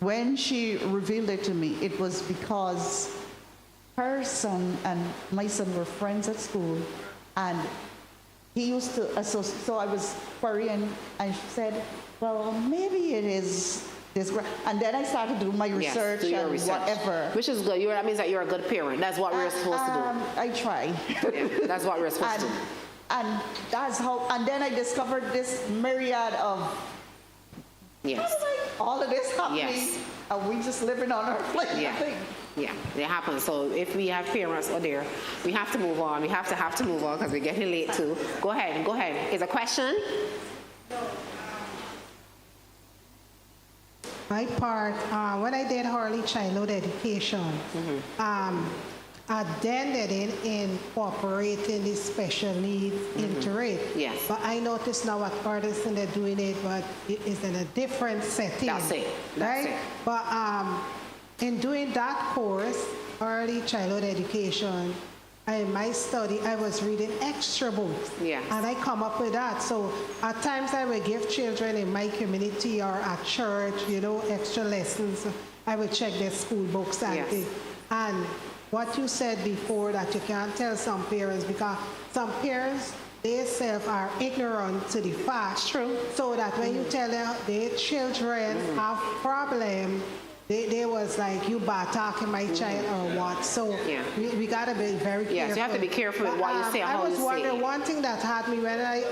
When she revealed it to me, it was because her son and my son were friends at school, and he used to associate. So I was worrying, and she said, well, maybe it is this. And then I started to do my research do your and research. whatever. Which is good. That means that you're a good parent. That's what we're supposed to do. I try. Yeah, that's what we're supposed to do. And that's how, and then I discovered this myriad of Yes. all of this happening, Yes. and we just living on our plate. Yeah. Yeah, it happens. So if we have parents out there, we have to move on. We have to move on because we're getting late too. Go ahead. Is a question? My part, when I did early childhood education, I then didn't incorporate the special needs into it. Yes. But I notice now at Artisan they're doing it, but it is in a different setting. That's it. Right? But in doing that course, early childhood education, in my study, I was reading extra books. Yeah. And I come up with that. So at times I would give children in my community or at church, extra lessons. I would check their school books and what you said before that you can't tell some parents because some parents themselves are ignorant to the facts. True. So that when you tell them their children have problem, they was like, you bad talking my child or what. So we got to be very careful. Yes, you have to be careful with what you say and how you say it. I was wondering, one thing that had me when I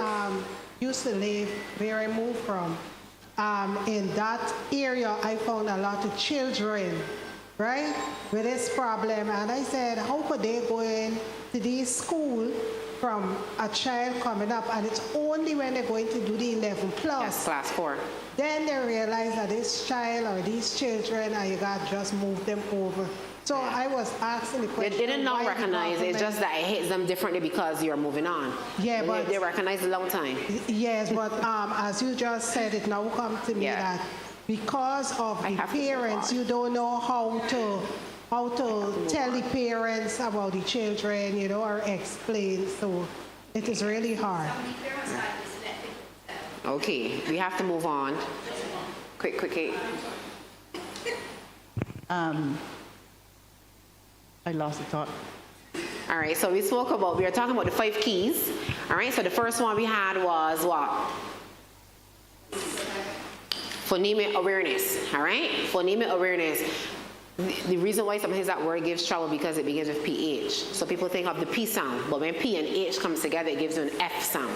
used to live where I moved from, in that area I found a lot of children, right, with this problem. And I said, how could they go in to this school from a child coming up, and it's only when they're going to do the 11 plus. Yes, class 4. Then they realize that this child or these children, and you got to just move them over. So I was asking the question. They didn't not recognize it. It's just that it hits them differently because you're moving on. Yeah, but they recognize a long time. Yes, but as you just said, it now comes to me that because of the parents, you don't know how to tell the parents about the children, or explain. So it is really hard. Okay, we have to move on. Quick. I lost the thought. All right, so we were talking about the 5 keys. All right, so the first one we had was what? Phonemic awareness, all right? Phonemic awareness. The reason why sometimes that word gives trouble because it begins with PH. So people think of the P sound, but when P and H comes together, it gives you an F sound,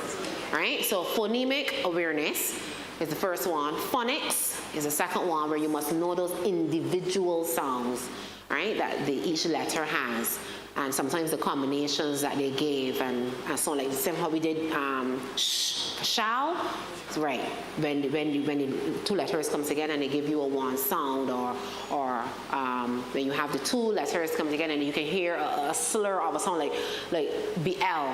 all right? So phonemic awareness is the first one. Phonics is the second one, where you must know those individual sounds, right, that each letter has. And sometimes the combinations that they gave and so on, like the same how we did shall, right, when the 2 letters come together and they give you a 1 sound, or when you have the 2 letters come together and you can hear a slur of a sound like BL,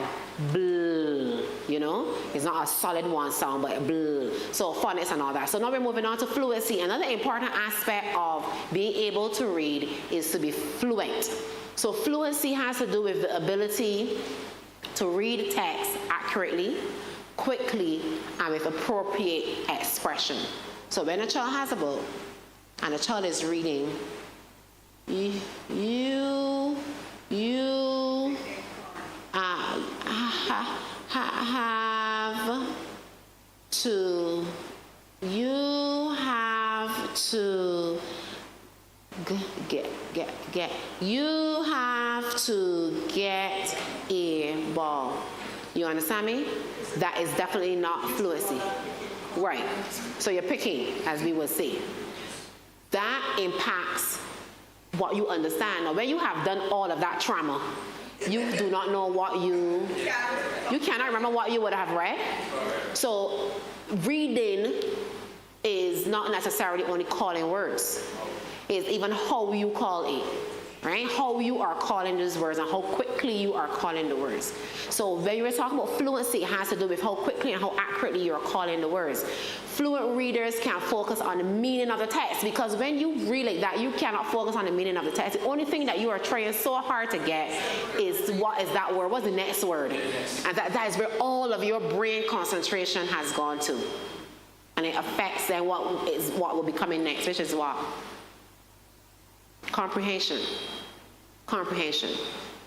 bl, it's not a solid 1 sound, but bl. So phonics and all that. So now we're moving on to fluency. Another important aspect of being able to read is to be fluent. So fluency has to do with the ability to read text accurately, quickly, and with appropriate expression. So when a child has a book and a child is reading, you have to get a ball. You understand me? That is definitely not fluency. Right. So you're picking, as we would say. That impacts what you understand. Now, when you have done all of that trauma, you do not know what you cannot remember what you would have read. So reading is not necessarily only calling words. It's even how you call it. right? How you are calling those words and how quickly you are calling the words. So when you were talking about fluency, it has to do with how quickly and how accurately you are calling the words. Fluent readers can focus on the meaning of the text, because when you read like that, you cannot focus on the meaning of the text. The only thing that you are trying so hard to get is what is that word, what's the next word? And that is where all of your brain concentration has gone to. And it affects then what will be coming next, which is what? Comprehension. Comprehension.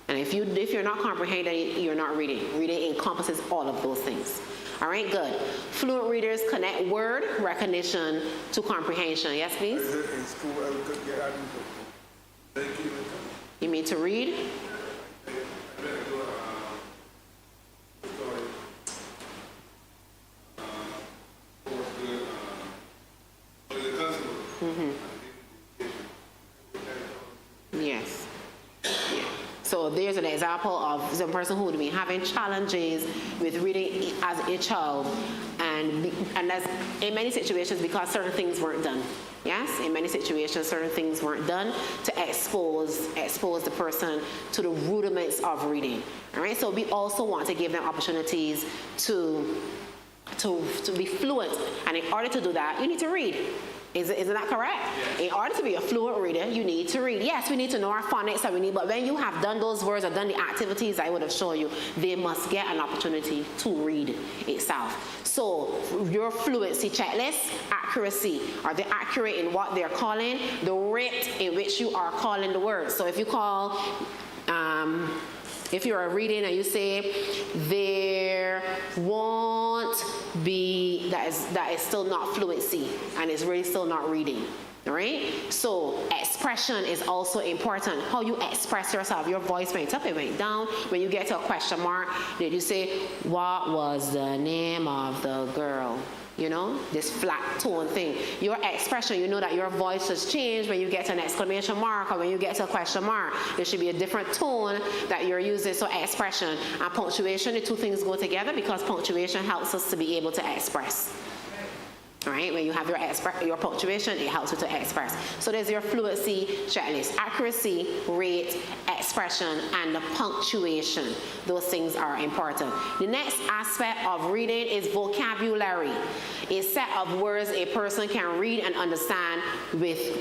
And if you're not comprehending, you're not reading. Reading encompasses all of those things. All right, good. Fluent readers connect word recognition to comprehension. Yes, please? You mean to read? Yes. Yeah. So there's an example of some person who would be having challenges with reading as a child, and that's in many situations because certain things weren't done. Yes, in many situations certain things weren't done to expose the person to the rudiments of reading. All right. So we also want to give them opportunities to be fluent, and in order to do that, you need to read. Isn't that correct? In order to be a fluent reader, you need to read. Yes, we need to know our phonics, but when you have done those words or done the activities I would have shown you, they must get an opportunity to read itself. So your fluency checklist, accuracy. Are they accurate in what they're calling? The rate in which you are calling the words. So if you call, if you're reading and you say, there won't be, that is still not fluency, and it's really still not reading. All right? So expression is also important. How you express yourself. Your voice went up, it went down. When you get to a question mark, did you say, what was the name of the girl? You know, this flat tone thing. Your expression, you know that your voice has changed when you get to an exclamation mark or when you get to a question mark. There should be a different tone that you're using. So expression and punctuation, the two things go together because punctuation helps us to be able to express. All right, when you have your punctuation, it helps you to express. So there's your fluency checklist: accuracy, rate, expression, and the punctuation. Those things are important. The next aspect of reading is vocabulary, a set of words a person can read and understand with,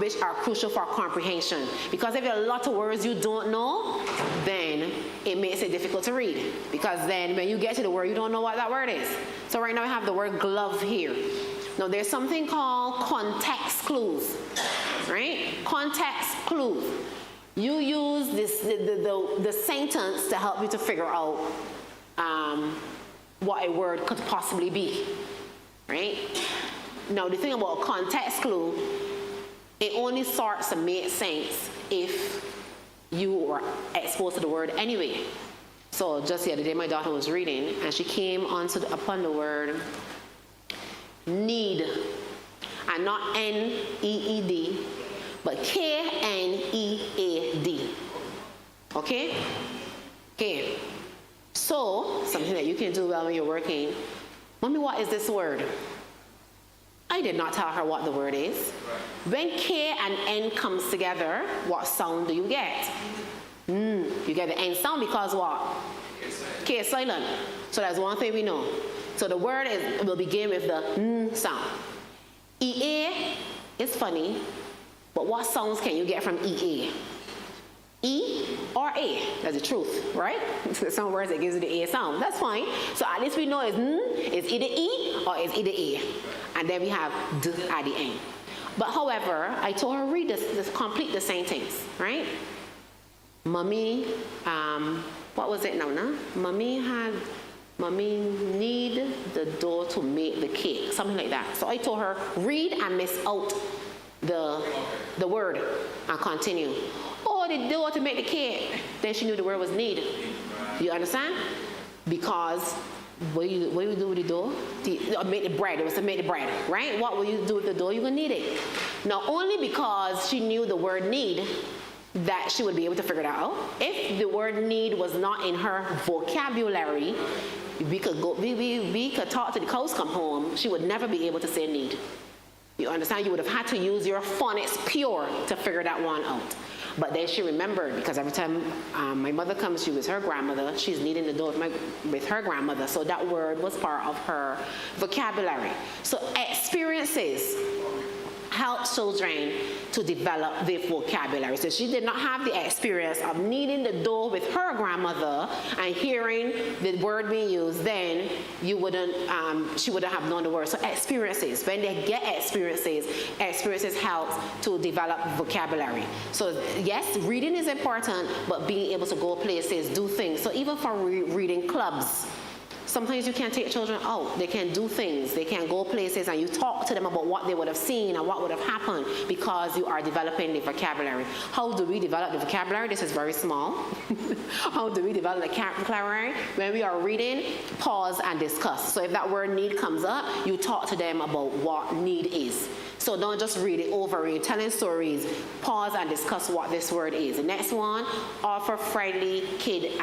which are crucial for comprehension. Because if there are a lot of words you don't know, then it makes it difficult to read. Because then when you get to the word, you don't know what that word is. So right now we have the word glove here. Now there's something called context clues, right? Context clues. You use the sentence to help you to figure out what a word could possibly be, right? Now the thing about a context clue, it only starts to make sense if you are exposed to the word anyway. So just the other day, my daughter was reading, and she came upon the word need, and not N-E-E-D, but K-N-E-A-D. Okay? Okay. So something that you can do well when you're working. Mommy, what is this word? I did not tell her what the word is. When K and N comes together, what sound do you get? You get the N sound because what? K is silent. So that's one thing we know. So the word will begin with the N sound. EA is funny, but what sounds can you get from EA? E or A? That's the truth, right? Some words that gives you the A sound. That's fine. So at least we know it's N, it's either E or it's either A. And then we have D at the end. But however, I told her read this complete the sentence, right? Mommy, what was it now? Mommy need the dough to make the cake, something like that. So I told her read and miss out the word and continue. Oh, the dough to make the cake. Then she knew the word was need. You understand? Because what you do with the dough? Make the bread. It was to make the bread, right? What will you do with the dough? You're gonna need it. Now, only because she knew the word need, that she would be able to figure that out. If the word need was not in her vocabulary, we could talk to the cows come home, she would never be able to say need. You understand? You would have had to use your phonics pure to figure that one out. But then she remembered, because every time my mother comes, she was her grandmother, she's kneading the dough with her grandmother. So that word was part of her vocabulary. So experiences help children to develop their vocabulary. So she did not have the experience of kneading the dough with her grandmother and hearing the word being used, then she wouldn't have known the word. So experiences, when they get experiences help to develop vocabulary. So yes, reading is important, but being able to go places, do things. So even for reading clubs, sometimes you can't take children out. They can do things. They can go places, and you talk to them about what they would have seen and what would have happened because you are developing the vocabulary. How do we develop the vocabulary? This is very small. How do we develop the vocabulary? When we are reading, pause and discuss. So if that word need comes up, you talk to them about what need is. So don't just read it over. You're telling stories. Pause and discuss what this word is. The next one, offer friendly kid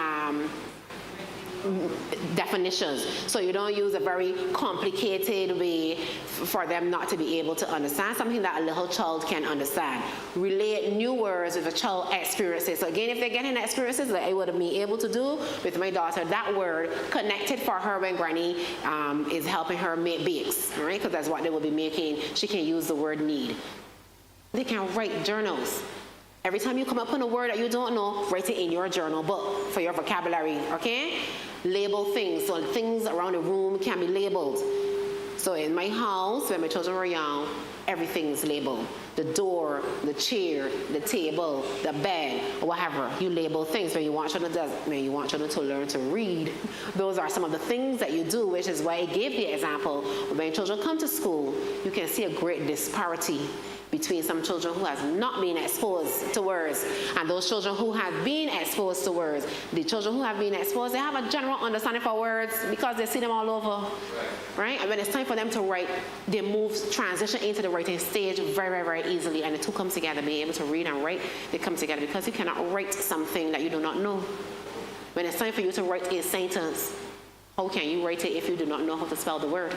definitions. So you don't use a very complicated way for them not to be able to understand, something that a little child can understand. Relate new words with a child experiences. So again, if they're getting experiences that I would have been able to do with my daughter, that word connected for her when Granny is helping her make bakes, right? Because that's what they will be making. She can use the word need. They can write journals. Every time you come up on a word that you don't know, write it in your journal book for your vocabulary, okay? Label things. So things around the room can be labeled. So in my house, when my children were young, everything's labeled. The door, the chair, the table, the bed, whatever. You label things when you want children to learn to read. Those are some of the things that you do, which is why I gave the example. When children come to school, you can see a great disparity between some children who have not been exposed to words and those children who have been exposed to words. The children who have been exposed, they have a general understanding for words because they see them all over, right? And when it's time for them to write, they transition into the writing stage very, very, very easily, and the two come together. Being able to read and write, they come together because you cannot write something that you do not know. When it's time for you to write a sentence, how can you write it if you do not know how to spell the word?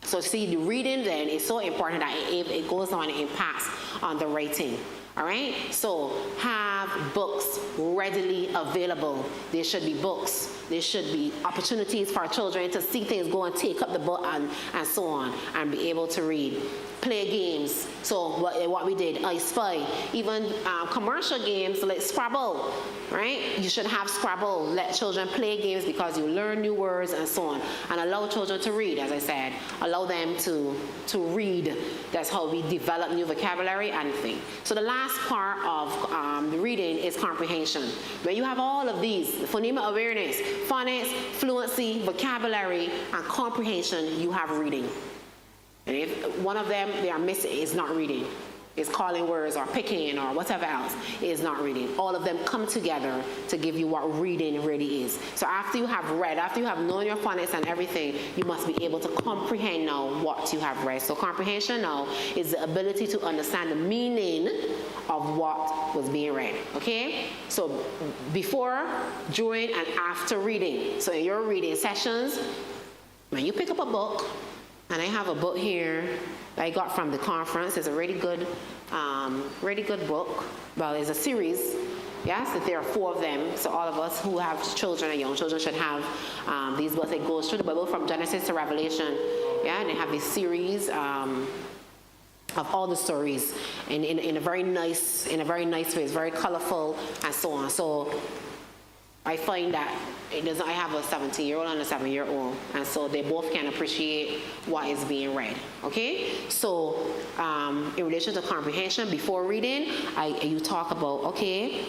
So see, the reading then is so important that it goes on and impacts on the writing. All right? So have books readily available. There should be books. There should be opportunities for children to see things, go and take up the book and so on, and be able to read. Play games. So what we did, I Spy. Even commercial games like Scrabble, right? You should have Scrabble. Let children play games because you learn new words and so on. And allow children to read, as I said. Allow them to read. That's how we develop new vocabulary and think. So the last part of the reading is comprehension. When you have all of these, phonemic awareness, phonics, fluency, vocabulary, and comprehension, you have reading. And if one of them they are missing, is not reading. It's calling words or picking or whatever else, is not reading. All of them come together to give you what reading really is. So after you have read, after you have known your phonics and everything, you must be able to comprehend now what you have read. So comprehension now is the ability to understand the meaning of what was being read, okay? So before, during, and after reading. So in your reading sessions, when you pick up a book, and I have a book here that I got from the conference. It's a really good book. Well, it's a series. Yes, that there are 4 of them. So all of us who have children and young children should have these books. It goes through the Bible from Genesis to Revelation. Yeah, and they have this series of all the stories in a very nice way. It's very colorful and so on. So I find that I have a 17-year-old and a 7-year-old, and so they both can appreciate what is being read, okay? So in relation to comprehension, before reading, you talk about, okay,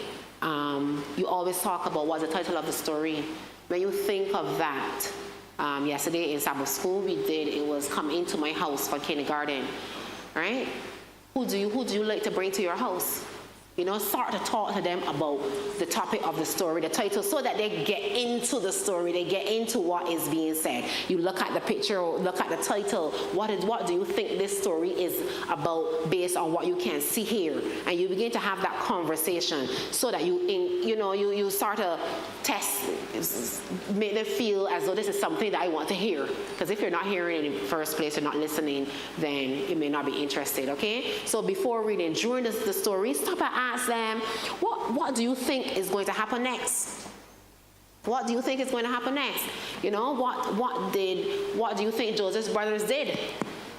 you always talk about what's the title of the story. When you think of that, yesterday in Sabbath school, it was Come Into My House for kindergarten, right? Who do you like to bring to your house? Start to talk to them about the topic of the story, the title, so that they get into the story, they get into what is being said. You look at the picture, look at the title, what do you think this story is about based on what you can see here? And you begin to have that conversation so that you start to test, make them feel as though this is something that I want to hear. Because if you're not hearing in the first place, you're not listening, then you may not be interested, okay? So before reading, during the story, stop and ask them, what do you think is going to happen next? What do you think is going to happen next? What do you think Joseph's brothers did?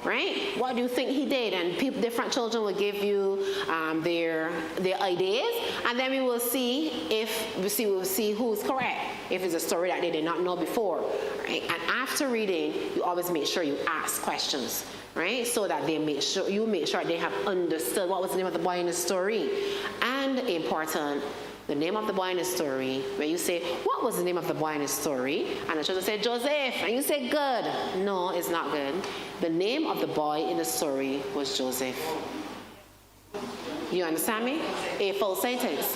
Right? What do you think he did? And different children will give you their ideas, and then we will see who's correct. If it's a story that they did not know before, right? And after reading, you always make sure you ask questions, right? So that you make sure they have understood what was the name of the boy in the story, and important. The name of the boy in the story, when you say, what was the name of the boy in the story? And the children say, Joseph. And you say, good. No, it's not good. The name of the boy in the story was Joseph. You understand me? A full sentence.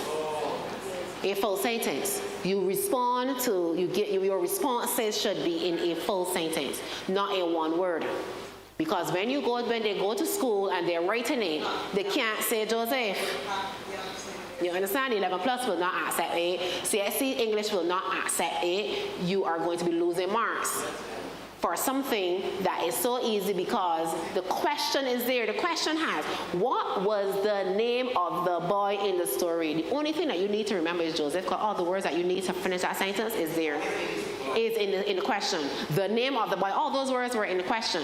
A full sentence. You respond to, your responses should be in a full sentence, not in one word. Because when they go to school and they're writing it, they can't say Joseph. You understand? 11 plus will not accept it. CSC English will not accept it. You are going to be losing marks for something that is so easy, because the question is there. The question has, what was the name of the boy in the story? The only thing that you need to remember is Joseph, because all the words that you need to finish that sentence is there. Is in the question. The name of the boy, all those words were in the question.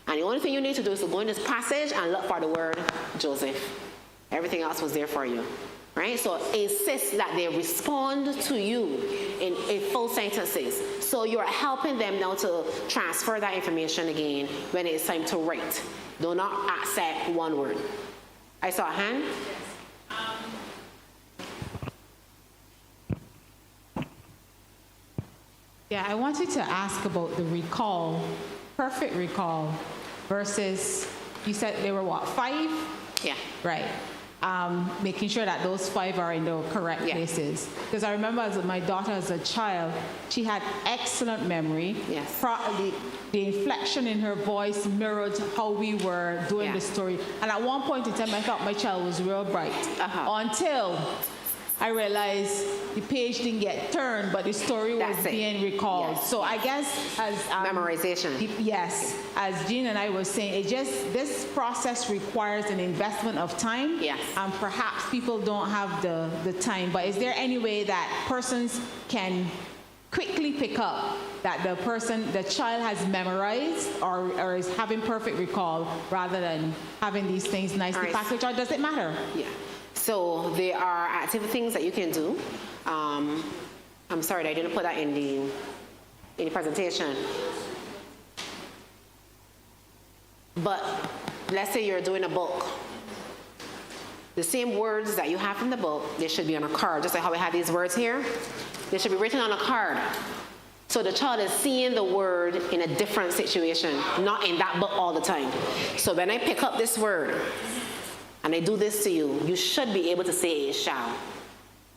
And the only thing you need to do is to go in this passage and look for the word Joseph. Everything else was there for you. Right? So insist that they respond to you in full sentences. So you're helping them now to transfer that information again when it's time to write. Do not accept one word. I saw a hand. Yeah, I wanted to ask about the recall, perfect recall, versus, you said they were what, 5? Yeah. Right. Making sure that those 5 are in the correct places. Because I remember my daughter as a child, she had excellent memory. Yes. The inflection in her voice mirrored how we were doing the story. And at one point in time, I thought my child was real bright. Until I realized the page didn't get turned, but the story was being recalled. Yes. So I guess as memorization. Yes, as Jean and I were saying, this process requires an investment of time. Yes. And perhaps people don't have the time. But is there any way that persons can quickly pick up that the child has memorized or is having perfect recall, rather than having these things nicely packaged, or does it matter? Yeah. So there are active things that you can do. I'm sorry that I didn't put that in the presentation. But let's say you're doing a book. The same words that you have from the book, they should be on a card. Just like how we have these words here, they should be written on a card. So the child is seeing the word in a different situation, not in that book all the time. So when I pick up this word, and I do this to you, you should be able to say it shall.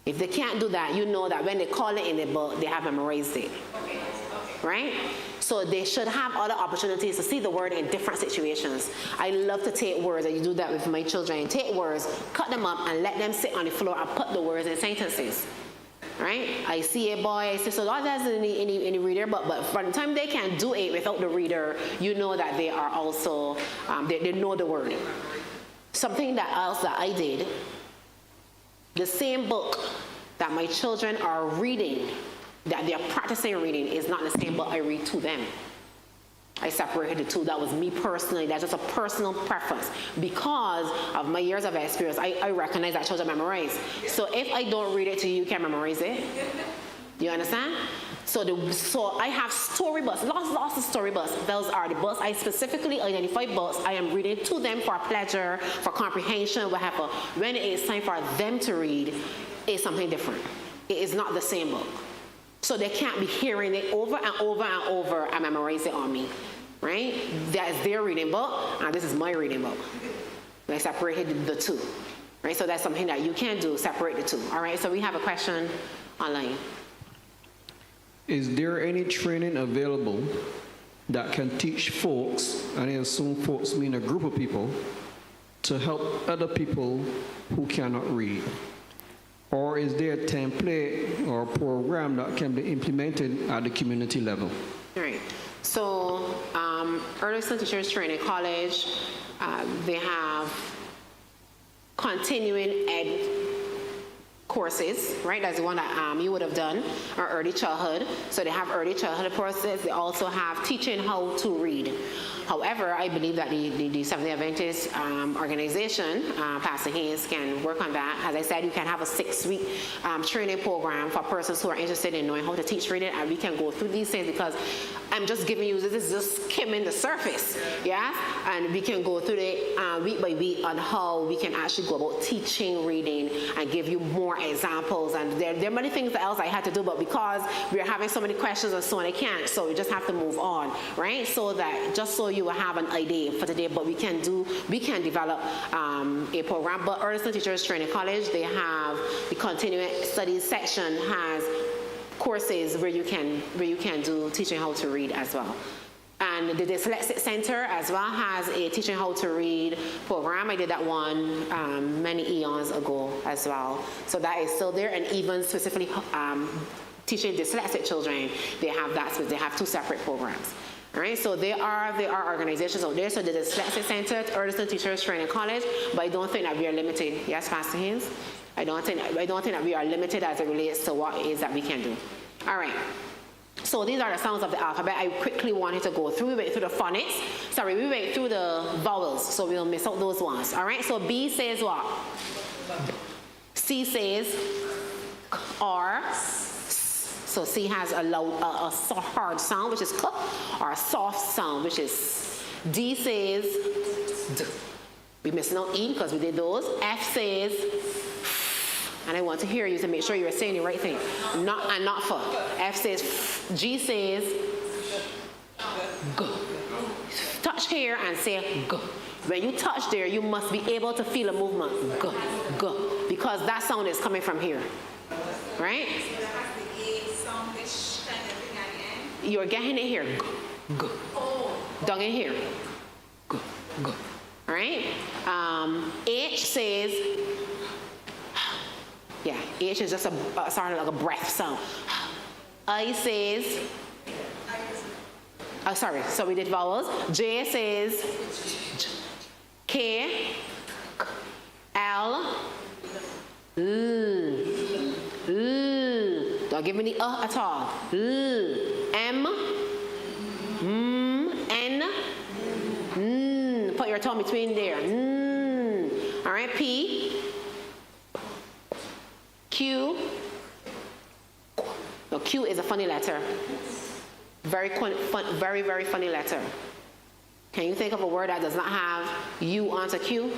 If they can't do that, you know that when they call it in the book, they have memorized it. Right? So they should have other opportunities to see the word in different situations. I love to take words, and you do that with my children. Take words, cut them up, and let them sit on the floor and put the words in sentences. Right? I see a boy, I say, so that doesn't need any reader, but from the time they can do it without the reader, you know that they are also, they know the word. Something else that I did, the same book that my children are reading, that they're practicing reading, is not the same book I read to them. I separated the two. That was me personally. That's just a personal preference. Because of my years of experience, I recognize that children memorize. So if I don't read it to you, you can memorize it. You understand? So I have storybooks, lots of storybooks. Those are the books. I specifically identify books I am reading to them for pleasure, for comprehension, whatever. When it is time for them to read, it's something different. It is not the same book. So they can't be hearing it over and over and over and memorize it on me, right? That is their reading book, and this is my reading book. I separated the two. right? So that's something that you can do, separate the two, all right? So we have a question online. Is there any training available that can teach folks, and I assume folks mean a group of people, to help other people who cannot read? Or is there a template or program that can be implemented at the community level? All right. So Early Student Teachers Training College, they have continuing ed courses, right? That's the one that you would have done, or early childhood. So they have early childhood courses. They also have teaching how to read. However, I believe that the Seventh-day Adventist organization, Pastor Hayes, can work on that. As I said, you can have a 6-week training program for persons who are interested in knowing how to teach reading, and we can go through these things because I'm just giving you, this is just skimming the surface, yeah? And we can go through it week by week on how we can actually go about teaching reading and give you more examples. And there are many things else I had to do, but because we're having so many questions and so on, I can't. So we just have to move on, right? So that, just so you will have an idea for today, but we can develop a program. But Early Student Teachers Training College, they have the continuing studies section has courses where you can do teaching how to read as well. And the Dyslexic Center as well has a teaching how to read program. I did that one many eons ago as well. So that is still there, and even specifically teaching dyslexic children, they have that, so they have 2 separate programs. All right, so there are organizations out there. So the Dyslexic Center, Early Student Teachers Training College, but I don't think that we are limited. Yes, Pastor Haynes? I don't think that we are limited as it relates to what it is that we can do. All right. So these are the sounds of the alphabet. I quickly wanted to go through. We went through the phonics. Sorry, we went through the vowels, so we'll miss out those ones. All right, so B says what? C says R. So C has a hard sound, which is k, or a soft sound, which is D says D. We're missing out E because we did those. F says, and I want to hear you to make sure you're saying the right thing. Not F. F says F. G says G. Touch here and say G. When you touch there, you must be able to feel a movement. G, G. Because that sound is coming from here. Right? You're getting it here. G, G. Down in here. G, G. All right? H says, yeah, H is just a sort of like a breath sound. I says, sorry, so we did vowels. J says, J. K, L, L, L. Don't give me the at all. L, M, N, N. Put your tongue between there. N. All right, P, Q. No, Q is a funny letter. Very funny letter. Can you think of a word that does not have U onto Q?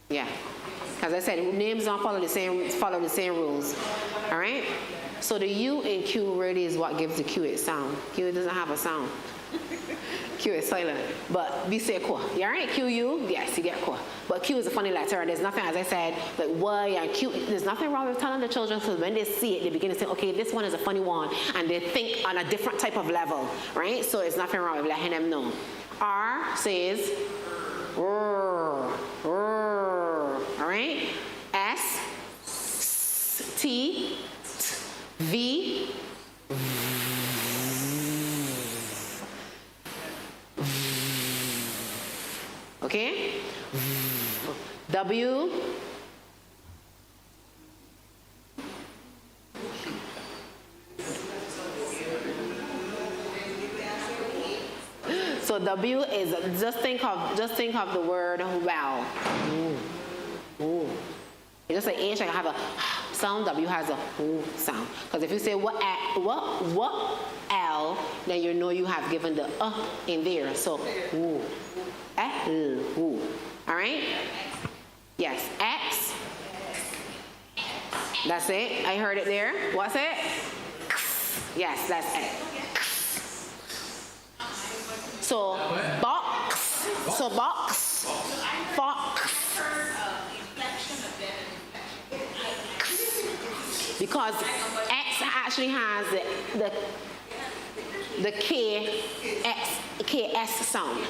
Yeah. As I said, names don't follow the same rules. All right? So the U in Q really is what gives the Q its sound. Q doesn't have a sound. Q is silent. But we say Q. You all right? Q, U, yes, you get Q. But Q is a funny letter, and there's nothing, as I said, like Y and Q. There's nothing wrong with telling the children, so when they see it, they begin to say, okay, this one is a funny one, and they think on a different type of level, right? So there's nothing wrong with letting them know. R says, all right? S, T, V, okay? W, so W is just think of the word well. Ooh. It's just like H, I have a sound. W has a ooh sound. Because if you say what L, then you know you have given the in there. So ooh, ooh. All right. Yes. X. That's it. I heard it there. What's it? Yes, that's it. So box. So box. Fox. Because X actually has the KS sound.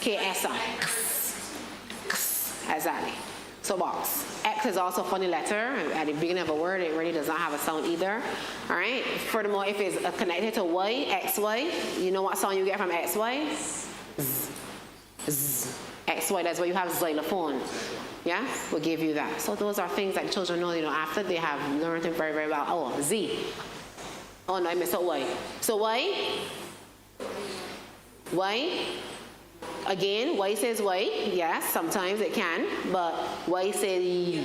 KS sound. Exactly. So box. X is also a funny letter. At the beginning of a word, it really does not have a sound either. All right. Furthermore, if it's connected to Y, XY, you know what sound you get from XY? Z. Z. XY, that's where you have xylophone. Yeah, we'll give you that. So those are things that children know, after they have learned it very, very well. Oh, Z. Oh no, I missed out Y. So Y. Y. Again, Y says Y. Yes, sometimes it can, but Y says Y.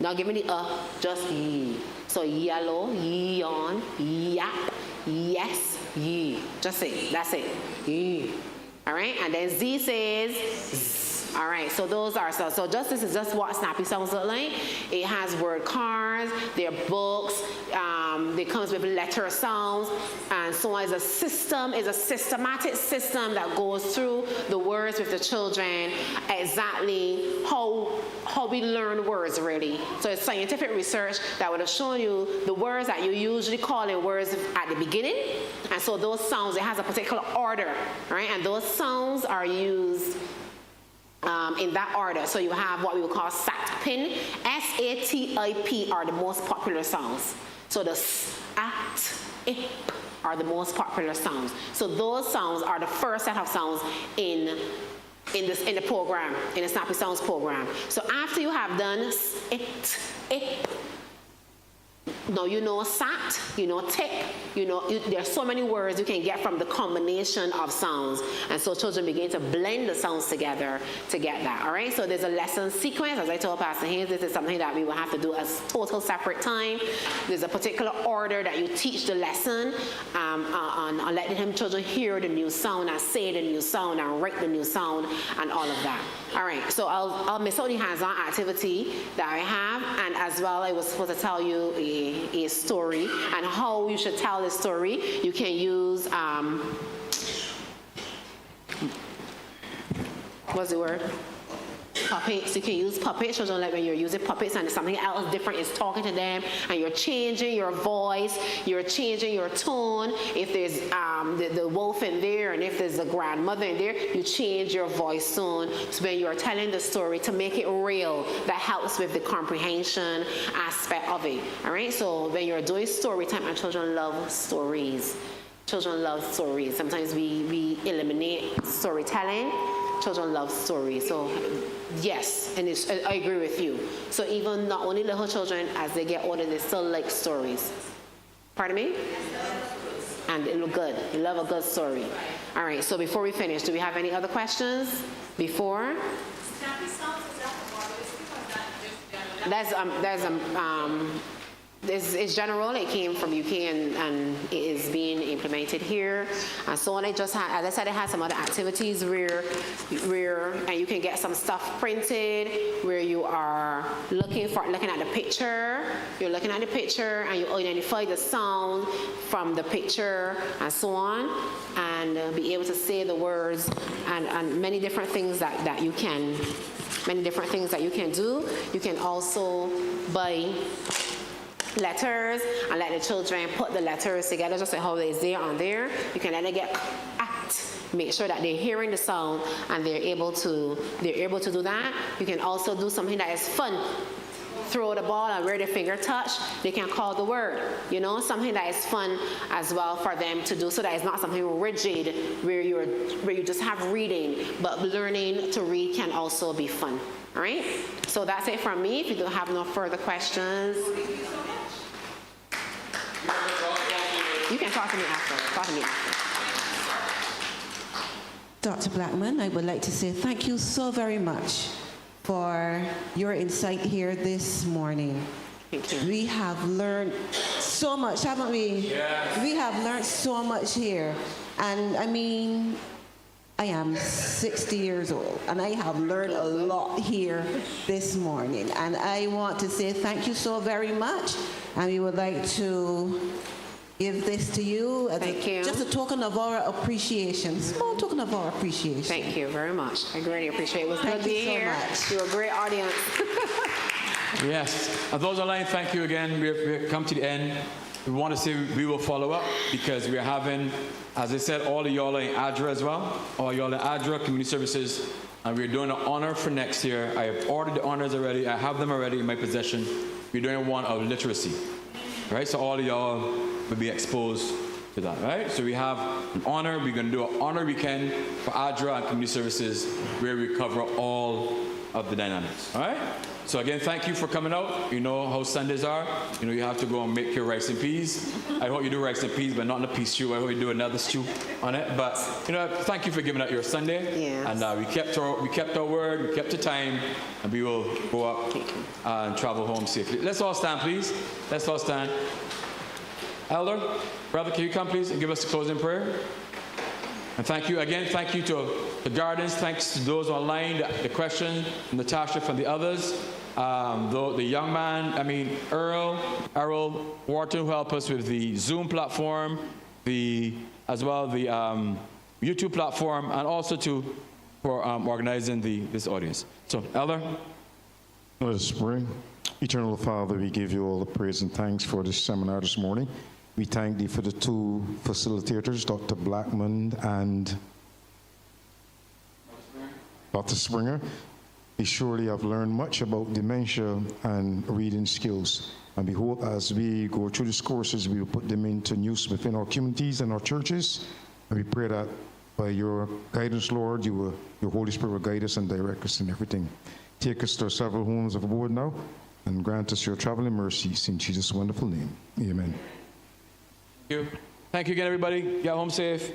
Not give me the just Y. So yellow, yawn, yap, yes, ye. Just say, that's it. Ye. All right, and then Z says Z. All right, so those are, so just this is just what snappy sounds look like. It has word cards, there are books, it comes with letter sounds, and so on. It's a system, it's a systematic system that goes through the words with the children, exactly how we learn words, really. So it's scientific research that would have shown you the words that you usually call in words at the beginning, and so those sounds, it has a particular order, right? And those sounds are used in that order. So you have what we would call SATP. SATIP are the most popular sounds. So the SAT, IP are the most popular sounds. So those sounds are the first set of sounds in the program, in the Snappy Sounds program. So after you have done it, now you know sat, you know tip, there's so many words you can get from the combination of sounds. And so children begin to blend the sounds together to get that, all right? So there's a lesson sequence. As I told Pastor Haynes, this is something that we will have to do as total separate time. There's a particular order that you teach the lesson on letting him children hear the new sound and say the new sound and write the new sound and all of that. All right, so I'll miss out the hands-on activity that I have, and as well I was supposed to tell you a story and how you should tell the story. You can use what's the word? Puppets. You can use puppets. Children like when you're using puppets and something else different is talking to them, and you're changing your voice, you're changing your tone. If there's the wolf in there, and if there's a grandmother in there, you change your voice tone. So when you're telling the story to make it real, that helps with the comprehension aspect of it. All right. So when you're doing story time, and children love stories. Children love stories. Sometimes we eliminate storytelling. Children love stories. So yes, and I agree with you. So even not only little children, as they get older, they still like stories. Pardon me? And they look good. They love a good story. All right, so before we finish, do we have any other questions before? It's general. It came from UK and it is being implemented here. And so on, as I said, it has some other activities where and you can get some stuff printed where you are looking at the picture. You're looking at the picture and you identify the sound from the picture and so on, and be able to say the words and many different things that you can. Many different things that you can do. You can also buy letters and let the children put the letters together just like how they say on there. You can let them get make sure that they're hearing the sound and they're able to do that. You can also do something that is fun. Throw the ball and where their finger touch, they can call the word. Something that is fun as well for them to do, so that it's not something rigid where you just have reading, but learning to read can also be fun. All right? So that's it from me. If you don't have no further questions, you can talk to me after. Dr. Blackman, I would like to say thank you so very much for your insight here this morning. Thank you. We have learned so much, haven't we? Yes. We have learned so much here. And I mean, I am 60 years old, and I have learned a lot here this morning. And I want to say thank you so very much. And we would like to give this to you as just a token of our appreciation, small token of our appreciation. Thank you very much. I greatly appreciate it. It was Thank good to be you so here. much. You're a great audience. Yes. And those online, thank you again. We've come to the end. We want to say we will follow up because we're having, as I said, all of y'all are in ADRA as well. All y'all in ADRA, Community Services. And we're doing an honor for next year. I have ordered the honors already. I have them already in my possession. We're doing one of literacy. Right? So all of y'all will be exposed to that. Right? So we have an honor. We're going to do an honor weekend for ADRA and Community Services where we cover all of the dynamics. All right? So again, thank you for coming out. You know how Sundays are. You know you have to go and make your rice and peas. I hope you do rice and peas, but not in a peas stew. I hope you do another stew on it. But you know, thank you for giving out your Sunday. Yes. And we kept our word. We kept the time, and we will go up and travel home safely. Let's all stand, please. Let's all stand. Elder, brother, can you come, please, and give us a closing prayer? And thank you again. Thank you to the Gardens. Thanks to those online. The question, Natasha, from the others. The young man, Errol Wharton, who helped us with the Zoom platform, as well the YouTube platform, and also for organizing this audience. So, Elder. Let us pray. Eternal Father, we give you all the praise and thanks for this seminar this morning. We thank thee for the two facilitators, Dr. Blackman and Dr. Springer. We surely have learned much about dementia and reading skills. And we hope as we go through these courses, we will put them into use within our communities and our churches. And we pray that by your guidance, Lord, your Holy Spirit will guide us and direct us in everything. Take us to several homes of the Lord now and grant us your traveling mercies in Jesus' wonderful name. Amen. Thank you. Thank you again, everybody. Get home safe.